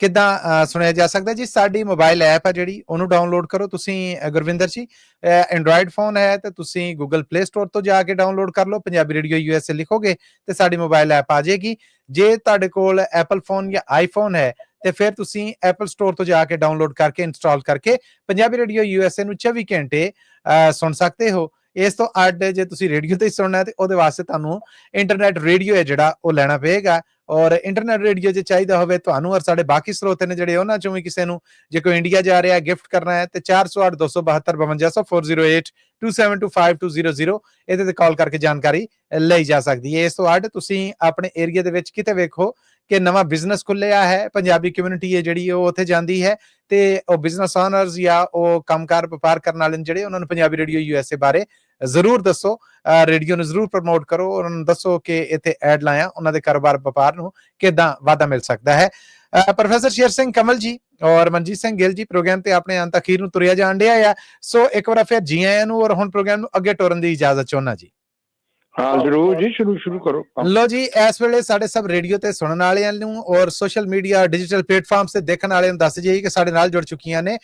ਕਿੱਦਾਂ ਸੁਣਿਆ ਜਾ ਸਕਦਾ ਜੀ। ਸਾਡੀ ਮੋਬਾਈਲ ਐਪ ਹੈ ਜਿਹੜੀ ਉਹਨੂੰ ਡਾਊਨਲੋਡ ਕਰੋ ਤੁਸੀਂ ਗੁਰਵਿੰਦਰ ਜੀ। ਐਂਡਰਾਇਡ ਫੋਨ ਹੈ ਤੇ ਤੁਸੀਂ ਗੂਗਲ ਪਲੇ ਸਟੋਰ ਤੋਂ ਜਾ ਕੇ ਡਾਊਨਲੋਡ ਕਰ ਲਓ। ਪੰਜਾਬੀ ਰੇਡੀਓ USA ਲਿਖੋਗੇ ਤੇ ਸਾਡੀ ਮੋਬਾਈਲ ਐਪ ਆ ਜਾਏਗੀ। ਜੇ ਤੁਹਾਡੇ ਕੋਲ ਐਪਲ ਫੋਨ ਜਾਂ ਆਈਫੋਨ ਹੈ ਤੇ ਫਿਰ ਤੁਸੀਂ ਐਪਲ ਸਟੋਰ ਤੋਂ ਜਾ ਕੇ ਡਾਊਨਲੋਡ ਕਰਕੇ ਇੰਸਟਾਲ ਕਰਕੇ ਪੰਜਾਬੀ ਰੇਡੀਓ USA ਨੂੰ 24 ਘੰਟੇ ਸੁਣ ਸਕਦੇ ਹੋ। ਇਸ ਤੋਂ ਅੱਡ ਜੇ ਤੁਸੀਂ ਰੇਡੀਓ ਤੇ ਹੀ ਸੁਣਨਾ ਤੇ ਉਹਦੇ ਵਾਸਤੇ ਤੁਹਾਨੂੰ ਇੰਟਰਨੈਟ ਰੇਡੀਓ ਹੈ ਜਿਹੜਾ ਉਹ ਲੈਣਾ ਪਏਗਾ। ਔਰ ਇੰਟਰਨੈਟ ਰੇਡੀਓ ਜੇ ਚਾਹੀਦਾ ਹੋਵੇ ਤੁਹਾਨੂੰ ਔਰ ਸਾਡੇ ਬਾਕੀ ਸਰੋਤੇ ਨੇ ਜਿਹੜੇ ਉਹਨਾਂ ਚੋਂ ਵੀ ਕਿਸੇ ਨੂੰ ਜੇ ਕੋਈ ਇੰਡੀਆ ਜਾ ਰਿਹਾ ਗਿਫਟ ਕਰਨਾ ਹੈ ਤੇ 408272524082725200 ਇਹਦੇ ਤੇ ਕਾਲ ਕਰਕੇ ਜਾਣਕਾਰੀ ਲਈ ਜਾ ਸਕਦੀ ਹੈ। ਇਸ ਤੋਂ ਅੱਡ ਤੁਸੀਂ ਆਪਣੇ ਏਰੀਆ ਦੇ ਵਿੱਚ ਕਿਤੇ ਵੇਖੋ ਕਿ ਨਵਾਂ ਬਿਜ਼ਨਸ ਖੁੱਲਿਆ ਹੈ, ਪੰਜਾਬੀ ਕਮਿਊਨਿਟੀ ਹੈ ਜਿਹੜੀ ਉਹ ਉੱਥੇ ਜਾਂਦੀ ਹੈ ਤੇ ਉਹ ਬਿਜ਼ਨਸ ਓਨਰਸ ਜਾਂ ਉਹ ਕੰਮਕਾਰ ਵਪਾਰ ਕਰਨ ਵਾਲੇ ਨੇ ਜਿਹੜੇ ਉਹਨਾਂ ਨੂੰ ਪੰਜਾਬੀ ਰੇਡੀਓ USA ਬਾਰੇ ਜ਼ਰੂਰ ਦੱਸੋ। ਰੇਡੀਓ ਨੂੰ ਜ਼ਰੂਰ ਪ੍ਰਮੋਟ ਕਰੋ, ਉਹਨਾਂ ਨੂੰ ਦੱਸੋ ਕਿ ਇੱਥੇ ਐਡ ਲਾਇਆ ਉਹਨਾਂ ਦੇ ਕਾਰੋਬਾਰ ਵਪਾਰ ਨੂੰ ਕਿੱਦਾਂ ਵਾਧਾ ਮਿਲ ਸਕਦਾ ਹੈ। ਪ੍ਰੋਫੈਸਰ ਸ਼ੇਰ ਸਿੰਘ ਕਮਲ ਜੀ ਔਰ ਮਨਜੀਤ ਸਿੰਘ ਗਿੱਲ ਜੀ ਪ੍ਰੋਗਰਾਮ ਤੇ ਆਪਣੇ ਅੰਤ ਅਖੀਰ ਨੂੰ ਤੁਰਿਆ ਜਾਣ ਡਿਆ ਆ। ਸੋ ਇੱਕ ਵਾਰ ਫਿਰ ਜੀ ਆਇਆਂ ਨੂੰ ਔਰ ਹੁਣ ਪ੍ਰੋਗਰਾਮ ਨੂੰ ਅੱਗੇ ਟੋਰਨ ਦੀ ਇਜਾਜ਼ਤ ਚਾਹੁੰਦਾ ਜੀ। ਹਾਂ ਜ਼ਰੂਰ ਜੀ, ਸ਼ੁਰੂ ਕਰੋ। ਲੋ ਜੀ, ਇਸ ਵੇਲੇ ਸਾਡੇ ਸਭ ਰੇਡੀਓ ਤੇ ਸੁਣਨ ਵਾਲਿਆਂ ਨੂੰ ਔਰ ਸੋਸ਼ਲ ਮੀਡੀਆ ਡਿਜੀਟਲ ਪਲੇਟਫਾਰਮਸ ਤੇ ਦੇਖਣ ਵਾਲਿਆਂ ਨੂੰ ਦੱਸ ਜਾਈਏ ਕਿ ਸਾਡੇ ਨਾਲ ਜੁੜ ਚੁੱਕੀਆਂ ਨੇ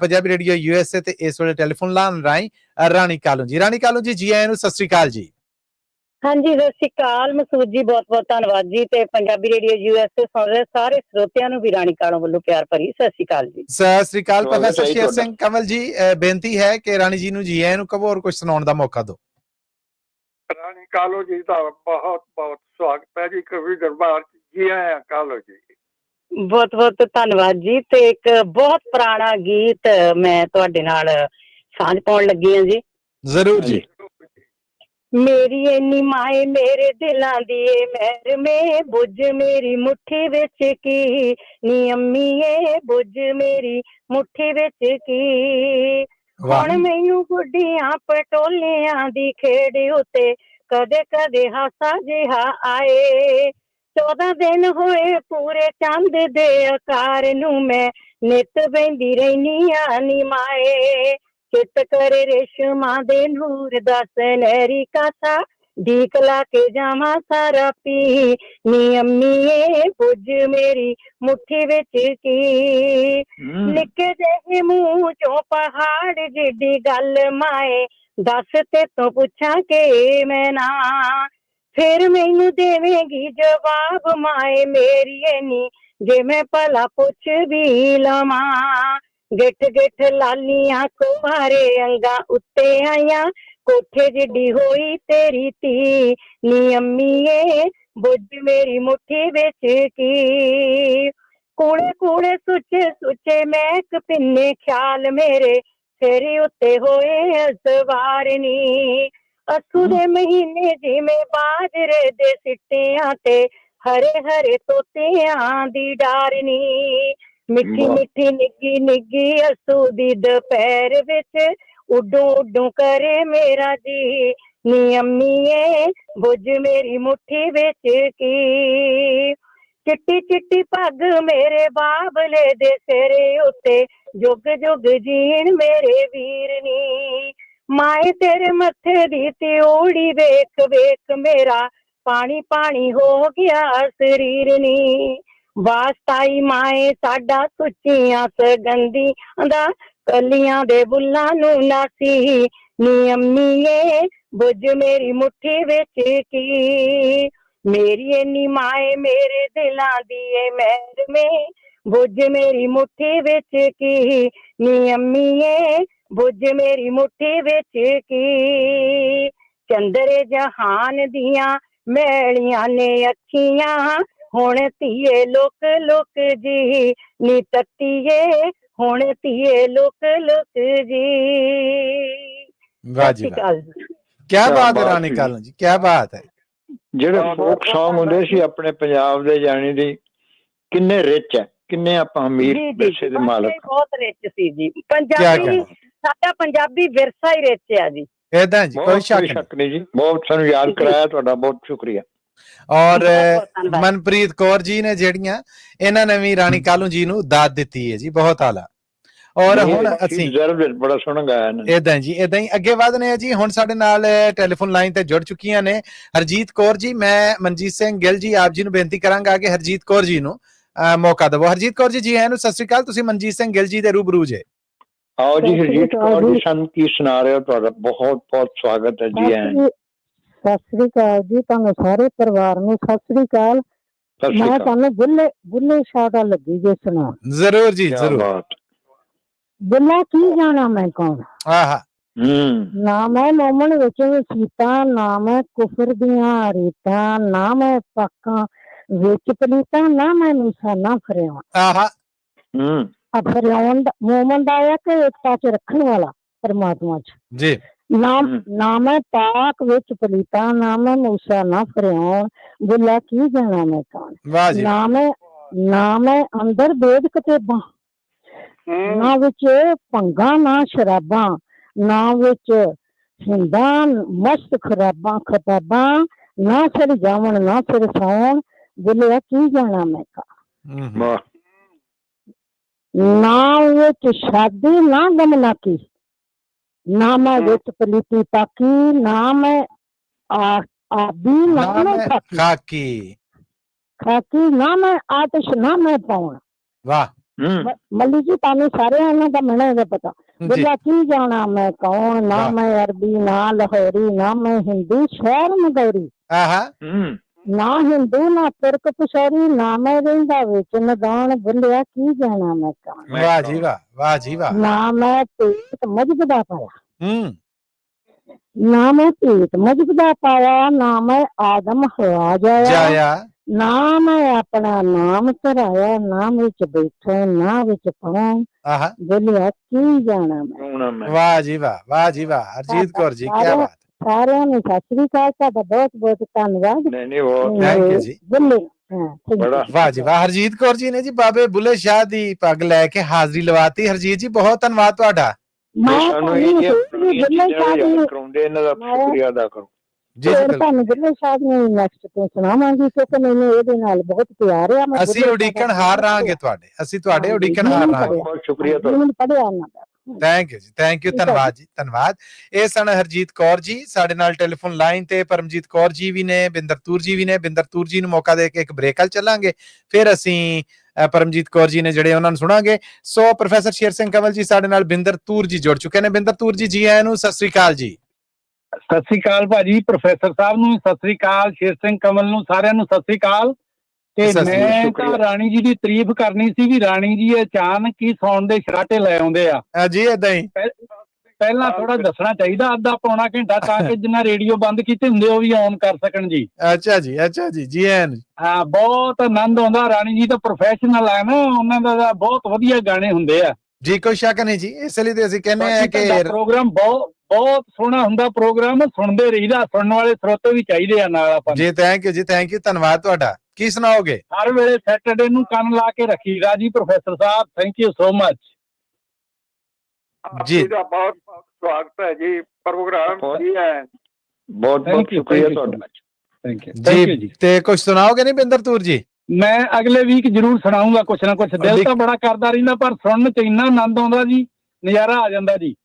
ਪੰਜਾਬੀ ਰੇਡੀਓ USA ਤੇ ਇਸ ਵੇਲੇ ਟੈਲੀਫੋਨ ਲਾਈਨ ਰਾਹੀਂ ਰਾਣੀ ਕਾਲੂ ਜੀ। ਰਾਣੀ ਕਾਲੂ ਜੀ ਆਇਆਂ ਨੂੰ ਸਤਿ ਸ੍ਰੀ ਅਕਾਲ ਜੀ। ਹਾਂਜੀ, ਸਤਿ ਸ਼੍ਰੀ ਅਕਾਲ ਮਸੂਦ ਜੀ, ਬਹੁਤ ਬਹੁਤ ਧੰਨਵਾਦ ਜੀ। ਤੇ ਪੰਜਾਬੀ ਰੇਡੀਓ USA ਸੁਣ ਰਹੇ ਸਾਰੇ ਸਰੋਤਿਆਂ ਨੂੰ ਵੀ ਰਾਣੀ ਕਾਲੋਂ ਵੱਲੋਂ ਪਿਆਰ ਭਰੀ ਸਤਿ ਸ਼੍ਰੀ ਅਕਾਲ ਜੀ। ਸਤਿ ਸ੍ਰੀ ਅਕਾਲ ਪ੍ਰੋਫੈਸਰ ਸ਼ੇਰ ਸਿੰਘ ਕਮਲ ਜੀ, ਬੇਨਤੀ ਹੈ ਕਿ ਰਾਣੀ ਜੀ ਨੂੰ ਜੀ ਆਇਆਂ ਨੂੰ ਕਹੋ ਔਰ ਕੁਝ ਸੁਣਾਉਣ ਦਾ ਮੌਕਾ ਦਿਓ। ਰਾਣੀ ਕਾਲੋ ਜੀ ਦਾ ਬਹੁਤ ਬਹੁਤ ਸਵਾਗਤ ਹੈ ਜੀ ਕਵੀ ਦਰਬਾਰ। ਜੀ ਆਇਆਂ ਕਾਲੋ ਜੀ। ਬਹੁਤ ਬਹੁਤ ਧੰਨਵਾਦ ਜੀ। ਤੇ ਇੱਕ ਬਹੁਤ ਪੁਰਾਣਾ ਗੀਤ ਮੈਂ ਤੁਹਾਡੇ ਨਾਲ ਸਾਂਝ ਪਾਉਣ ਲੱਗੀ ਹਾਂ ਜੀ। ਜ਼ਰੂਰ ਜੀ। ਮੇਰੀ ਇੰਨੀ ਮਾਏ ਮੇਰੇ ਦਿਲਾਂ ਦੀ ਏ ਮਹਿਰ ਮੇ ਬੁੱਝ ਮੇਰੀ ਮੁੱਠੀ ਵਿੱਚ ਕੀ ਨੀ ਅੰਮੀਏ ਬੁੱਝ ਮੇਰੀ ਮੁੱਠੀ ਵਿੱਚ ਕੀ। ਹੁਣ ਮੈਨੂੰ ਗੁੱਡੀਆਂ ਪਟੋਲਿਆਂ ਦੀ ਖੇਡ ਉੱਤੇ ਕਦੇ ਕਦੇ ਹਾਸਾ ਜਿਹਾ ਆਏ। 14 ਦਿਨ ਹੋਏ ਪੂਰੇ ਚੰਦ ਦੇ ਆਕਾਰ ਨੂੰ ਮੈਂ ਨਿੱਤ ਬਹਿੰਦੀ ਰਹਿਨੀ ਆ ਨੀ ਮਾਏ। ਚਿੱਤ ਕਰੇ ਰੇਸ਼ਮਾਂ ਦੇ ਨੂਰ ਦਾ ਸੁਨਹਿਰੀ ਕਾਸਾ ਢੀਕ ਲਾ ਕੇ ਜਾਵਾਂ ਸਾਰਾ ਪੀ ਨੀ ਅੰਮੀਏ ਬੁੱਝ ਮੇਰੀ ਮੁੱਠੀ ਵਿੱਚ ਕੀ। ਨਿੱਕੇ ਜਿਹੇ ਮੂੰਹ ਚੋਂ ਪਹਾੜ ਜਿੱਡੀ ਗੱਲ ਮਾਏ ਦੱਸ ਤੇ ਤੋਂ ਪੁੱਛਾਂ ਕਿ ਮੈਂ ਨਾ ਫਿਰ ਮੈਨੂੰ ਦੇਵੇਂਗੀ ਜਵਾਬ ਮਾਏ ਮੇਰੀ ਨੀ ਜੇ ਮੈਂ ਭਲਾ ਪੁੱਛ ਵੀ ਲਵਾਂ। ਗਿੱਠ ਗਿੱਠ ਲਾਲੀਆਂ ਕੁਮਾਰੇ ਅੰਗਾਂ ਉੱਤੇ ਆਈਆਂ ਕੋਠੇ ਜਿੱਡੀ ਹੋਈ ਤੇਰੀ ਧੀ ਨੀ ਅੰਮੀਏ ਬੁੱਝ ਮੇਰੀ ਮੁੱਠੀ ਵਿੱਚ ਕੀ। ਕੂੜੇ ਕੂੜੇ ਸੁੱਚੇ ਸੁੱਚੇ ਮਹਿਕ ਪਿੰਨੇ ਖਿਆਲ ਮੇਰੇ ਸਿਰ ਉੱਤੇ ਹੋਏ ਅਸਵਾਰ ਨੀ। ਅੱਸੂ ਦੇ ਮਹੀਨੇ ਜਿਵੇਂ ਬਾਜਰੇ ਦੇ ਸਿੱਟਿਆਂ ਤੇ ਹਰੇ ਹਰੇ ਤੋਤਿਆਂ ਦੀ ਡਾਰ ਨੀ। ਮਿੱਠੀ ਮਿੱਠੀ ਨਿੱਗੀ ਨਿੱਗੀ ਅੱਸੂ ਦੀ ਦੁਪਹਿਰ ਵਿੱਚ ਉੱਡੂ ਉੱਡੂ ਕਰੇ ਮੇਰਾ ਜੀ ਨੀ ਅੰਮੀਏ ਬੁੱਝ ਮੇਰੀ ਮੁੱਠੀ ਵਿੱਚ ਕੀ। ਚਿੱਟੀ ਚਿੱਟੀ ਪੱਗ ਮੇਰੇ ਬਾਬਲੇ ਦੇ ਸਿਰੇ ਉੱਤੇ ਜੁਗ ਜੁਗ ਜੀਣ ਮੇਰੇ ਵੀਰ ਨੀ। ਮਾਏ ਤੇਰੇ ਮੱਥੇ ਦੀ ਤਿਉੜੀ ਵੇਖ ਵੇਖ ਮੇਰਾ ਪਾਣੀ ਪਾਣੀ ਹੋ ਗਿਆ ਸਰੀਰ ਨੀ। ਵਾਸਤਾਈ ਮਾਏ ਸਾਡਾ ਸੁੱਚੀਆਂ ਸਗੰਦੀਆਂ ਦਾ ਕਲੀਆਂ ਦੇ ਬੁੱਲਾਂ ਨੂੰ ਨਾਸੀ ਨੀ ਅੰਮੀਏ ਬੁੱਝ ਮੇਰੀ ਮੁੱਠੀ ਵਿੱਚ ਕੀ। ਮੇਰੀ ਇੰਨੀ ਮਾਏ ਮੇਰੇ ਦਿਲਾਂ ਦੀ ਏ ਮਹਿਰ ਮੇ ਬੁੱਝ ਮੇਰੀ ਮੁੱਠੀ ਵਿੱਚ ਕੀ ਨੀ ਅੰਮੀਏ ਬੁੱਝ ਮੇਰੀ ਮੁੱਠੀ ਵਿੱਚ ਕੀ। ਚੰਦਰੇ ਜਹਾਨ ਦੀਆਂ ਮੈਲੀਆਂ ਨੇ ਅੱਖੀਆਂ ਹੁਣ ਧੀਏ ਲੁਕ ਲੁਕ ਜੀ ਨੀ ਤੱਤੀਏ ਹੁਣ ਧੀਏ ਲੁਕ ਲੁਕ ਜੀ। ਵਾਹ ਜੀ ਵਾਹ, ਕੀ ਬਾਤ ਹੈ ਰਾਣੀ ਕਾਲੂ ਜੀ, ਕੀ ਬਾਤ ਹੈ। ਜਿਹੜੇ ਫੋਕ ਸੌਂਗ ਹੁੰਦੇ ਸੀ ਆਪਣੇ ਪੰਜਾਬ ਦੇ ਜਾਣੀ ਦੀ ਕਿੰਨੇ ਰਿਚ ਹੈ, ਕਿੰਨੇ ਆਪਾਂ ਅਮੀਰ ਵਿਰਸੇ ਦੇ ਮਾਲਕ। ਬਹੁਤ ਰਿਚ ਸੀ ਜੀ ਪੰਜਾਬੀ, ਸਾਡਾ ਪੰਜਾਬੀ ਵਿਰਸਾ ਹੀ ਰਿਚ ਆ ਜੀ। ਏਦਾਂ ਜੀ, ਕੋਈ ਸ਼ੱਕ ਨਹੀਂ ਜੀ। ਬਹੁਤ ਸਾਨੂੰ ਯਾਦ ਕਰਾਇਆ, ਤੁਹਾਡਾ ਬਹੁਤ ਸ਼ੁਕਰੀਆ। ਔਰ ਮਨਪ੍ਰੀਤ ਕੌਰ ਜੀ ਨੇ ਜਿਹੜੀਆਂ, ਇਹਨਾਂ ਨੇ ਵੀ ਰਾਣੀ ਕਾਲੂ ਜੀ ਨੂੰ ਦਾਤ ਦਿੱਤੀ ਹੈ ਜੀ, ਬਹੁਤ ਆਲਾ। ਔਰ ਹੁਣ ਅਸੀਂ ਬੜਾ ਸੋਹਣਾ ਗਾਇਆ ਏਦਾਂ ਜੀ, ਏਦਾਂ ਹੀ ਅੱਗੇ ਵਧਨੇ ਆ ਜੀ। ਹੁਣ ਸਾਡੇ ਨਾਲ ਟੈਲੀਫੋਨ ਲਾਈਨ ਤੇ ਜੁੜ ਚੁੱਕੀਆਂ ਨੇ ਹਰਜੀਤ ਕੌਰ ਜੀ। ਮੈਂ ਮਨਜੀਤ ਸਿੰਘ ਗਿੱਲ ਜੀ ਆਪ ਜੀ ਨੂੰ ਬੇਨਤੀ ਕਰਾਂਗਾ ਕਿ ਹਰਜੀਤ ਕੌਰ ਜੀ ਨੂੰ ਮੌਕਾ ਦੇਵੋ। ਹਰਜੀਤ ਕੌਰ ਜੀ, ਜੀ ਆਇਆਂ ਨੂੰ, ਸਤਿ ਸ੍ਰੀ ਅਕਾਲ। ਤੁਸੀਂ ਮਨਜੀਤ ਸਿੰਘ ਗਿੱਲ ਜੀ ਦੇ ਰੂਬਰੂ ਜੇ। ਆਓ ਜੀ ਹਰਜੀਤ ਕੌਰ ਜੀ, ਸਾਨੂੰ ਕੀ ਸੁਣਾ ਰਹੇ ਹੋ? ਤੁਹਾਡਾ ਬਹੁਤ ਬਹੁਤ ਸਵਾਗਤ ਹੈ ਜੀ। ਸਤਿ ਸ੍ਰੀ ਅਕਾਲ ਜੀ, ਤੁਹਾਨੂੰ ਸਾਰੇ ਪਰਿਵਾਰ ਨੂੰ ਸਤਿ ਸ੍ਰੀ ਅਕਾਲ। ਮੈਂ ਤੁਹਾਨੂੰ ਬੁੱਲੇ ਸ਼ਾਹ ਦਾ ਲੱਗੀ ਜੇ ਸੁਣਾ। ਜ਼ਰੂਰ ਜੀ, ਜ਼ਰੂਰ। ਬੁੱਲਾ ਕੀ ਜਾਣਾ ਮੈਂ ਕੌਣ, ਨਾ ਮੈਂ ਮੋਮਨ ਵਿੱਚ ਸੀਤਾ, ਨਾ ਮੈਂ ਕੁਫਰ ਦੀਆਂ ਰੀਤਾਂ, ਨਾ ਮੈਂ ਪਾਕਾਂ ਵਿੱਚ ਪਲੀਤਾਂ, ਨਾ ਮੈਂ ਨਿਸ਼ਾਨਾ ਫਰਿਆਉਣ। ਫਰਿਆਉਣ ਮੋਮਨ ਦਾ ਆ ਕਿ ਏਕਤਾ ਚ ਰੱਖਣ ਵਾਲਾ ਪਰਮਾਤਮਾ ਚ ਜੀ। ਨਾ ਮੈਂ ਪਾਕ ਵਿੱਚ ਪਲੀਤਾਂ, ਨਾ ਮੈਂ ਮੂਸਾ ਨਾ ਫਰਿਆਉਣ। ਬੁੱਲਾ ਕੀ ਜਾਣਾ ਮੈਂ ਕੌਣ, ਨਾ ਮੈਂ ਅੰਦਰ ਵੇਦ ਕਿਤਾਬਾਂ, ਨਾ ਵਿੱਚ ਭੰਗਾਂ ਨਾ ਸ਼ਰਾਬਾਂ, ਨਾ ਵਿੱਚ ਹਿੰਦਾਂ ਮਸਤ ਖਰਾਬਾਂ ਖਤਾਬਾਂ, ਨਾ ਸਿਰ ਜਾਵਣ ਨਾ ਸਿਰ ਸੌਣ। ਬੁੱਲਿਆ ਕੀ ਜਾਣਾ ਮੈਂ ਕੌਣ, ਨਾ ਵਿੱਚ ਸ਼ਾਦੀ ਨਾ ਗਮਨਾਕੀ, ਨਾ ਮੈਂ ਵਿੱਚ ਪਲੀਤੀ ਪਾਕੀ, ਨਾ ਮੈਂ ਆਬੀ ਨਾ ਮੈਂ ਖਾਕੀ, ਨਾ ਮੈਂ ਆਤਿਸ਼ ਨਾ ਮੈਂ ਪਾਉਣ। ਵਾਹ ਮੱਲੀ ਜੀ, ਤੁਹਾਨੂੰ ਸਾਰਿਆਂ ਇਹਨਾਂ ਦਾ ਮੈਨੂੰ ਇਹਦਾ ਪਤਾ। ਬੁੱਲਾ ਕੀ ਜਾਣਾ ਮੈਂ ਕੌਣ, ਨਾ ਮੈਂ ਅਰਬੀ ਨਾ ਲਾਹੌਰੀ, ਨਾ ਮੈਂ ਹਿੰਦੂ ਸ਼ਹਿਰ ਮਗੌਰੀ, ਨਾ ਹਿੰਦੂ ਨਾ ਤੁਰਕ ਪਸ਼ੌਰੀ, ਨਾ ਮੈਂ ਰਹਿੰਦਾ ਵਿੱਚ ਨਦਾਨ। ਬੁੱਲਿਆ ਕੀ ਜਾਣਾ ਮੈਂ ਕੌਣ, ਵਾਹ ਜੀ ਵਾਹ, ਵਾਹ ਜੀ ਵਾਹ। ਨਾ ਮੈਂ ਭੇਤ ਮਜਬ ਦਾ ਪਾਇਆ, ਨਾ ਮੈਂ ਭੇਤ ਮਜਬ ਦਾ ਪਾਇਆ, ਨਾ ਮੈਂ ਆਦਮ ਹਵਾ ਜਾਇਆ, ਨਾ ਮੈਂ ਆਪਣਾ ਨਾਮ ਧਰਾਇਆ, ਨਾ ਵਿੱਚ ਬੈਠੋ ਨਾ ਵਿੱਚ ਪਾਉ। ਬੋਲਿਆ ਕੀ ਜਾਣਾ ਮੈਂ। ਵਾਹ ਜੀ ਵਾਹ, ਵਾਹ ਜੀ ਵਾਹ। ਹਰਜੀਤ ਕੌਰ ਜੀ, ਕੀ ਬਾਤ। ਸਾਰਿਆਂ ਨੂੰ ਸਤਿ ਸ੍ਰੀ ਅਕਾਲ, ਤੁਹਾਡਾ ਬਹੁਤ ਬਹੁਤ ਧੰਨਵਾਦ। ਥੈਂਕ ਯੂ ਜੀ। ਵਾਹ ਜੀ ਵਾਹ। ਹਰਜੀਤ ਕੌਰ ਜੀ ਨੇ ਜੀ ਬਾਬੇ ਬੁੱਲੇ ਸ਼ਾਹ ਦੀ ਪੱਗ ਲੈ ਕੇ ਹਾਜ਼ਰੀ ਲਵਾਤੀ। ਹਰਜੀਤ ਜੀ, ਬਹੁਤ ਧੰਨਵਾਦ ਤੁਹਾਡਾ। ਤੁਹਾਨੂੰ ਬੁੱਲੇ ਸ਼ਾਹ ਨੂੰ ਨੈਕਸਟ ਤੋਂ ਸੁਣਾਵਾਂਗੀ, ਕਿਉਂਕਿ ਮੈਨੂੰ ਇਹਦੇ ਨਾਲ ਬਹੁਤ ਪਿਆਰ ਆ। ਅਸੀਂ ਉਡੀਕਣ ਹਾਰ ਰਹਾਂਗੇ ਤੁਹਾਡੇ, ਅਸੀਂ ਤੁਹਾਡੇ ਉਡੀਕਣ ਹਾਰ ਰਹਾਂਗੇ। ਬਹੁਤ ਸ਼ੁਕਰੀਆ ਤੁਹਾਡਾ। ਥੈਂਕ ਯੂ ਜੀ, ਥੈਂਕ ਯੂ, ਧੰਨਵਾਦ ਜੀ, ਧੰਨਵਾਦ। ਇਹ ਸਨ ਹਰਜੀਤ ਕੌਰ ਜੀ। ਸਾਡੇ ਨਾਲ ਟੈਲੀਫੋਨ ਲਾਈਨ ਤੇ ਪਰਮਜੀਤ ਕੌਰ ਜੀ ਵੀ ਨੇ, ਬਿੰਦਰ ਤੂਰ ਜੀ ਵੀ ਨੇ। ਬਿੰਦਰ ਤੂਰ ਜੀ ਨੂੰ ਮੌਕਾ ਦੇ ਕੇ ਇੱਕ ਬ੍ਰੇਕ ਵੱਲ ਚੱਲਾਂਗੇ, ਫਿਰ ਅਸੀਂ ਪਰਮਜੀਤ ਕੌਰ ਜੀ ਨੇ ਜਿਹੜੇ ਉਹਨਾਂ ਨੂੰ ਸੁਣਾਂਗੇ। ਸੋ ਪ੍ਰੋਫੈਸਰ ਸ਼ੇਰ ਸਿੰਘ ਕੰਵਲ ਜੀ ਸਾਡੇ ਨਾਲ ਬਿੰਦਰ ਤੂਰ ਜੀ ਜੁੜ ਚੁੱਕੇ ਨੇ। ਬਿੰਦਰ ਤੂਰ ਜੀ, ਜੀ ਆਇਆਂ ਨੂੰ, ਸਤਿ ਸ੍ਰੀ ਅਕਾਲ ਜੀ। ਸਤਿ ਸ੍ਰੀ ਅਕਾਲ ਭਾਜੀ, ਪ੍ਰੋਫੈਸਰ ਸਾਹਿਬ ਨੂੰ ਸਤਿ ਸ੍ਰੀ ਅਕਾਲ, ਸ਼ੇਰ ਸਿੰਘ ਕਮਲ ਨੂੰ, ਸਾਰਿਆਂ ਨੂੰ ਸਤਿ ਸ੍ਰੀ ਅਕਾਲ। ਤੇ ਮੈਂ ਤਾਂ ਰਾਣੀ ਜੀ ਦੀ ਤਾਰੀਫ ਕਰਨੀ ਸੀ ਵੀ ਰਾਣੀ ਜੀ ਅਚਾਨਕ ਹੀ ਸੌਣ ਦੇ ਸ਼ਰਾਟੇ ਲੈ ਆਉਂਦੇ ਆ ਜੀ। ਏਦਾਂ ਹੀ ਪਹਿਲਾਂ ਥੋੜਾ ਦੱਸਣਾ ਚਾਹੀਦਾ, ਅੱਧਾ ਪੌਣਾ ਘੰਟਾ, ਤਾਂ ਕਿ ਜਿੰਨਾ ਰੇਡੀਓ ਬੰਦ ਕੀਤੇ ਹੁੰਦੇ ਉਹ ਵੀ ਔਨ ਕਰ ਸਕਣ ਜੀ। ਅੱਛਾ ਜੀ, ਅੱਛਾ ਜੀ, ਜੀ ਹਾਂ, ਬਹੁਤ ਆਨੰਦ ਆਉਂਦਾ। ਰਾਣੀ ਜੀ ਤਾਂ ਪ੍ਰੋਫੈਸ਼ਨਲ ਹੈ ਨਾ, ਉਹਨਾਂ ਦਾ ਬਹੁਤ ਵਧੀਆ ਗਾਣੇ ਹੁੰਦੇ ਆ ਜੀ, ਕੋਈ ਸ਼ੱਕ ਨਹੀਂ ਜੀ। ਇਸ ਲਈ ਤੇ ਅਸੀਂ ਕਹਿੰਦੇ ਆ ਕਿ ਪ੍ਰੋਗਰਾਮ ਬਹੁਤ ਸੋਹਣਾ ਹੁੰਦਾ। ਪ੍ਰੋਗਰਾਮ ਸੁਣਦੇ ਰਹੀਦਾ, ਸੁਣਨ ਵਾਲੇ ਸਰੋਤੇ ਵੀ ਚਾਹੀਦੇ ਆ ਨਾਲ ਆਪਾਂ ਜੀ। ਥੈਂਕ ਯੂ ਜੀ, ਥੈਂਕ ਯੂ, ਧੰਨਵਾਦ ਤੁਹਾਡਾ। ਕੀ ਸੁਣਾਓਗੇ? ਹਰ ਵੇਲੇ ਸੈਟਰਡੇ ਨੂੰ ਕੰਨ ਲਾ ਕੇ ਰੱਖੀਦਾ ਜੀ professor Sahib. Thank you so much ਜੀ। ਬਹੁਤ ਬਹੁਤ ਸਵਾਗਤ ਹੈ ਜੀ ਪ੍ਰੋਗਰਾਮ ਜੀ ਹੈ। ਬਹੁਤ ਬਹੁਤ ਸ਼ੁਕਰੀਆ ਤੁਹਾਡਾ। ਥੈਂਕ ਯੂ ਜੀ। ਤੇ ਕੁਝ ਸੁਣਾਓਗੇ ਨਹੀਂ ਬਿੰਦਰ ਤੂਰ ਜੀ? ਮੈਂ ਅਗਲੇ ਵੀਕ ਜ਼ਰੂਰ ਸੁਣਾਉਂਗਾ ਕੁਛ ਨਾ ਕੁਛ। ਦਿਲ ਤਾਂ ਬੜਾ ਕਰਦਾ ਰਹਿੰਦਾ, ਪਰ ਸੁਣਨ ਚ ਇੰਨਾ ਆਨੰਦ ਆਉਂਦਾ ਜੀ, ਨਜ਼ਾਰਾ ਆ ਜਾਂਦਾ ਜੀ।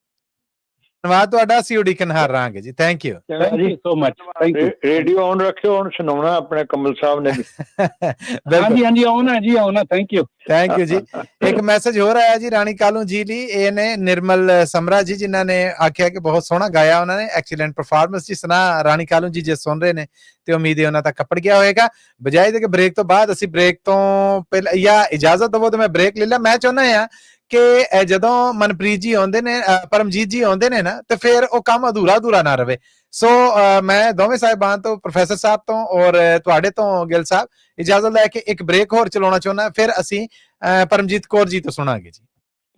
ਧੰਨਵਾਦ ਤੁਹਾਡਾ। ਅਸੀਂ ਉਡੀਕਣ ਹਾਰ ਰਹਾਂਗੇ ਜੀ। Thank you so much. Radio on ਰੱਖਿਓ, ਹੁਣ ਸੁਣਾਉਣਾ ਆਪਣੇ ਕਮਲ ਸਾਹਿਬ ਨੇ। ਹਾਂਜੀ ਹਾਂਜੀ, ਆਉਣਾ ਜੀ, ਆਉਣਾ। ਥੈਂਕ ਯੂ, ਥੈਂਕ ਯੂ ਜੀ। ਇੱਕ ਮੈਸੇਜ ਹੋਰ ਆਇਆ ਜੀ ਰਾਣੀ ਕਾਲੂ ਜੀ ਲਈ। ਇਹ ਨੇ ਨਿਰਮਲ ਸਮਰਾ ਜੀ, ਜਿਨ੍ਹਾਂ ਨੇ ਆਖਿਆ ਕਿ ਬਹੁਤ ਸੋਹਣਾ ਗਾਇਆ ਉਹਨਾਂ ਨੇ, ਐਕਸੀਲੈਂਟ ਪਰਫਾਰਮੈਂਸ ਜੀ। ਸੁਣਾ ਰਾਣੀ ਕਾਲੂ ਜੀ ਜੇ ਸੁਣ ਰਹੇ ਨੇ ਤੇ ਉਮੀਦ ਹੈ ਉਹਨਾਂ ਤੱਕ ਕੱਪੜ ਗਿਆ ਹੋਏਗਾ। ਬਜਾਏ ਦੇ ਕਿ ਬ੍ਰੇਕ ਤੋਂ ਬਾਅਦ ਅਸੀਂ ਬ੍ਰੇਕ ਤੋਂ ਪਹਿਲਾਂ ਜਾਂ ਇਜਾਜ਼ਤ ਦਵੋ ਤਾਂ ਮੈਂ ਬ੍ਰੇਕ ਲੈ ਲਾਂ। ਮੈਂ ਚਾਹੁੰਦਾ ਹਾਂ ਕਿ ਜਦੋਂ ਮਨਪ੍ਰੀਤ ਜੀ ਆਉਂਦੇ ਨੇ, ਪਰਮਜੀਤ ਜੀ ਆਉਂਦੇ ਨੇ ਨਾ, ਤੇ ਫਿਰ ਉਹ ਕੰਮ ਅਧੂਰਾ ਨਾ ਰਵੇ। ਸੋ ਮੈਂ ਦੋਵੇਂ ਸਾਹਿਬਾਨ ਤੋਂ, ਪ੍ਰੋਫੈਸਰ ਸਾਹਿਬ ਤੋਂ ਔਰ ਤੁਹਾਡੇ ਤੋਂ ਗਿੱਲ ਸਾਹਿਬ, ਇਜਾਜ਼ਤ ਲੈ ਕੇ ਇੱਕ ਬ੍ਰੇਕ ਹੋਰ ਚਲਾਉਣਾ ਚਾਹੁੰਦਾ। ਫਿਰ ਅਸੀਂ ਪਰਮਜੀਤ ਕੌਰ ਜੀ ਤੋਂ ਸੁਣਾਂਗੇ ਜੀ।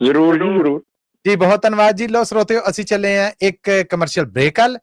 ਜ਼ਰੂਰ ਜੀ, ਜ਼ਰੂਰ ਜੀ। ਬਹੁਤ ਧੰਨਵਾਦ ਜੀ। ਲੋ ਸਰੋਤਿਓ, ਅਸੀਂ ਚੱਲੇ ਹਾਂ ਇੱਕ ਕਮਰਸ਼ੀਅਲ ਬ੍ਰੇਕ ਵੱਲ।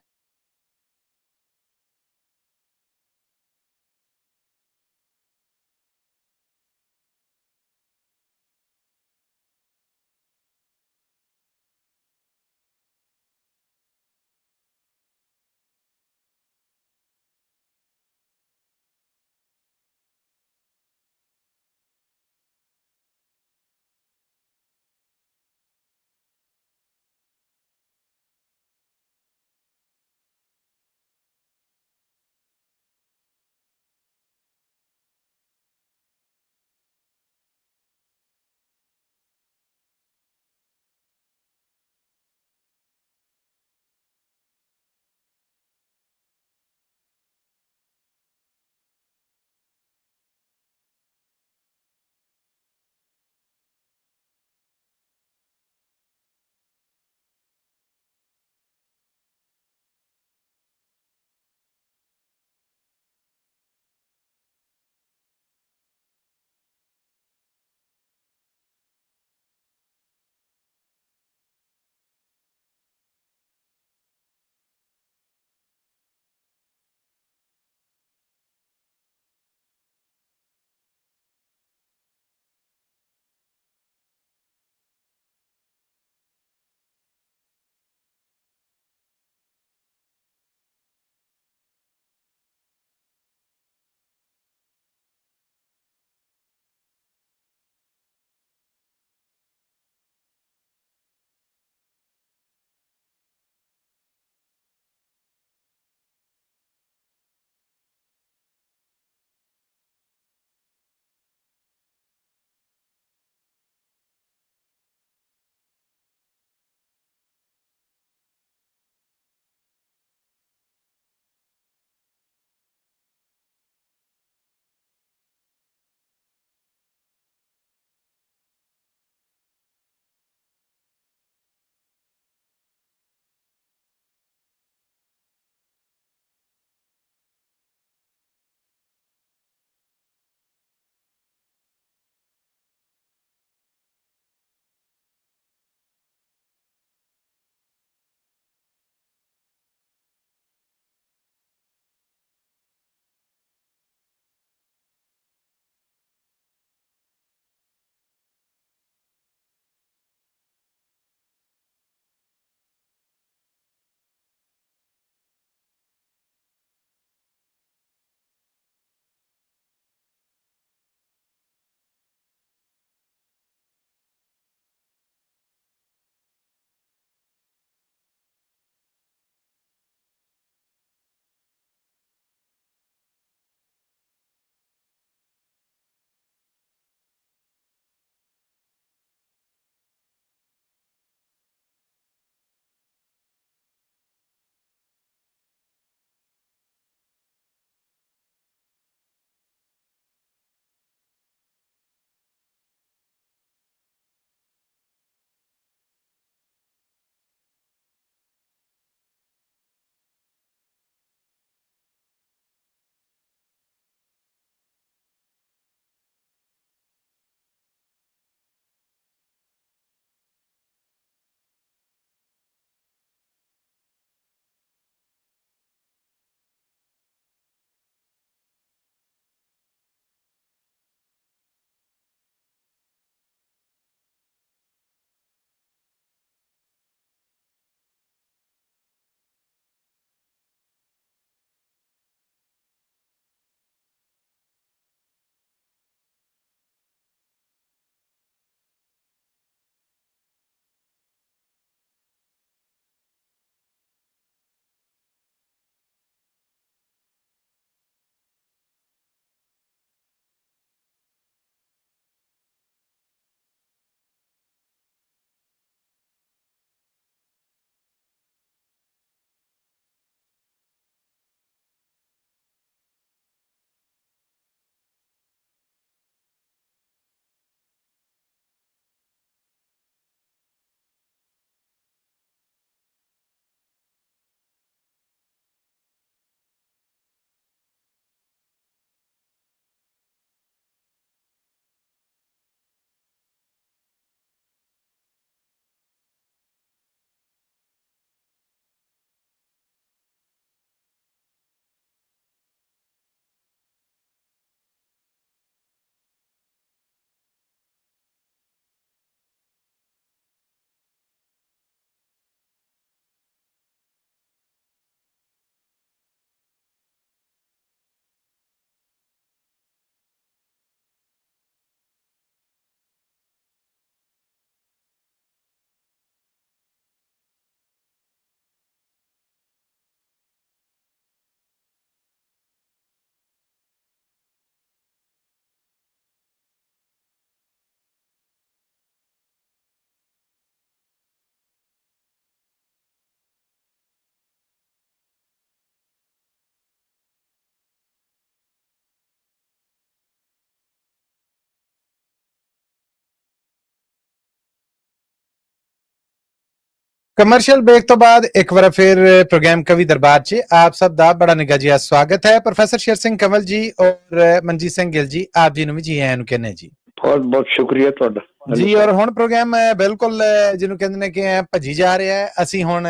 ਕਮਰਸ਼ੀਅਲ ਬ੍ਰੇਕ ਤੋਂ ਬਾਅਦ ਇੱਕ ਵਾਰ ਫਿਰ ਪ੍ਰੋਗਰਾਮ ਕਵੀ ਦਰਬਾਰ 'ਚ ਆਪ ਸਭ ਦਾ ਬੜਾ ਨਿੱਘਾ ਜਿਹਾ ਸਵਾਗਤ ਹੈ। ਪ੍ਰੋਫੈਸਰ ਸ਼ੇਰ ਸਿੰਘ ਕੰਵਲ ਜੀ ਔਰ ਮਨਜੀਤ ਸਿੰਘ ਗਿੱਲ ਜੀ, ਆਪ ਜੀ ਨੂੰ ਵੀ ਜੀ ਆਇਆਂ ਨੂੰ ਕਹਿੰਦੇ ਜੀ। ਬਹੁਤ ਬਹੁਤ ਸ਼ੁਕਰੀਆ ਤੁਹਾਡਾ ਜੀ। ਔਰ ਹੁਣ ਪ੍ਰੋਗਰਾਮ ਬਿਲਕੁਲ ਜਿਹਨੂੰ ਕਹਿੰਦੇ ਨੇ ਕਿ ਭੱਜੀ ਜਾ ਰਿਹਾ ਹੈ, ਅਸੀਂ ਹੁਣ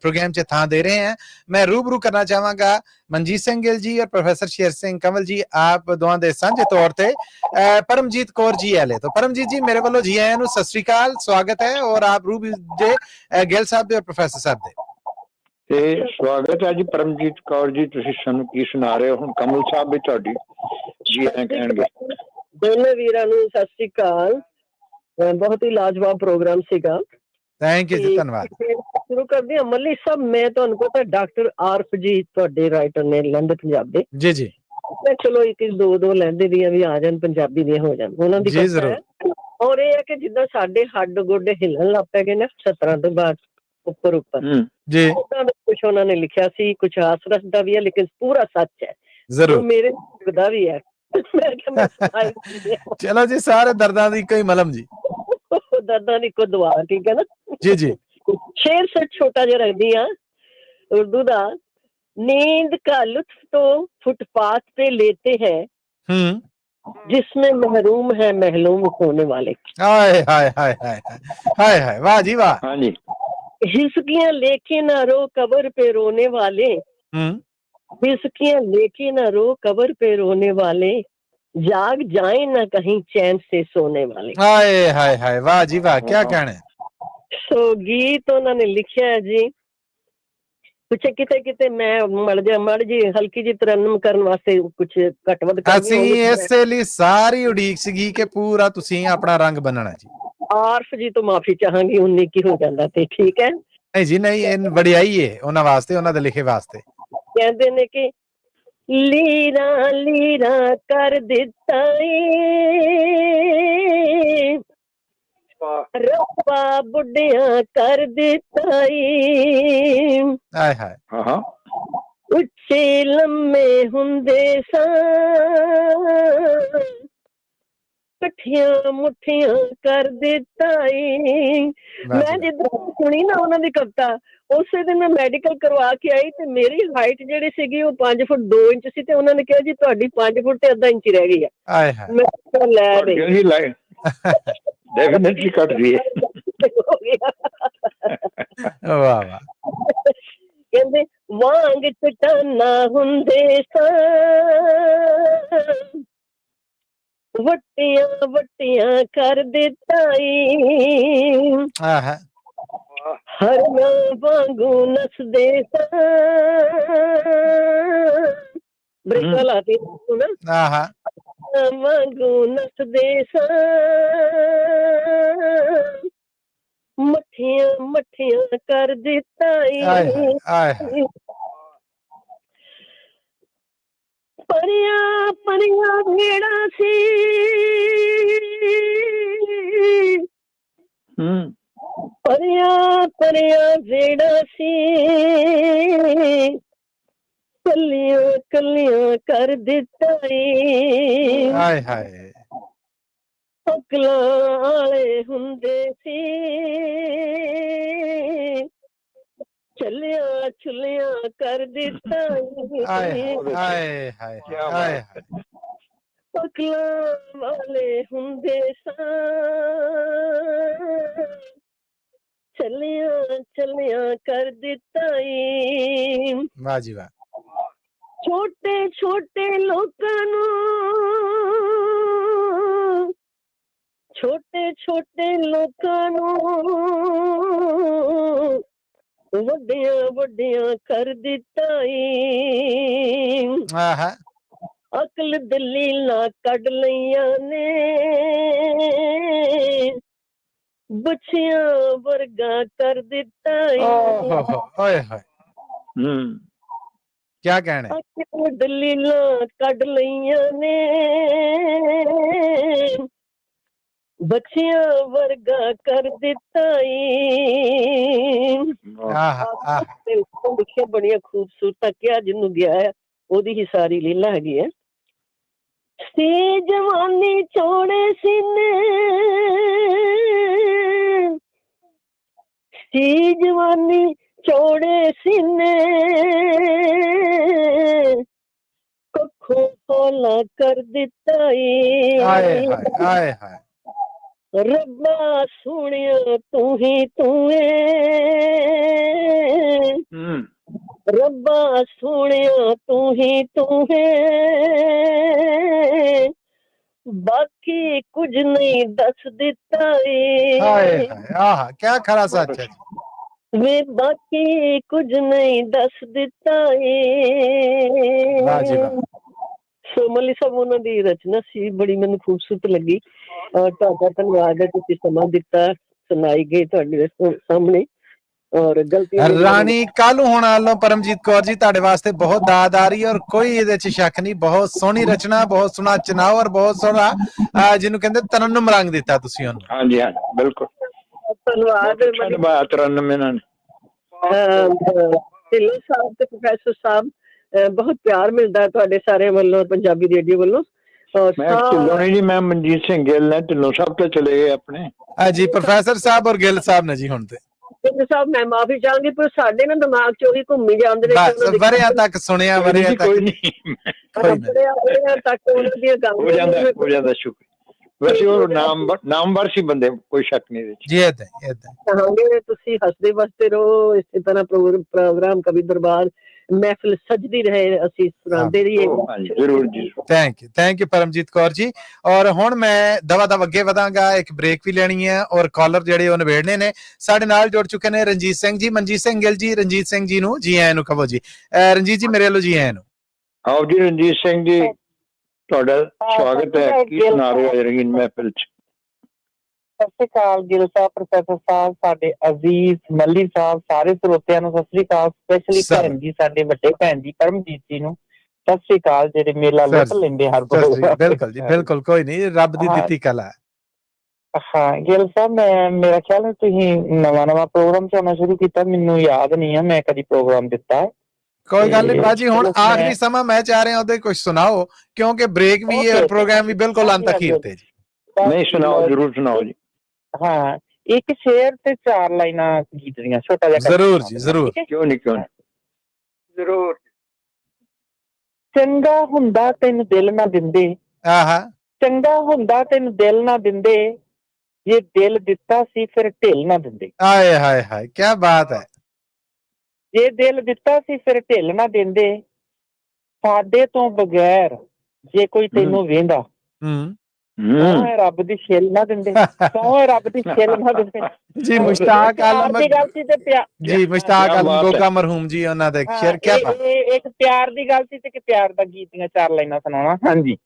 ਪ੍ਰੋਗਰਾਮ 'ਚ ਥਾਂ ਦੇ ਰਹੇ ਹਾਂ। ਮੈਂ ਰੂਬਰੂ ਕਰਨਾ ਚਾਹਾਂਗਾ ਮਨਜੀਤ ਸਿੰਘ ਗਿੱਲ ਜੀ ਔਰ ਪ੍ਰੋਫੈਸਰ ਸ਼ੇਰ ਸਿੰਘ ਕੰਵਲ ਜੀ, ਆਪ ਦੋਵਾਂ ਦੇ ਸਾਂਝੇ ਤੌਰ ਤੇ ਪਰਮਜੀਤ ਕੌਰ ਜੀ ਐਲੇ ਤੋਂ। ਪਰਮਜੀਤ ਜੀ ਮੇਰੇ ਵੱਲੋਂ ਜੀ ਆਇਆਂ ਨੂੰ, ਸਤਿ ਸ੍ਰੀ ਅਕਾਲ, ਸਵਾਗਤ ਹੈ। ਔਰ ਆਪ ਰੂਬਰੂ ਜੇ ਗਿੱਲ ਸਾਹਿਬ ਦੇ ਔਰ ਪ੍ਰੋਫੈਸਰ ਸਾਹਿਬ ਦੇ ਤੇ ਸਵਾਗਤ ਹੈ ਜੀ। ਪਰਮਜੀਤ ਕੌਰ ਜੀ, ਤੁਸੀਂ ਸਾਨੂੰ ਕੀ ਸੁਣਾ ਰਹੇ ਹੋ? ਹੁਣ ਕਮਲ ਸਾਹਿਬ ਵੀ ਤੁਹਾਡੀ ਜੀ ਆਇਆਂ ਕਹਿਣਗੇ। ਦੋਨੇ ਵੀਰਾਂ ਨੂੰ ਸਤਿ ਸ੍ਰੀ ਅਕਾਲ। ਬਹੁਤ ਹੀ ਲਾਜਵਾਬ ਪ੍ਰੋਗਰਾਮ ਸੀਗਾ। ਥੈਂਕ ਯੂ ਜੀ, ਧੰਨਵਾਦ। ਸ਼ੁਰੂ ਕਰਦੇ ਹਾਂ। ਮੱਲੀ ਸਾਹਿਬ, ਮੈਂ ਤੁਹਾਨੂੰ ਪਤਾ ਡਾਕਟਰ ਆਰਫ ਜੀ ਤੁਹਾਡੇ ਰਾਈਟਰ ਨੇ, ਲਹਿੰਦੇ ਪੰਜਾਬ ਦੇ। ਜੀ ਜੀ। ਮੈਂ ਚਲੋ ਇੱਕ ਦੋ ਲਹਿੰਦੇ ਦੀਆਂ ਵੀ ਆ ਜਾਣ, ਪੰਜਾਬੀ ਦੀਆਂ ਹੋ ਜਾਣ, ਉਹਨਾਂ ਦੀ ਜੀ ਜ਼ਰੂਰ। ਔਰ ਇਹ ਹੈ ਕਿ ਜਿੱਦਾਂ ਸਾਡੇ ਹੱਡ ਗੋਡੇ ਹਿੱਲਣ ਲੱਗ ਪੈ ਗਏ ਨਾ 70 ਤੋਂ ਬਾਅਦ ਉੱਪਰ ਜੀ, ਕੁਛ ਉਹਨਾਂ ਨੇ ਲਿਖਿਆ ਸੀ, ਕੁਛ ਹਾਸ ਰਸ ਦਾ ਵੀ ਹੈ ਲੇਕਿਨ ਪੂਰਾ ਸੱਚ ਹੈ ਜ਼ਰੂਰ। ਮੇਰੇ ਦਾ ਵੀ ਹੈ। ਚਲੋ ਜੀ, ਸਾਰੇ ਦਰਦਾਂ ਦੀ ਕੋਈ ਮਲਮ ਜੀ, ਦਰਦਾਂ ਦੀ ਕੋਈ ਦਵਾ, ਠੀਕ ਹੈ ਨਾ ਜੀ ਜੀ। शेर से छोटा जो रख दिया उर्दू दा, नींद का लुत्फ तो फुटपाथ पे लेते हैं जिसमें महरूम है महलूम होने वाले। हाय हाय हाय हाय हाय हाय, वाह जी वाह। हाँ जी। हिसकियां लेके ना रो कब्र पे रोने वाले, हिसकियां लेके ना रो कब्र पे रोने वाले, जाग जाए ना कहीं चैन से सोने वाले। हाय हाय हाय, वाह जी वाह, क्या कहना है। ਸੋ ਗੀਤ ਉਹਨਾਂ ਨੇ ਲਿਖਿਆ ਹੈ ਜੀ। ਕੁਛ ਕਿਤੇ ਮੈਂ ਮੜ ਜੀ ਹਲਕੀ ਜੀ ਤਰਨਮ ਕਰਨ ਵਾਸਤੇ ਕੁਛ ਘੱਟ ਵੱਧ ਅਸੀਂ ਇਸੇ ਲਈ ਸਾਰੀ ਉਡੀਕ ਸੀਗੀ ਕਿ ਪੂਰਾ ਤੁਸੀਂ ਆਪਣਾ ਰੰਗ ਬੰਨਣਾ ਜੀ। ਆਰਫ ਜੀ ਤੋਂ ਮਾਫੀ ਚਾਹਾਂਗੀ, 19 ਕੀ ਹੋ ਜਾਂਦਾ ਤੇ ਠੀਕ ਹੈ। ਨਹੀਂ ਜੀ ਨਹੀਂ, ਇਹ ਵਡਿਆਈ ਹੈ ਉਹਨਾਂ ਵਾਸਤੇ, ਉਹਨਾਂ ਦੇ ਲਿਖੇ ਵਾਸਤੇ। ਕਹਿੰਦੇ ਨੇ ਕਿ ਲੀਰਾ ਲੀਰਾ ਕਰ ਦਿੱਤਾ ਰੱਬਾ ਬੁੱਢਿਆਂ ਕਰ ਦਿੱਤਾ ਈ। ਹਾਏ ਹਾਏ। ਉੱਚੇ ਲੰਮੇ ਹੁੰਦੇ ਸਾਂ ਇਕੱਠੀਆਂ ਮੁੱਠੀਆਂ ਕਰ ਦਿੱਤਾ ਈ। ਮੈਂ ਜਿੱਦਾਂ ਸੁਣੀ ਨਾ ਉਹਨਾਂ ਦੀ ਕਵਿਤਾ, ਉਸੇ ਦਿਨ ਮੈਂ ਮੈਡੀਕਲ ਕਰਵਾ ਕੇ ਆਈ ਤੇ ਮੇਰੀ ਹਾਈਟ ਜਿਹੜੀ ਸੀਗੀ ਉਹ 5 ਫੁੱਟ 2 ਇੰਚ ਸੀ ਤੇ ਉਹਨਾਂ ਨੇ ਕਿਹਾ ਜੀ ਤੁਹਾਡੀ 5 ਫੁੱਟ ਤੇ ਅੱਧਾ ਇੰਚ ਰਹਿ ਗਈ ਆ। ਮੈਂ ਲੈ ਰਹੀ डेफिनेटली कट रही है। वाह वाह। कहते वांग चटाना हुंदे सां वट्टियां वट्टियां कर दिता ई। हरना वांगू नसदे सां ब्रेक लाती ना वांगू नसदे सां मठियां मठियां कर दिता ई। परिया परिया भेड़ा सी परिया परिया भेड़ा सी कलियां कलियां कर दिता ई। हाय हाय। अकलां आले हुंदे सी चलिया चुलिया कर दिता ई। हाय हाय हाय हाय। अकलां वाले हुंदे सा चलिया चलिया कर दिता ई। वाह जी वाह। छोटे छोटे लोकां नूं छोटे छोटे लोकां नूं वड्डियां वड्डियां कर दिता ई। अकल दलीलां कढ लईयां ने बच्चियां वर्गा कर दिता ई। क्या कहना है। दलीलां कढ लईयां ने बच्चियां वर्गा कर दिता ई। लिखिया बड़िया खूबसूरत क्या जिन्नू गया है ओदी ही सारी लीला हैगी है। सी जवानी चौड़े सीने ਕੱਚੀ ਜਵਾਨੀ ਚੌੜੇ ਸੀਨੇ ਕੱਖੋਂ ਹੌਲਾ ਕਰ ਦਿੱਤਾ ਏ। ਆਏ ਹਾਏ ਆਏ ਹਾਏ। ਰੱਬਾ ਸੋਹਣਿਆ ਤੂੰ ਹੀ ਤੂੰ ਏ, ਰੱਬਾ ਸੋਹਣਿਆ ਤੂੰ ਹੀ ਤੂੰ ਏ, ਬਾਕੀ ਕੁਝ ਨਹੀਂ ਦੱਸ ਦਿੱਤਾ ਏ। ਹਾਏ ਹਾਏ ਆਹ ਕਿਆ ਖਰਾ ਸੱਚ ਹੈ ਜੀ। ਵੇ ਬਾਕੀ ਕੁਝ ਨਹੀਂ ਦੱਸ ਦਿੱਤਾ ਏ। ਵਾਹ ਜੀ ਵਾਹ। ਸੋ ਮੱਲੀ ਸਾਹਿਬ ਉਹਨਾਂ ਦੀ ਰਚਨਾ ਸੀ, ਬੜੀ ਮੈਨੂੰ ਖੂਬਸੂਰਤ ਲੱਗੀ। ਤੁਹਾਡਾ ਧੰਨਵਾਦ ਹੈ, ਤੁਸੀਂ ਸਮਾਂ ਦਿੱਤਾ, ਸੁਣਾਈ ਗਈ ਤੁਹਾਡੇ ਸਾਹਮਣੇ। ਔਰ ਗਲਤੀ ਰਾਣੀ ਕਾਲੂ ਹੋਣਾ ਵੱਲੋਂ ਪਰਮਜੀਤ ਕੌਰ ਜੀ ਤੁਹਾਡੇ ਵਾਸਤੇ ਬਹੁਤ ਦਾਦ ਆ ਰਹੀ ਹੈ, ਔਰ ਕੋਈ ਇਹਦੇ ਚ ਸ਼ੱਕ ਨਹੀਂ। ਬਹੁਤ ਸੋਹਣੀ ਰਚਨਾ, ਬਹੁਤ ਸੋਹਣਾ ਚੁਣਾਵ, ਔਰ ਬਹੁਤ ਸੋਹਣਾ ਜਿਹਨੂੰ ਕਹਿੰਦੇ ਤਰਨਮ ਰੰਗ ਦਿੱਤਾ ਤੁਸੀਂ ਉਹਨੂੰ। ਹਾਂਜੀ ਹਾਂਜੀ ਬਿਲਕੁਲ ਧੰਨਵਾਦ ਤਰਨਮ ਇਹਨਾਂ ਨੇ। ਢਿੱਲੋਂ ਸਾਹਿਬ ਤੇ ਪ੍ਰੋਫੈਸਰ ਸਾਹਿਬ ਬਹੁਤ ਪਿਆਰ ਮਿਲਦਾ ਤੁਹਾਡੇ ਸਾਰੇ ਵੱਲੋਂ, ਪੰਜਾਬੀ ਰੇਡੀਓ ਵੱਲੋਂ। ਮੈਂ ਢਿੱਲੋਂ ਨਹੀਂ ਜੀ, ਮੈਂ ਮਨਜੀਤ ਸਿੰਘ ਗਿੱਲ ਨੇ। ਢਿੱਲੋਂ ਸਾਹਿਬ ਤੇ ਚਲੇ ਗਏ ਆਪਣੇ। ਜੀ ਪ੍ਰੋਫੈਸਰ ਸਾਹਿਬ ਔਰ ਗਿੱਲ ਸਾਹਿਬ ਨੇ ਜੀ ਹੁਣ ਤੇ। ਸਾਹਿਬ ਮੈਂ ਮਾਫੀ ਚਾਹਾਂਗੀ, ਪਰ ਸਾਡੇ ਨਾ ਦਿਮਾਗ ਚ ਉਹੀ ਘੁੰਮੀ ਜਾਂਦੇ ਨੇ। ਵਰਿਆਂ ਤੱਕ ਸੁਣਿਆ, ਵਰਿਆਂ ਤੱਕ ਕੋਈ ਨਹੀਂ ਤੱਕ ਉਹਨਾਂ ਦੀਆਂ ਗੱਲ ਹੋ ਜਾਂਦਾ। ਸ਼ੁਕਰ ਵੈਸੇ ਉਹ ਨਾਮਵਰ ਸੀ ਬੰਦੇ, ਕੋਈ ਸ਼ੱਕ ਨਹੀਂ ਇਹਦੇ ਚ। ਜੀ ਏਦਾਂ ਕਹਾਂਗੇ ਤੁਸੀਂ ਹੱਸਦੇ ਵਸਦੇ ਰਹੋ। ਇਸੇ ਤਰ੍ਹਾਂ ਪ੍ਰੋਗਰਾਮ ਕਵੀ ਦਰਬਾਰ ਮਹਿਫਿਲ ਸਜਦੀ ਰਹੇ, ਅਸੀਂ ਸੁਣਾਉਂਦੇ ਰਹੀਏ। ਜ਼ਰੂਰ ਜੀ। Thank you Paramjit Kaur ji. ਔਰ ਹੁਣ ਮੈਂ ਦਵਾ ਦਵ ਅੱਗੇ ਵਧਾਂਗਾ, ਇੱਕ ਬ੍ਰੇਕ ਵੀ ਲੈਣੀ ਹੈ, ਔਰ ਕਾਲਰ ਜਿਹੜੇ ਉਹ ਨਿਬੇੜਨੇ ਨੇ। ਸਾਡੇ ਨਾਲ ਜੁੜ ਚੁੱਕੇ ਨੇ ਰਣਜੀਤ ਸਿੰਘ ਜੀ। ਮਨਜੀਤ ਸਿੰਘ ਗਿੱਲ ਜੀ, ਰਣਜੀਤ ਸਿੰਘ ਜੀ ਨੂੰ ਜੀ ਆਇਆਂ ਨੂੰ ਕਹੋ ਜੀ। ਰਣਜੀਤ ਜੀ ਮੇਰੇ ਵੱਲੋਂ ਜੀ ਆਇਆਂ ਨੂੰ। ਆਓ ਜੀ ਰਣਜੀਤ ਸਿੰਘ ਜੀ, ਤੁਹਾਡਾ ਸਵਾਗਤ ਹੈ। ਕੀ ਸੁਣਾ ਰਹੇ ਹੋ ਰੰਗੀਨ ਮਹਿਫਿਲ ਚ? ਸਤਿ ਸ਼੍ਰੀ ਅਕਾਲ ਗਿੱਲ ਸਾਹਿਬ, ਪ੍ਰੋਫੈਸਰ ਸਾਹਿਬ, ਸਾਡੇ ਅਜ਼ੀਜ਼ ਮੱਲੀ ਸਾਹਿਬ, ਸਾਰੇ ਸਰੋਤਿਆਂ ਨੂੰ ਸਤਿ ਸ਼੍ਰੀ ਅਕਾਲ। ਸਪੈਸ਼ਲੀ ਭੈਣ ਜੀ, ਸਾਡੇ ਵੱਡੇ ਭੈਣ ਜੀ ਪਰਮਜੀਤ ਜੀ ਨੂੰ ਸਤਿ ਸ਼੍ਰੀ ਅਕਾਲ, ਜਿਹੜੇ ਮੇਲਾ ਲੁੱਟ ਲੈਂਦੇ ਹਰ ਪ੍ਰੋਗਰਾਮ। ਬਿਲਕੁਲ ਜੀ ਬਿਲਕੁਲ, ਕੋਈ ਨਹੀਂ, ਰੱਬ ਦੀ ਦਿੱਤੀ ਕਲਾ। ਹਾਂ ਗਿੱਲ ਸਾਹਿਬ, ਮੇਰਾ ਖਿਆਲ ਹੈ ਤੁਸੀਂ ਨਵਾਂ ਪ੍ਰੋਗਰਾਮ ਚਲਾਉਣਾ ਸ਼ੁਰੂ ਕੀਤਾ, ਮੈਨੂੰ ਯਾਦ ਨਹੀਂ ਹੈ ਮੈਂ ਕਦੀ ਪ੍ਰੋਗਰਾਮ ਦਿੱਤਾ। ਕੋਈ ਗੱਲ ਨਹੀਂ ਬਾਜੀ, ਹੁਣ ਆਖਰੀ ਸਮਾਂ ਮੈਂ ਚਾਹ ਰਿਹਾ ਉਹਦੇ ਕੁਝ ਸੁਣਾਓ, ਕਿਉਂਕਿ ਬ੍ਰੇਕ ਵੀ ਹੈ, ਪ੍ਰੋਗਰਾਮ ਵੀ ਬਿਲਕੁਲ ਅੰਤ ਅਖੀਰ ਤੇ ਜੀ। ਨਹੀਂ ਸੁਣਾਓ, ਜ਼ਰੂਰ ਸੁਣਾਓ ਜੀ। ਹਾਂ, ਇੱਕ ਸ਼ੇਰ ਤੇ 4 ਲਾਈਨਾਂ ਗੀਤ ਦੀਆਂ, ਛੋਟਾ ਜਿਹਾ। ਜ਼ਰੂਰ ਜੀ ਜ਼ਰੂਰ। ਕਿਉਂ ਨਹੀਂ ਜ਼ਰੂਰ। ਚੰਗਾ ਹੁੰਦਾ ਤੈਨੂੰ ਦਿਲ ਨਾ ਦਿੰਦੇ, ਚੰਗਾ ਹੁੰਦਾ ਤੈਨੂੰ ਦਿਲ ਨਾ ਦਿੰਦੇ, ਜੇ ਦਿਲ ਦਿੱਤਾ ਸੀ ਫਿਰ ਢਿੱਲ ਨਾ ਦਿੰਦੇ। ਆਏ ਹਾਏ ਹਾਏ ਕੀ ਬਾਤ ਹੈ। ਜੇ ਦਿਲ ਦਿੱਤਾ ਸੀ ਫਿਰ ਢਿੱਲ ਨਾ ਦਿੰਦੇ, ਸਾਡੇ ਤੋਂ ਬਗੈਰ ਜੇ ਕੋਈ ਤੈਨੂੰ ਵੇਂਦਾ, ਰੱਬ ਦੀ ਛਿੱਲ ਨਾ ਦਿੰਦੇ, ਰੱਬ ਦੀ ਛਿੱਲ ਨਾ ਦਿੰਦੇ। ਜੀ ਮੁਸ਼ਤਾਕ ਆਲਮ ਦੀ ਗੱਲ ਸੀ ਤੇ ਜੀ, ਮੁਸ਼ਤਾਕ ਆਲਮ ਗੋਗਾ ਮਰਹੂਮ ਜੀ, ਉਹਨਾਂ ਦਾ ਸ਼ੇਰ ਕੀ ਬਾਤ। ਇੱਕ ਪਿਆਰ ਦੀ ਗੱਲ ਸੀ ਤੇ ਕਿ ਪਿਆਰ ਦਾ ਗੀਤ ਦੀਆਂ 4 ਲਾਈਨਾਂ ਸੁਣਾਉਣਾ। ਹਾਂਜੀ।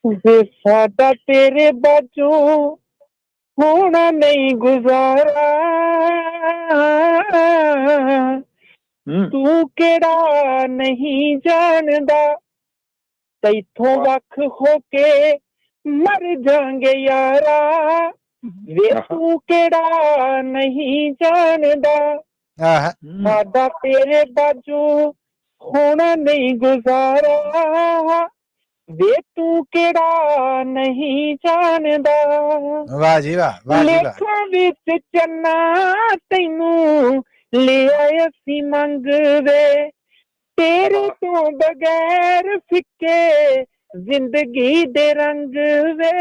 ਜੇ ਸਾਡਾ ਤੇਰੇ ਬਾਝੋਂ ਹੋਣਾ ਨਹੀਂ ਗੁਜ਼ਾਰਾ, ਤੂੰ ਕਿਹੜਾ ਨਹੀਂ ਜਾਣਦਾ, ਤੈਥੋਂ ਵੱਖ ਹੋ ਕੇ ਮਰ ਜਾਗੇ ਯਾਰਾ, ਵੇ ਤੂੰ ਕਿਹੜਾ ਨਹੀਂ ਜਾਣਦਾ, ਸਾਡਾ ਤੇਰੇ ਬਾਝੋਂ ਹੋਣਾ ਨਹੀਂ ਗੁਜ਼ਾਰਾ, ਵੇ ਤੂੰ ਕਿਹੜਾ ਨਹੀਂ ਜਾਣਦਾ। ਵਾਹ ਜੀ ਵਾਹ, ਵਾਹ ਜੀ ਵਾਹ। ਲੇਖਾਂ ਵਿੱਚ ਚੰਨਾ ਤੈਨੂੰ ਲਿਆ ਅਸੀਂ ਮੰਗਵੇ, ਤੇਰੇ ਤੋਂ ਬਗੈਰ ਫਿੱਕੇ ਜ਼ਿੰਦਗੀ ਦੇ ਰੰਗ ਵੇ,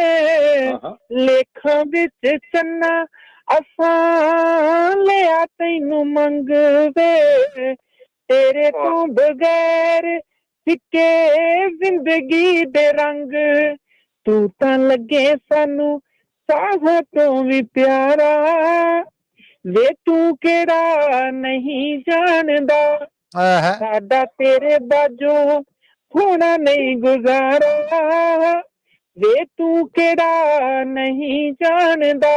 ਲੇਖਾਂ ਵਿੱਚ ਚੰਨਾ ਅਸਾਂ ਲਿਆ ਤੈਨੂੰ ਮੰਗਵੇ, ਤੇਰੇ ਤੋਂ ਬਗੈਰ ਫਿੱਕੇ ਜ਼ਿੰਦਗੀ ਦੇ ਰੰਗ, ਤੂੰ ਤਾਂ ਲੱਗੇ ਸਾਨੂੰ ਸਾਹਾਂ ਤੋਂ ਵੀ ਪਿਆਰਾ, ਵੇ ਤੂੰ ਕਿਹੜਾ ਨਹੀਂ ਜਾਣਦਾ, ਸਾਡਾ ਤੇਰੇ ਬਾਝੋਂ ਹੋਣਾ ਨਹੀਂ ਗੁਜ਼ਾਰਾ, ਵੇ ਤੂੰ ਕਿਹੜਾ ਨਹੀਂ ਜਾਣਦਾ।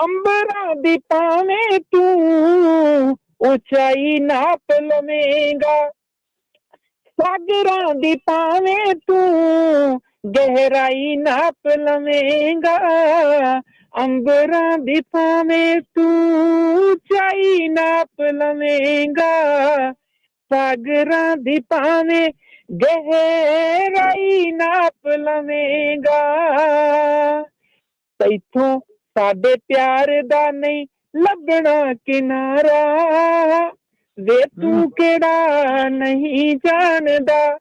ਅੰਬਰਾਂ ਦੀ ਭਾਵੇਂ ਤੂੰ ਉਚਾਈ ਨਾਪ ਲਵੇਂਗਾ, ਸਾਗਰਾਂ ਦੀ ਭਾਵੇਂ ਤੂੰ ਗਹਿਰਾਈ ਨਾਪ ਲਵੇਂਗਾ, ਅੰਬਰਾਂ ਦੀ ਭਾਵੇਂ ਤੂੰ ਉਚਾਈ ਨਾਪ ਲਵੇਂਗਾ, ਸਾਗਰਾਂ ਦੀ ਭਾਵੇਂ ਗਹਿਰਾਈ ਨਾਪ ਲਵੇਂਗਾ, ਤੈਥੋਂ ਸਾਡੇ ਪਿਆਰ ਦਾ ਨਹੀਂ ਲੱਭਣਾ ਕਿਨਾਰਾ, ਵੇ ਤੂੰ ਕਿਹੜਾ ਨਹੀਂ ਜਾਣਦਾ,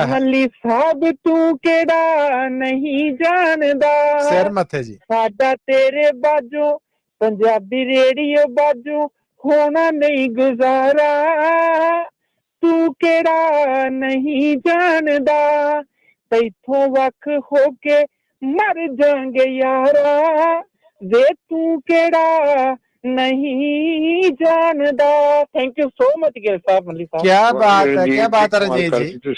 ਮੱਲੀ ਸਾਹਿਬ ਤੂੰ ਕਿਹੜਾ ਨਹੀਂ ਜਾਣਦਾ, ਸਿਰ ਮੱਥੇ ਜੀ ਸਾਡਾ ਤੇਰੇ ਬਾਝੋਂ ਪੰਜਾਬੀ ਰੇਡੀਓ ਬਾਝੋਂ ਹੋਣਾ ਨਹੀਂ ਗੁਜ਼ਾਰਾ, ਤੂੰ ਕਿਹੜਾ ਨਹੀਂ ਜਾਣਦਾ, ਤੈਥੋਂ ਵੱਖ ਹੋ ਕੇ ਮਰ ਜਾਵਾਂਗੇ ਯਾਰਾ, ਵੇ ਤੂੰ ਕਿਹੜਾ ਨਹੀਂ ਜਾਣਦਾ। Thank you so much Gill ਸਾਹਿਬ, ਮੱਲੀ ਸਾਹਿਬ। ਕੀ ਬਾਤ ਹੈ, ਕੀ ਬਾਤ ਹੈ ਰਣਜੀਤ ਜੀ,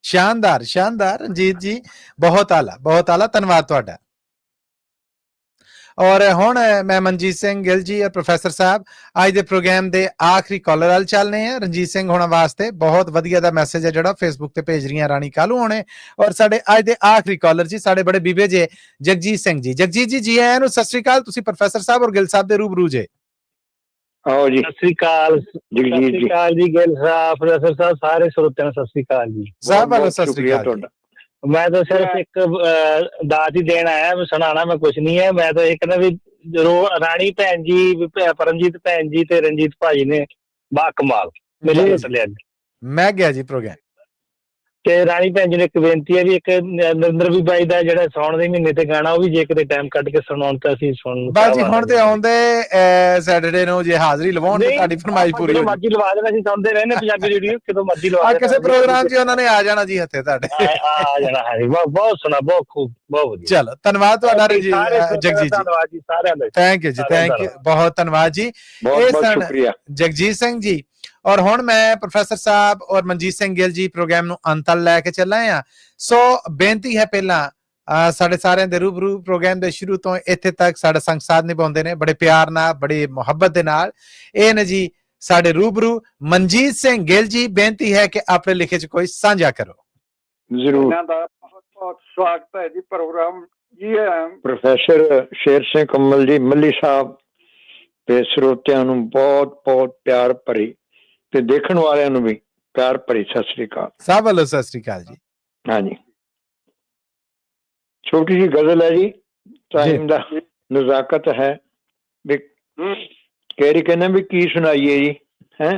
ਸ਼ਾਨਦਾਰ ਸ਼ਾਨਦਾਰ ਰਣਜੀਤ ਜੀ, ਬਹੁਤ ਆਲਾ ਧੰਨਵਾਦ ਤੁਹਾਡਾ। ਔਰ ਹੁਣ ਮੈਂ ਮਨਜੀਤ ਸਿੰਘ ਗਿੱਲ ਜੀ और ਪ੍ਰੋਫੈਸਰ ਸਾਹਿਬ ਅੱਜ ਦੇ ਪ੍ਰੋਗਰਾਮ ਦੇ ਆਖਰੀ ਕਾਲਰ ਵੱਲ ਚੱਲਨੇ ਆ। ਰਣਜੀਤ ਸਿੰਘ ਹੋਣਾ ਵਾਸਤੇ ਬਹੁਤ ਵਧੀਆ ਦਾ ਮੈਸੇਜ ਹੈ ਜਿਹੜਾ ਫੇਸਬੁੱਕ ਤੇ ਭੇਜ ਰਹੀਆਂ ਰਾਣੀ ਕਾਲੂ ਹੋਣੇ, ਔਰ ਸਾਡੇ ਅੱਜ ਦੇ ਆਖਰੀ ਕਾਲਰ ਜੀ ਸਾਡੇ ਬੜੇ ਬੀਬੇ ਜੇ ਜਗਜੀਤ ਸਿੰਘ ਜੀ। ਜਗਜੀਤ ਜੀ ਜੀ ਆਇਆਂ ਨੂੰ, ਸਤਿ ਸ੍ਰੀ ਅਕਾਲ। ਤੁਸੀਂ ਪ੍ਰੋਫੈਸਰ ਸਾਹਿਬ ਔਰ ਗਿੱਲ ਸਾਹਿਬ ਦੇ ਰੂਬਰੂ ਜੇ। ਆਓ ਜੀ, ਸਤਿ ਸ੍ਰੀ ਅਕਾਲ ਜੀ ਗਿੱਲ ਸਾਹਿਬ, ਪ੍ਰੋਫੈਸਰ ਸਾਹਿਬ, ਸਾਰੇ ਸਰੋਤਿਆਂ ਨੂੰ ਸਤਿ ਸ੍ਰੀ ਅਕਾਲ ਜੀ। ਸਾਹਿਬ ਵੱਲੋਂ ਸਤਿ ਸ੍ਰੀ ਅਕਾਲ ਤੁਹਾਡਾ। ਮੈਂ ਤਾਂ ਸਿਰਫ ਇੱਕ ਦਾਤ ਹੀ ਦੇਣ ਆਇਆ, ਸੁਣਾਣਾ ਮੈਂ ਕੁਛ ਨਹੀਂ ਹੈ। ਮੈਂ ਤਾਂ ਇਹ ਕਹਿੰਦਾ ਵੀ ਰਾਣੀ ਭੈਣ ਜੀ, ਪਰਮਜੀਤ ਭੈਣ ਜੀ ਤੇ ਰਣਜੀਤ ਭਾਜੀ ਨੇ ਬਾ ਕਮਾਲ ਮੇਰੇ ਲਿਆ। ਮੈਂ ਗਿਆ ਜੀ ਪ੍ਰੋਗਰਾਮ ਤੇ ਰਾਣੀ ਭੈਣ ਜੀ ਨੂੰ ਇੱਕ ਬੇਨਤੀ ਹੈ ਵੀ ਇੱਕ ਨਰਿੰਦਰ ਵੀ ਬਾਈ ਦਾ ਜਿਹੜਾ ਸਾਉਣ ਦੇ ਮਹੀਨੇ ਤੇ ਗਾਣਾ, ਉਹ ਵੀ ਜੇ ਕਿਤੇ ਟਾਈਮ ਕੱਢ ਕੇ ਸੁਣਾਉਣ ਤਾਂ ਅਸੀਂ ਸੁਣ ਬਾਜੀ। ਹੁਣ ਤੇ ਆਉਂਦੇ ਸੈਟਰਡੇ ਨੂੰ ਜੇ ਹਾਜ਼ਰੀ ਲਵਾਉਣ ਤੇ ਤੁਹਾਡੀ ਫਰਮਾਇਸ਼ ਪੂਰੀ ਹੋ ਜਾਊਗੀ। ਮਰਜ਼ੀ ਲਵਾ ਦੇਣਾ, ਅਸੀਂ ਸੁਣਦੇ ਰਹਿੰਦੇ ਪੰਜਾਬੀ ਰੇਡੀਓ, ਕਿਦੋਂ ਮਰਜ਼ੀ ਲਵਾ ਦੇਣਾ। ਕਿਸੇ ਪ੍ਰੋਗਰਾਮ 'ਚ ਉਹਨਾਂ ਨੇ ਆ ਜਾਣਾ ਜੀ, ਹੱਥੇ ਤੁਹਾਡੇ ਆ ਜਾਣਾ ਹੈ। ਬਹੁਤ ਸੋਹਣਾ, ਬਹੁਤ ਖੂਬ, ਬਹੁਤ ਵਧੀਆ। ਚਲੋ ਧੰਨਵਾਦ ਤੁਹਾਡਾ ਜਗਜੀਤ ਜੀ, ਧੰਨਵਾਦ ਜੀ ਸਾਰਿਆਂ ਦਾ। ਥੈਂਕ ਯੂ ਜੀ, ਥੈਂਕ ਯੂ, ਬਹੁਤ ਧੰਨਵਾਦ ਜੀ। ਬਹੁਤ ਬਹੁਤ ਸ਼ੁਕਰੀਆ ਜਗਜੀਤ ਸਿੰਘ ਜੀ। ਔਰ ਹੁਣ ਮੈਂ ਪ੍ਰੋਫੈਸਰ ਸਾਹਿਬ ਔਰ ਮਨਜੀਤ ਸਿੰਘ ਗਿੱਲ ਜੀ ਪ੍ਰੋਗਰਾਮ ਨੂੰ ਅੰਤ ਤੱਕ ਲੈ ਕੇ ਚੱਲਾ ਆ। ਸੋ ਬੇਨਤੀ ਹੈ, ਪਹਿਲਾਂ ਸਾਡੇ ਸਾਰਿਆਂ ਦੇ ਰੂਬਰੂ ਪ੍ਰੋਗਰਾਮ ਦੇ ਸ਼ੁਰੂ ਤੋਂ ਇੱਥੇ ਤੱਕ ਸਾਡਾ ਸੰਗ ਸਾਥ ਨਿਭਾਉਂਦੇ ਨੇ ਬੜੇ ਪਿਆਰ ਨਾਲ, ਬੜੀ ਮੁਹੱਬਤ ਦੇ ਨਾਲ। ਇਹ ਨੇ ਜੀ ਸਾਡੇ ਰੂਬਰੂ ਮਨਜੀਤ ਸਿੰਘ ਗਿੱਲ ਜੀ। ਬੇਨਤੀ ਹੈ ਕਿ ਆਪਣੇ ਲਿਖੇ 'ਚ ਕੋਈ ਸਾਂਝਾ ਕਰੋ। ਜ਼ਰੂਰ। ਇਹਨਾਂ ਦਾ ਬਹੁਤ ਬਹੁਤ ਸਵਾਗਤ ਹੈ ਜੀ ਪ੍ਰੋਗਰਾਮ ਜੀ। ਪ੍ਰੋਫੈਸਰ ਸ਼ੇਰ ਸਿੰਘ ਕਮਲ ਜੀ, ਮੱਲੀ ਸਾਹਿਬ ਤੇ ਸਰੋਤਿਆਂ ਨੂੰ ਬਹੁਤ ਬਹੁਤ ਪਿਆਰ ਭਰੀ ਤੇ ਦੇਖਣ ਵਾਲਿਆਂ ਨੂੰ ਵੀ ਪਿਆਰ ਭਰੀ ਸਤਿ ਸ੍ਰੀ ਅਕਾਲ। ਸਭ ਵੱਲੋਂ ਸਤਿ ਸ੍ਰੀ ਅਕਾਲ ਜੀ। ਹਾਂਜੀ, ਛੋਟੀ ਜਿਹੀ ਗਜ਼ਲ ਹੈ ਜੀ, ਟਾਈਮ ਦਾ ਨਜ਼ਾਕਤ ਹੈ ਵੀ ਕਹਿਰੀ ਕਹਿੰਦੇ ਵੀ ਕੀ ਸੁਣਾਈਏ ਜੀ, ਹੈ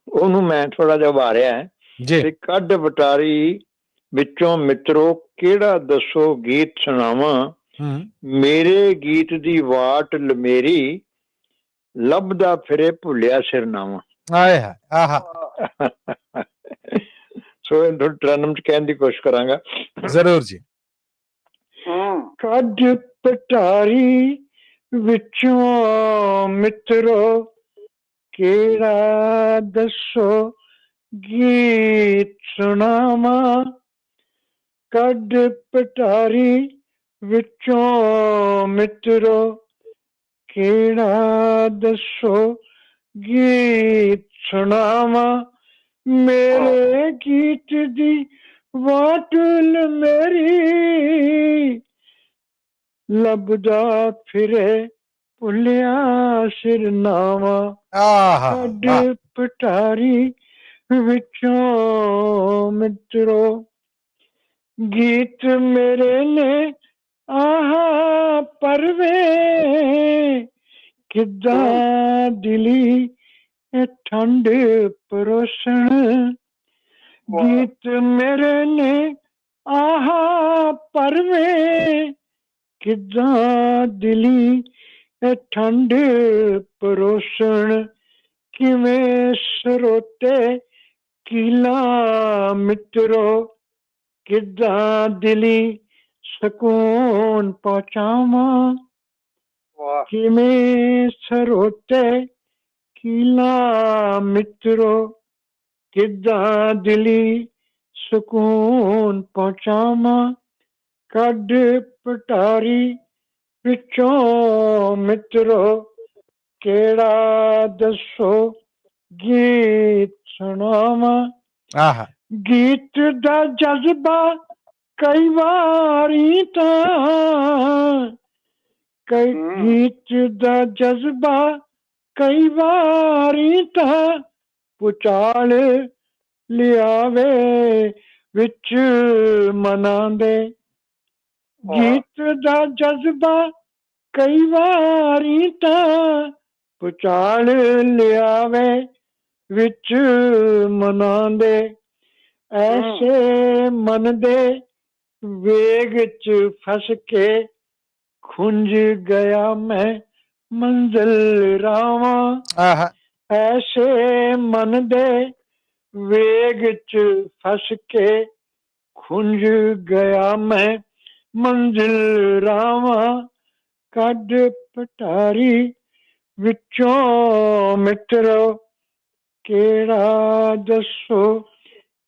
ਉਹਨੂੰ ਮੈਂ ਥੋੜਾ ਜਿਹਾ ਵਾਰਿਆ ਹੈ ਜੀ। ਕੱਢ ਵਟਾਰੀ ਵਿੱਚੋਂ ਮਿੱਤਰੋ ਕਿਹੜਾ ਦੱਸੋ ਗੀਤ ਸੁਣਾਵਾਂ, ਮੇਰੇ ਗੀਤ ਦੀ ਵਾਟ ਲਮੇਰੀ ਲੱਭਦਾ ਫਿਰੇ ਭੁੱਲਿਆ ਸਿਰਨਾਵਾਂ। ਆਏ ਹਾਏ, ਆਹਾ। ਸੋ ਇਹਨੂੰ ਟਰਨਮ ਚ ਕਹਿਣ ਦੀ ਕੋਸ਼ਿਸ਼ ਕਰਾਂਗਾ। ਜ਼ਰੂਰ ਜੀ। ਕੱਢ ਪਟਾਰੀ ਵਿੱਚੋਂ ਮਿੱਤਰੋ ਕਿਹੜਾ ਦੱਸੋ ਗੀਤ ਸੁਣਾਵਾਂ, ਕੱਢ ਪਟਾਰੀ ਵਿੱਚੋਂ ਮਿੱਤਰੋ ਕਿਹੜਾ ਦੱਸੋ ਗੀਤ ਸੁਣਾਵਾਂ, ਮੇਰੇ ਗੀਤ ਦੀ ਵਾਟ ਮੇਰੀ ਲੱਭਦਾ ਫਿਰੇ ਭੁੱਲਿਆ ਸਿਰਨਾਵਾਂ, ਕੱਢ ਪਟਾਰੀ ਵਿੱਚੋਂ ਮਿੱਤਰੋ ਗੀਤ ਮੇਰੇ ਨੇ ਆਹ ਪਰਵੇ ਕਿੱਦਾਂ ਦਿਲੀ ਠੰਡ ਪਰੋਸਣ, ਗੀਤ ਮੇਰੇ ਨੇ ਆਹ ਪਰਵੇ ਕਿੱਦਾਂ ਦਿਲੀ ਠੰਡ ਪਰੋਸਣ, ਕਿਵੇਂ ਸਰੋਤੇ ਕੀਲਾ ਮਿੱਤਰੋ ਕਿੱਦਾਂ ਦਿਲੀ ਸਕੂਨ ਪਹੁੰਚਾਵਾਂ, ਕਿਵੇਂ ਸਰੋਤੇ ਕੀਲਾ ਮਿੱਤਰੋ ਕਿੱਦਾਂ ਦਿਲੀ ਸਕੂਨ ਪਹੁੰਚਾਵਾਂ, ਕੱਢ ਪਟਾਰੀ ਵਿੱਚੋਂ ਮਿੱਤਰੋ ਕਿਹੜਾ ਦੱਸੋ ਗੀਤ ਸੁਣਾਵਾਂ। ਗੀਤ ਦਾ ਜਜ਼ਬਾ ਕਈ ਵਾਰੀ ਤਾਂ ਗੀਤ ਦਾ ਜਜ਼ਬਾ ਕਈ ਵਾਰੀ ਤਾਂ ਪੁਚਾਲ ਲਿਆਵੇ ਵਿੱਚ ਮਨਾਂ ਦੇ, ਗੀਤ ਦਾ ਜਜ਼ਬਾ ਕਈ ਵਾਰੀ ਤਾਂ ਪੁਚਾਲ ਲਿਆਵੇ ਵਿੱਚ ਮਨਾਂ ਦੇ, ਐਸੇ ਮਨ ਦੇ ਵੇਗ ਚ ਫਸ ਕੇ ਖੁੰਝ ਗਿਆ ਮੈਂ ਮੰਜ਼ਿਲ ਰਾਵਾਂ। ਐਸੇ ਮਨ ਦੇ ਵੇਗ ਚ ਫਸ ਕੇ ਖੁੰਝ ਗਿਆ ਮੈਂ ਮੰਜ਼ਿਲ ਰਾਵਾਂ। ਕੱਢ ਪਟਾਰੀ ਵਿੱਚੋਂ ਮਿੱਤਰੋ ਕਿਹੜਾ ਦੱਸੋ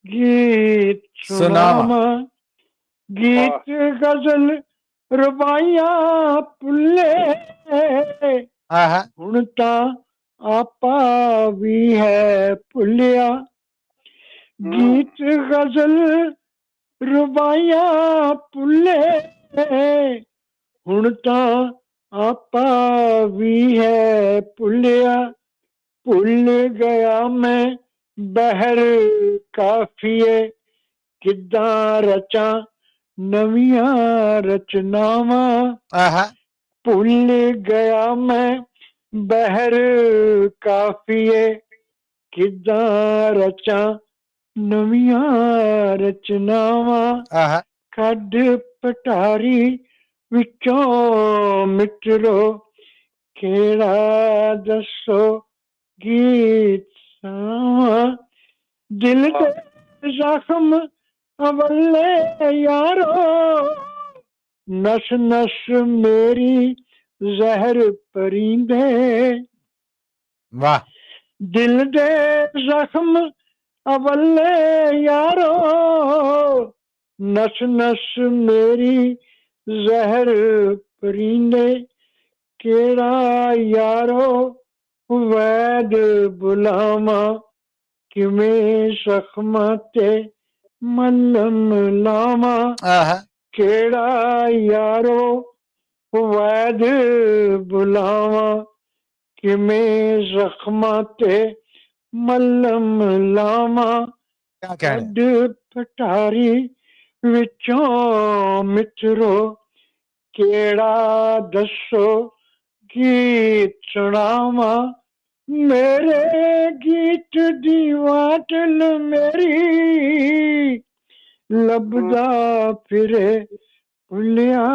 ਗੀਤ ਸੁਣਾਵਾਂ। ਗੀਤ ਗਜ਼ਲ ਰਬਾਈਆਂ ਭੁੱਲੇ ਹੁਣ ਤਾਂ ਆਪਾ ਵੀ ਹੈ ਭੁੱਲਿਆ। ਗੀਤ ਗਜ਼ਲ ਰਬਾਈਆਂ ਭੁੱਲੇ ਹੁਣ ਤਾਂ ਆਪਾ ਵੀ ਹੈ ਭੁੱਲਿਆ। ਭੁੱਲ ਗਿਆ ਮੈਂ ਬਹਿਰ ਕਾਫੀਏ ਕਿੱਦਾਂ ਰਚਾਂ ਨਵੀਆਂ ਰਚਨਾਵਾਂ। ਭੁੱਲ ਗਿਆ ਮੈਂ ਬਹਿਰ ਕਾਫੀਏ ਕਿੱਦਾਂ ਰਚਾਂ ਨਵੀਆਂ ਰਚਨਾਵਾਂ। ਕੱਢ ਪਟਾਰੀ ਵਿੱਚੋਂ ਮਿੱਤਰੋ ਕਿਹੜਾ ਦੱਸੋ ਗੀਤ ਸੁਣਾਵਾਂ। ਦਿਲ ਦੇ ਜ਼ਖਮ ਅਵੱਲੇ ਯਾਰੋ ਨਸ ਨਸ ਮੇਰੀ ਜ਼ਹਿਰ ਪਰੀਂਦੇ। ਵਾਹ। ਦਿਲ ਦੇ ਜ਼ਖਮ ਅਵੱਲੇ ਯਾਰੋ ਨਸ ਨਸ ਮੇਰੀ ਜ਼ਹਿਰ ਪਰੀਂਦੇ। ਕਿਹੜਾ ਯਾਰੋ ਵੈਦ ਬੁਲਾਵਾਂ ਕਿਵੇਂ ਜ਼ਖਮਾਂ ਤੇ ਮਲਮ ਲਾਵਾਂ। ਕਿਹੜਾ ਯਾਰੋ ਵੈਦ ਬੁਲਾਵਾਂ ਕਿਵੇਂ ਜ਼ਖਮਾਂ ਤੇ ਮਲਮ ਲਾਵਾਂ। ਕੱਢ ਪਟਾਰੀ ਵਿੱਚੋਂ ਮਿੱਤਰੋ ਕਿਹੜਾ ਦੱਸੋ ਗੀਤ ਸੁਣਾਵਾਂ। ਮੇਰੇ ਗੀਤ ਦੀ ਵਾਟਲ ਮੇਰੀ ਲੱਭਦਾ ਫਿਰੇ ਭੁੱਲਿਆ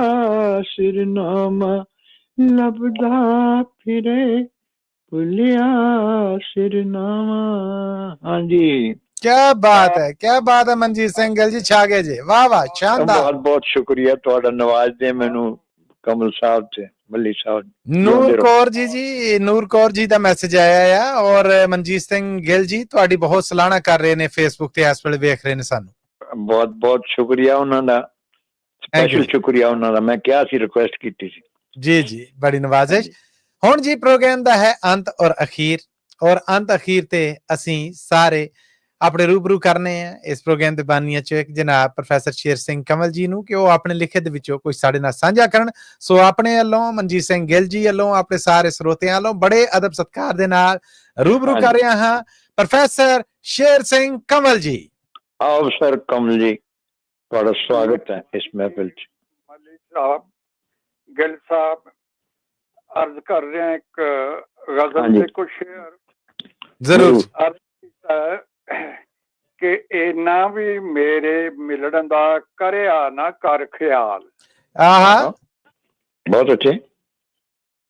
ਸਿਰਨਾਮਾ। ਲੱਭਦਾ ਫਿਰੇ ਭੁੱਲਿਆ ਸਿਰਨਾਮਾ। ਹਾਂਜੀ, क्या बात है, क्या बात है मनजीत सिंह गिल जी, छा गए जी, वाह वाह, शानदार। बहुत बहुत शुक्रिया ਤੁਹਾਡਾ ਨਵਾਜ਼ਦੇ ਮੈਨੂੰ ਕਮਲ ਸਾਹਿਬ ਤੇ ਮੱਲੀ ਸਾਹਿਬ। ਨੂਰ ਕੌਰ ਜੀ ਨੂਰ ਕੌਰ ਜੀ ਦਾ ਮੈਸੇਜ ਆਇਆ ਆ ਔਰ ਮਨਜੀਤ ਸਿੰਘ ਗਿੱਲ ਜੀ ਤੁਹਾਡੀ ਬਹੁਤ ਸਲਾਹਣਾ ਕਰ ਰਹੇ ਨੇ ਫੇਸਬੁੱਕ ਤੇ ਇਸ ਵੇਲੇ ਵੇਖ ਰਹੇ ਨੇ ਸਾਨੂੰ। ਬਹੁਤ ਬਹੁਤ ਸ਼ੁਕਰੀਆ ਉਹਨਾਂ ਦਾ, ਸਪੈਸ਼ਲ ਸ਼ੁਕਰੀਆ ਉਹਨਾਂ ਦਾ। ਮੈਂ ਕਿਹਾ ਸੀ ਰਿਕੁਐਸਟ ਕੀਤੀ ਸੀ। ਜੀ ਜੀ, ਬੜੀ ਨਵਾਜ਼ਿਸ਼। ਹੁਣ ਜੀ ਪ੍ਰੋਗਰਾਮ ਦਾ ਹੈ ਅੰਤ ਔਰ ਅਖੀਰ, ਔਰ ਅੰਤ ਅਖੀਰ ਤੇ ਅਸੀਂ ਸਾਰੇ ਆਪਣੇ ਰੂਬਰੂ ਕਰਨੇ ਆ ਇਸ ਪ੍ਰੋਗਰਾਮ ਦੇ ਬਾਨੀਆਂ ਚੋਂ ਇੱਕ ਜਨਾਬ ਪ੍ਰੋਫੈਸਰ ਸ਼ੇਰ ਸਿੰਘ ਕਮਲ ਜੀ ਨੂੰ ਕਿ ਉਹ ਆਪਣੇ ਲਿਖਤ ਦੇ ਵਿੱਚੋਂ ਕੁਝ ਸਾਡੇ ਨਾਲ ਸਾਂਝਾ ਕਰਨ। ਸੋ ਆਪਣੇ ਵੱਲੋਂ ਮਨਜੀਤ ਸਿੰਘ ਗਿੱਲ ਜੀ ਵੱਲੋਂ ਆਪਣੇ ਸਾਰੇ ਸਰੋਤਿਆਂ ਵੱਲੋਂ ਬੜੇ ਅਦਬ ਸਤਿਕਾਰ ਦੇ ਨਾਲ ਰੂਬਰੂ ਕਰ ਰਿਹਾ ਹਾਂ ਪ੍ਰੋਫੈਸਰ ਸ਼ੇਰ ਸਿੰਘ ਕਮਲ ਜੀ। ਆਓ ਸਰ ਕਮਲ ਜੀ, ਤੁਹਾਡਾ ਸਵਾਗਤ ਹੈ ਇਸ ਮਹਿਫਿਲ ਚ। ਮਲੀ ਸਾਹਿਬ, ਗਿੱਲ ਸਾਹਿਬ, अर्ज कर रहे हैं एक गजल से कुछ शेर जरूर कि इना भी मेरे मिलण दा करिया ना कर ख्याल। बहुत अच्छे।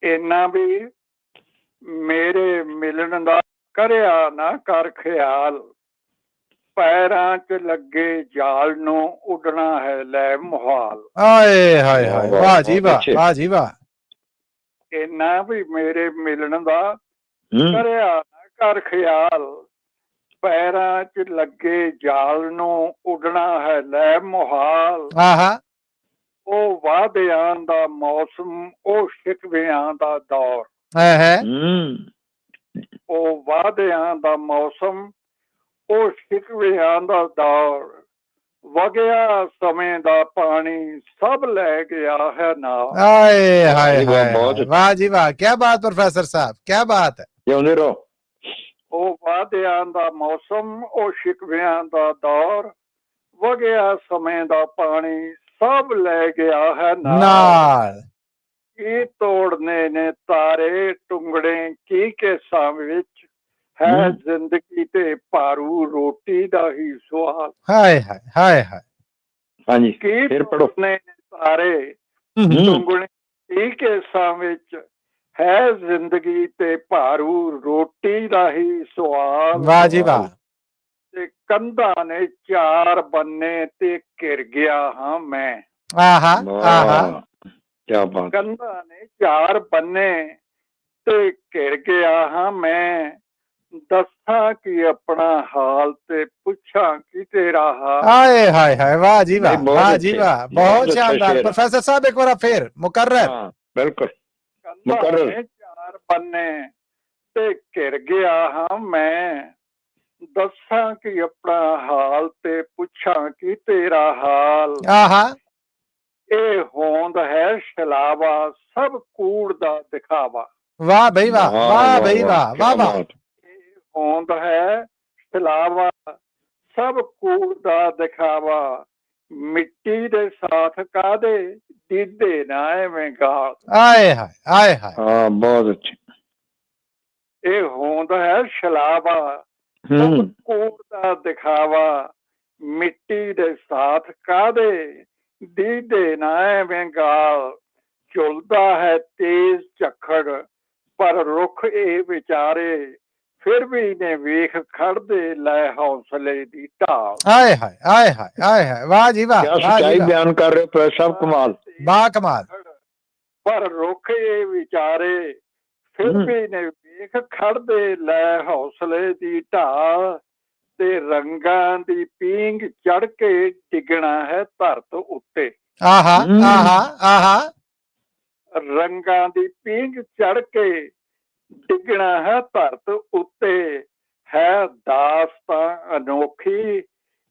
इना भी मेरे मिलण दा करिया ना कर ख्याल पैरां च लगे जाल नू उड़ना है लै मुहाल। हाय हाय हाय, वाह जी वाह, वाह जी वाह। इना भी मेरे मिलन दा करिया ना कर ख्याल पैरां च लगे जाल नू उड़ना है लै मुहाल। ओ वादियां दा मौसम ओ शिकवियां दा दौर। ओ वादियां दा मौसम ओ शिकवियां दा दौर वगया समय दा पानी सब ले गया है ना। हाय हाय हाय, वाह जी वाह, क्या बात प्रोफेसर साहब, क्या बात है। ओ वादियां दा मौसम ओ शिकवियां दा दौर वगया समय दा पानी ਸਭ ਲੈ ਗਿਆ ਹੈ ਨਾਲ। ਕੀ ਤੋੜਨੇ ਨੇ ਤਾਰੇ ਟੁੰਗੜੇ ਕੀ ਕੇਸਾਂ ਵਿੱਚ, ਹੈ ਜ਼ਿੰਦਗੀ ਤੇ ਭਾਰੂ ਰੋਟੀ ਦਾ ਹੀ ਸਵਾਲ। ਹਾਏ ਹਾਏ ਹਾਏ ਹਾਏ। ਹਾਂਜੀ ਕੀ ਫਿਰ ਪੜੋ। ਤੋੜਨੇ ਨੇ ਤਾਰੇ ਟੁੰਗੜੇ ਕੀ ਕੇਸਾਂ ਵਿੱਚ, ਹੈ ਜ਼ਿੰਦਗੀ ਤੇ ਭਾਰੂ ਰੋਟੀ ਦਾ ਹੀ ਸਵਾਲ। ਵਾਹ ਜੀ ਵਾਹ। ਤੇ ਕੰਧਾਂ ਨੇ ਚਾਰ ਬੰਨੇ ਤੇ ਘਿਰ ਗਿਆ ਹਾਂ ਮੈਂ। ਆਹਾ ਆਹਾ। ਕਿਆ ਬਾਤ। ਕੰਧਾਂ ਨੇ ਚਾਰ ਬੰਨੇ ਤੇ ਘਿਰ ਗਿਆ ਹਾਂ ਮੈਂ, ਦੱਸਾਂ ਕਿ ਆਪਣਾ ਹਾਲ ਤੇ ਪੁੱਛਾਂ ਕਿ ਤੇਰਾ ਹਾਲ। ਹਾਏ ਹਾਏ ਹਾਏ। ਵਾਹ ਜੀ ਵਾਹ, ਬਹੁਤ ਵਾਹ ਜੀ ਅੱਛੇ, ਵਾਹ, ਬਹੁਤ ਬਹੁਤ ਅੱਛਾ शानदार। शेर। प्रोफेसर साहब एक बार फिर मुकर्रर। हाँ बिल्कुल ਕੰਧਾਂ ਮੁਕਰਰ। ਨੇ ਚਾਰ ਬੰਨੇ ਤੇ ਘਿਰ ਗਿਆ ਹਾਂ ਮੈਂ, ਦੱਸਾਂ ਕਿ ਆਪਣਾ ਹਾਲ ਤੇ ਪੁੱਛਾਂ ਕਿ ਤੇਰਾ ਹਾਲ। आहा। ਇਹ ਹੋਂਦ ਹੈ ਸ਼ਲਾਵਾ ਸਭ ਕੂੜ ਦਾ ਦਿਖਾਵਾ। वाह भाई वाह, वाह भाई वाह, वाह वाह। ਇਹ ਹੋਂਦ ਹੈ ਸ਼ਲਾਵਾ ਸਭ ਕੂੜ ਦਾ ਦਿਖਾਵਾ, ਮਿੱਟੀ ਦੇ ਸਾਥ ਕਾਦੇ ਦੀਦੇ ਨਾ ਐਵੇਂ ਗਾਲ। आए हाय आए हाय। हाँ बहुत अच्छे। ਇਹ ਹੋਂਦ ਹੈ ਸ਼ਲਾਵਾ ਸਭ ਕੂੜ ਦਾ ਦਿਖਾਵਾ, ਮਿੱਟੀ ਦੇ ਸਾਥ ਕਾਦੇ ਦੀਦੇ ਨਾ ਐਵੇਂ ਗਾਲ। ਝੁਲਦਾ ਹੈ ਤੇਜ਼ ਝੱਖੜ ਪਰ ਰੁੱਖ ਇਹ ਵਿਚਾਰੇ, ਫਿਰ ਵੀ ਨੇ ਵੇਖ ਖੜਦੇ ਲੈ ਹੌਸਲੇ ਦੀ ਢਾਲ। आए हाय आए हाय आए हाय। वाह जी वाह, क्या वाह जी सच्चाई वाह, बयान कर रहे हो प्रोफेसर साहब, कमाल। बा कमाल। ਪਰ ਰੁੱਖ ਇਹ ਵਿਚਾਰੇ ਫਿਰ ਵੀ ਨੇ ਵੇਖ ਖੜਦੇ ਲੈ ਹੌਸਲੇ ਦੀ ਢਾਲ। ਤੇ ਰੰਗਾਂ ਦੀ ਪੀਂਘ ਚੜ ਕੇ ਡਿੱਗਣਾ ਹੈ ਧਰਤ ਉੱਤੇ। आहा आहा आहा। ਰੰਗਾਂ ਦੀ ਪੀਂਘ ਚੜ ਕੇ ਡਿੱਗਣਾ ਹੈ ਧਰਤ ਉੱਤੇ, ਹੈ ਦਾਸਤਾਂ ਅਨੋਖੀ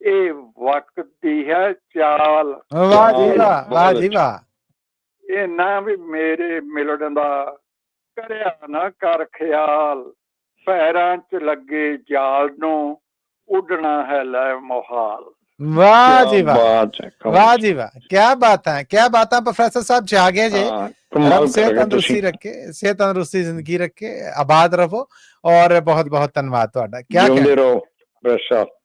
ਇਹ ਵਕਤ ਦੀ ਹੈ ਚਾਲ। वाह जी वाह, वाह जी वाह। ਇਹ ਨਾ ਵੀ ਮੇਰੇ ਮਿਲਣ ਦਾ ਕਰਿਆ ਨਾ ਕਰ ਖਿਆਲ, ਪੈਰਾਂ 'ਚ ਲੱਗੇ ਜਾਲ ਨੂੰ ਉੱਡਣਾ ਹੈ ਲੈ ਮੁਹਾਲ। वाह जी वाह, बात है, कमाल। वाह जी वाह। क्या बात है, क्या बात है प्रोफेसर साहब जागे जे। हाँ, कमाल रब सेहत करेगा तंदुरुस्ती तुसी। रखे, सेहत तंदुरुस्ती जिंदगी रखे, आबाद रहो और बहुत बहुत धन्यवाद ਤੁਹਾਡਾ। क्या जिਉਂਦੇ कहना ਰਹੋ प्रोफेसर साहब।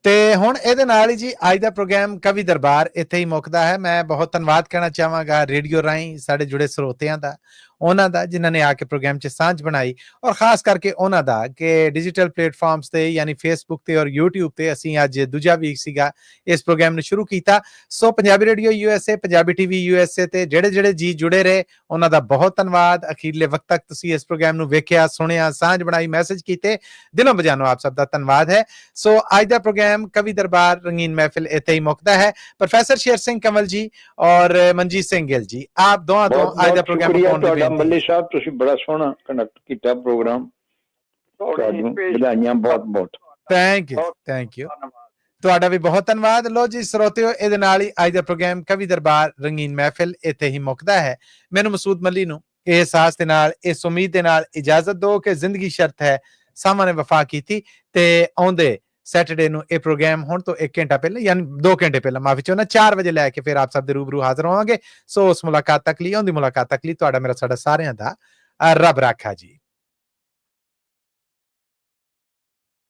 ਤੇ ਹੁਣ ਇਹਦੇ ਨਾਲ ਹੀ ਜੀ ਅੱਜ ਦਾ ਪ੍ਰੋਗਰਾਮ ਕਵੀ ਦਰਬਾਰ ਇੱਥੇ ਹੀ ਮੁੱਕਦਾ ਹੈ। ਮੈਂ ਬਹੁਤ ਧੰਨਵਾਦ ਕਹਿਣਾ ਚਾਹਾਂਗਾ ਰੇਡੀਓ ਰਾਹੀਂ ਸਾਡੇ ਜੁੜੇ ਸਰੋਤਿਆਂ ਦਾ, ਉਹਨਾਂ ਦਾ ਜਿਨ੍ਹਾਂ ਨੇ ਆ ਕੇ ਪ੍ਰੋਗਰਾਮ 'ਚ ਸਾਂਝ ਬਣਾਈ, ਔਰ ਖਾਸ ਕਰਕੇ ਉਹਨਾਂ ਦਾ ਕਿ ਡਿਜੀਟਲ ਪਲੇਟਫਾਰਮਸ ਤੇ ਯਾਨੀ ਫੇਸਬੁੱਕ ਤੇ ਔਰ YouTube ਤੇ ਅਸੀਂ ਅੱਜ ਦੂਜਾ ਵੀਕ ਸੀਗਾ ਇਸ ਪ੍ਰੋਗਰਾਮ ਨੂੰ ਸ਼ੁਰੂ ਕੀਤਾ। So Punjabi radio USA, Punjabi TV USA ਤੇ ਜਿਹੜੇ ਜੀ ਜੁੜੇ ਰਹੇ ਉਹਨਾਂ ਦਾ ਬਹੁਤ ਧੰਨਵਾਦ। ਅਖੀਰਲੇ ਵਕਤ ਤੱਕ ਤੁਸੀਂ ਇਸ ਪ੍ਰੋਗਰਾਮ ਨੂੰ ਵੇਖਿਆ, ਸੁਣਿਆ, ਸਾਂਝ ਬਣਾਈ, ਮੈਸੇਜ ਕੀਤੇ, ਦਿਲੋਂ ਬਜਾਨੋ ਆਪ ਸਭ ਦਾ ਧੰਨਵਾਦ ਹੈ। ਸੋ ਅੱਜ ਦਾ ਪ੍ਰੋਗਰਾਮ ਕਵੀ ਦਰਬਾਰ ਰੰਗੀਨ महफिल ਇੱਥੇ ਹੀ ਮੁੱਕਦਾ ਹੈ। प्रोफेसर शेर सिंह कंवल जी और मनजीत सिंह गिल जी, आप दोनों तो आज ਦਾ ਪ੍ਰੋਗਰਾਮ ਤੁਹਾਡਾ ਮੱਲੀ ਸਾਹਿਬ, ਤੁਸੀਂ ਬੜਾ ਸੋਹਣਾ ਕੰਡਕਟ ਕੀਤਾ ਪ੍ਰੋਗਰਾਮ। ਤੁਹਾਨੂੰ ਵਧਾਈਆਂ ਬਹੁਤ ਬਹੁਤ। ਥੈਂਕ ਯੂ ਤੁਹਾਡਾ ਵੀ ਬਹੁਤ ਧੰਨਵਾਦ। ਲੋ ਜੀ ਸਰੋਤਿਓ, ਇਹਦੇ ਨਾਲ ਹੀ ਅੱਜ ਦਾ ਪ੍ਰੋਗਰਾਮ ਕਵੀ ਦਰਬਾਰ ਰੰਗੀਨ ਮਹਿਫਿਲ ਇੱਥੇ ਹੀ ਮੁੱਕਦਾ ਹੈ। ਮੈਨੂੰ ਮਸੂਦ ਮੱਲੀ ਨੂੰ ਇਹ ਅਹਿਸਾਸ ਦੇ ਨਾਲ, ਇਸ ਉਮੀਦ ਦੇ ਨਾਲ ਇਜਾਜ਼ਤ ਦਿਓ ਕਿ ਜ਼ਿੰਦਗੀ ਸ਼ਰਤ ਹੈ, ਸਾਮਾਂ ਨੇ ਵਫਾ ਕੀਤੀ ਤੇ ਆਉਂਦੇ ਸੈਟਰਡੇ ਨੂੰ ਇਹ ਪ੍ਰੋਗਰਾਮ ਹੁਣ ਤੋਂ 1 ਘੰਟਾ ਪਹਿਲਾਂ ਯਾਨੀ 2 ਘੰਟੇ ਪਹਿਲਾਂ ਮਾਫੀ ਚਾਹੁੰਦਾ 4 ਵਜੇ ਲੈ ਕੇ ਫਿਰ ਆਪ ਸਭ ਦੇ ਰੂਬਰੂ ਹਾਜ਼ਰ ਹੋਵਾਂਗੇ। ਸੋ ਉਸ ਮੁਲਾਕਾਤ ਤੱਕ ਲਈ, ਆਉਂਦੀ ਮੁਲਾਕਾਤ ਤੱਕ ਲਈ ਤੁਹਾਡਾ ਮੇਰਾ ਸਾਡਾ ਸਾਰਿਆਂ ਦਾ ਰੱਬ ਰਾਖਾ ਜੀ।